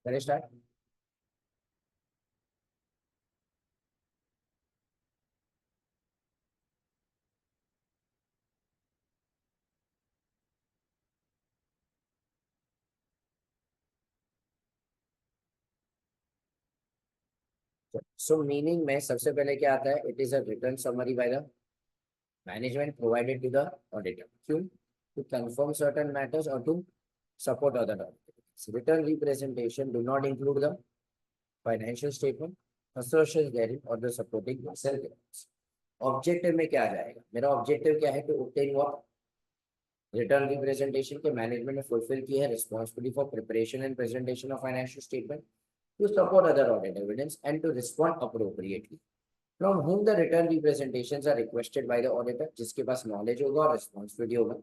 करें स्टार्ट। सो मीनिंग में सबसे पहले क्या आता है, it is a written summary by the management provided to the auditor. क्यों? टू कंफर्म सर्टेन मैटर्स और to support other documents. Written representation do not include the financial statement, assertions therein or the supporting self evidence. Objective में क्या आ जाएगा, मेरा ऑब्जेक्टिव क्या है, to obtain what, written representation के मैनेजमेंट ने फुलफिल की है responsibility for preparation and presentation of financial statement to support other audit evidence and to respond appropriately from whom the written representations are requested by the auditor, जिसके पास नॉलेज होगा और रिस्पॉन्सिबिलिटी होगा।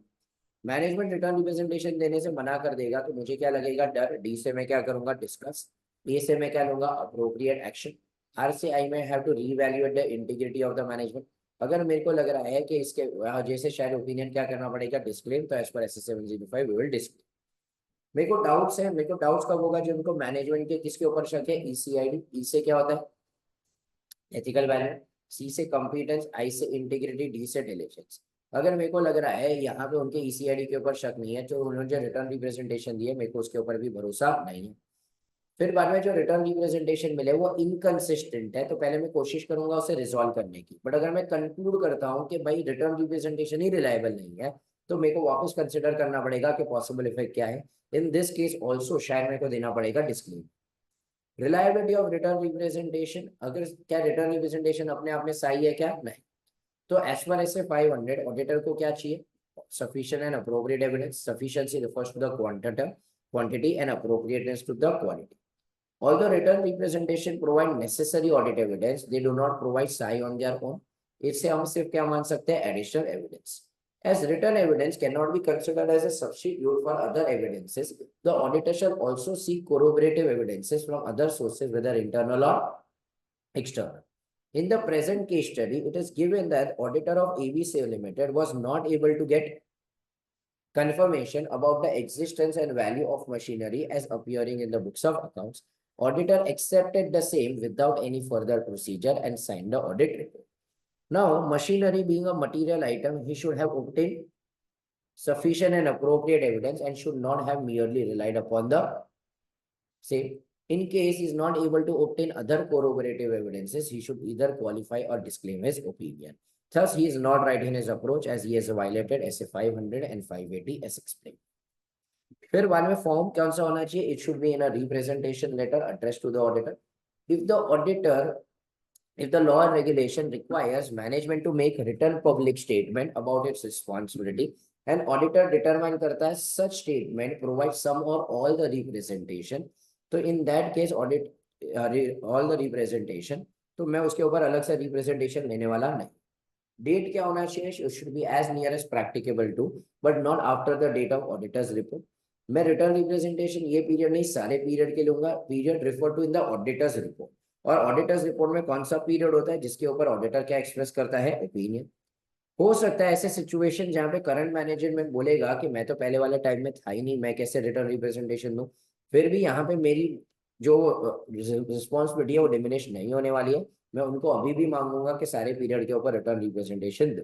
मैनेजमेंट रिटर्न रिप्रेजेंटेशन देने से मना कर देगा तो मुझे क्या लगेगा, डर। डी से मैं क्या करूंगा, डिस्कस। ए से मैं क्या लूंगा, अप्रोप्रिएट एक्शन। आर से I may have to reevaluate the integrity of the management. अगर मेरे को लग रहा है कि इसके वजह से शायद ओपिनियन क्या करना पड़ेगा, डिस्क्लेम, तो as per S 705 we will disclaim. मेरे को डाउट्स है, मेरे को डाउट्स कब होगा, जब उनको मैनेजमेंट के किसके ऊपर शक है, ईसीआईडी। ई से क्या होता है, एथिकल वैल्यू। सी से कॉम्पिटेंस, आई से इंटीग्रिटी, डी से डिलिजेंस। अगर मेरे को लग रहा है यहाँ पे उनके ईसीआईडी के ऊपर शक नहीं है, जो उन्होंने जो रिटर्न रिप्रेजेंटेशन दिए मेरे को उसके ऊपर भी भरोसा नहीं है। फिर बाद में जो रिटर्न रिप्रेजेंटेशन मिले वो इनकंसिस्टेंट है, तो पहले मैं कोशिश करूंगा उसे रिजॉल्व करने की। बट अगर मैं कंक्लूड करता हूँ कि भाई रिटर्न रिप्रेजेंटेशन ही रिलायबल नहीं है, तो मेरे को वापस कंसिडर करना पड़ेगा कि पॉसिबल इफेक्ट क्या है। इन दिस केस ऑल्सो शायद मेरे को देना पड़ेगा disclaim. Reliability of written representation, अगर क्या रिटर्न रिप्रेजेंटेशन अपने आप में सही है क्या, नहीं। तो एज पर ऐसे 500 ऑडिटर को क्या चाहिए, sufficient and appropriate evidence. Sufficiency refers to the quantity and appropriateness to the quality. Although written representation provide necessary audit evidence, they do not provide SAI on their own. इससे हम सिर्फ क्या मान सकते हैं, additional evidence. As written evidence cannot be considered as a substitute for other evidences, the auditor shall also seek corroborative evidences from other sources, whether internal or external. In the present case study, it is given that auditor of ABC Limited was not able to get confirmation about the existence and value of machinery as appearing in the books of accounts. Auditor accepted the same without any further procedure and signed the audit report. Now, machinery being a material item, he should have obtained sufficient and appropriate evidence and should not have merely relied upon the same. In case he is not able to obtain other corroborative evidences, he should either qualify or disclaim his opinion. Thus, he is not right in his approach as he has violated SA 500 and 580 as explained. फिर बाद में फॉर्म कौन सा होना चाहिए, it should be in a representation letter addressed to the auditor. If the auditor, if the law and regulation requires management to make written public statement about its responsibility, and auditor determine करता है such statement provides some or all the representation, तो in that case audit all the representation, तो मैं उसके ऊपर अलग से रिप्रेजेंटेशन लेने वाला नहीं। डेट क्या होना चाहिए, should be as near as practicable to but not after the date of auditor's report. मैं रिटर्न रिप्रेजेंटेशन ये पीरियड नहीं, सारे पीरियड के लूंगा, period refer to in the auditor's report. और ऑडिटर्स रिपोर्ट में कौन सा पीरियड होता है, जिसके ऊपर ऑडिटर क्या एक्सप्रेस करता है, ओपिनियन। हो सकता है ऐसे सिचुएशन जहाँ पे करंट मैनेजमेंट बोलेगा कि मैं तो पहले वाले टाइम में था ही नहीं, मैं कैसे रिटर्न रिप्रेजेंटेशन दूं। फिर भी यहाँ पे मेरी जो रिस्पॉन्सिबिलिटी है वो डिमिनिश नहीं होने वाली है। मैं उनको अभी भी मांगूंगा कि सारे पीरियड के ऊपर रिटर्न रिप्रेजेंटेशन दो।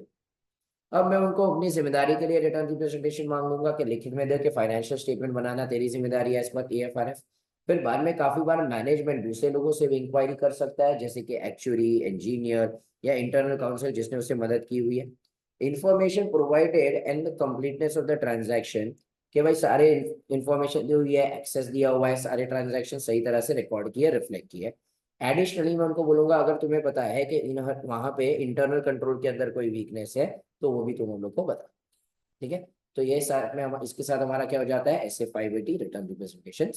अब मैं उनको अपनी जिम्मेदारी के लिए रिटर्न रिप्रेजेंटेशन मांगूंगा कि लिखित में दे के फाइनेंशियल स्टेटमेंट बनाना तेरी जिम्मेदारी है एज पर AFRF। फिर बाद में काफी बार मैनेजमेंट दूसरे लोगों से भी इंक्वायरी कर सकता है, जैसे कि एक्चुअरी, इंजीनियर या इंटरनल काउंसिल जिसने उसे मदद की हुई है। Information provided and the completeness of the transaction, कि भाई सारे इंफॉर्मेशन दी हुई है, एक्सेस दिया हुआ है, सारे ट्रांजैक्शन सही तरह से रिकॉर्ड किए, रिफ्लेक्ट किए। एडिशनली मैं उनको बोलूंगा अगर तुम्हें पता है कि इन वहां पे इंटरनल कंट्रोल के अंदर कोई वीकनेस है तो वो भी तुम हम लोग को बता। ठीक है, तो ये साथ में इसके साथ हमारा क्या हो जाता है, ऐसे 580 रिटर्न रिप्रेजेंटेशन।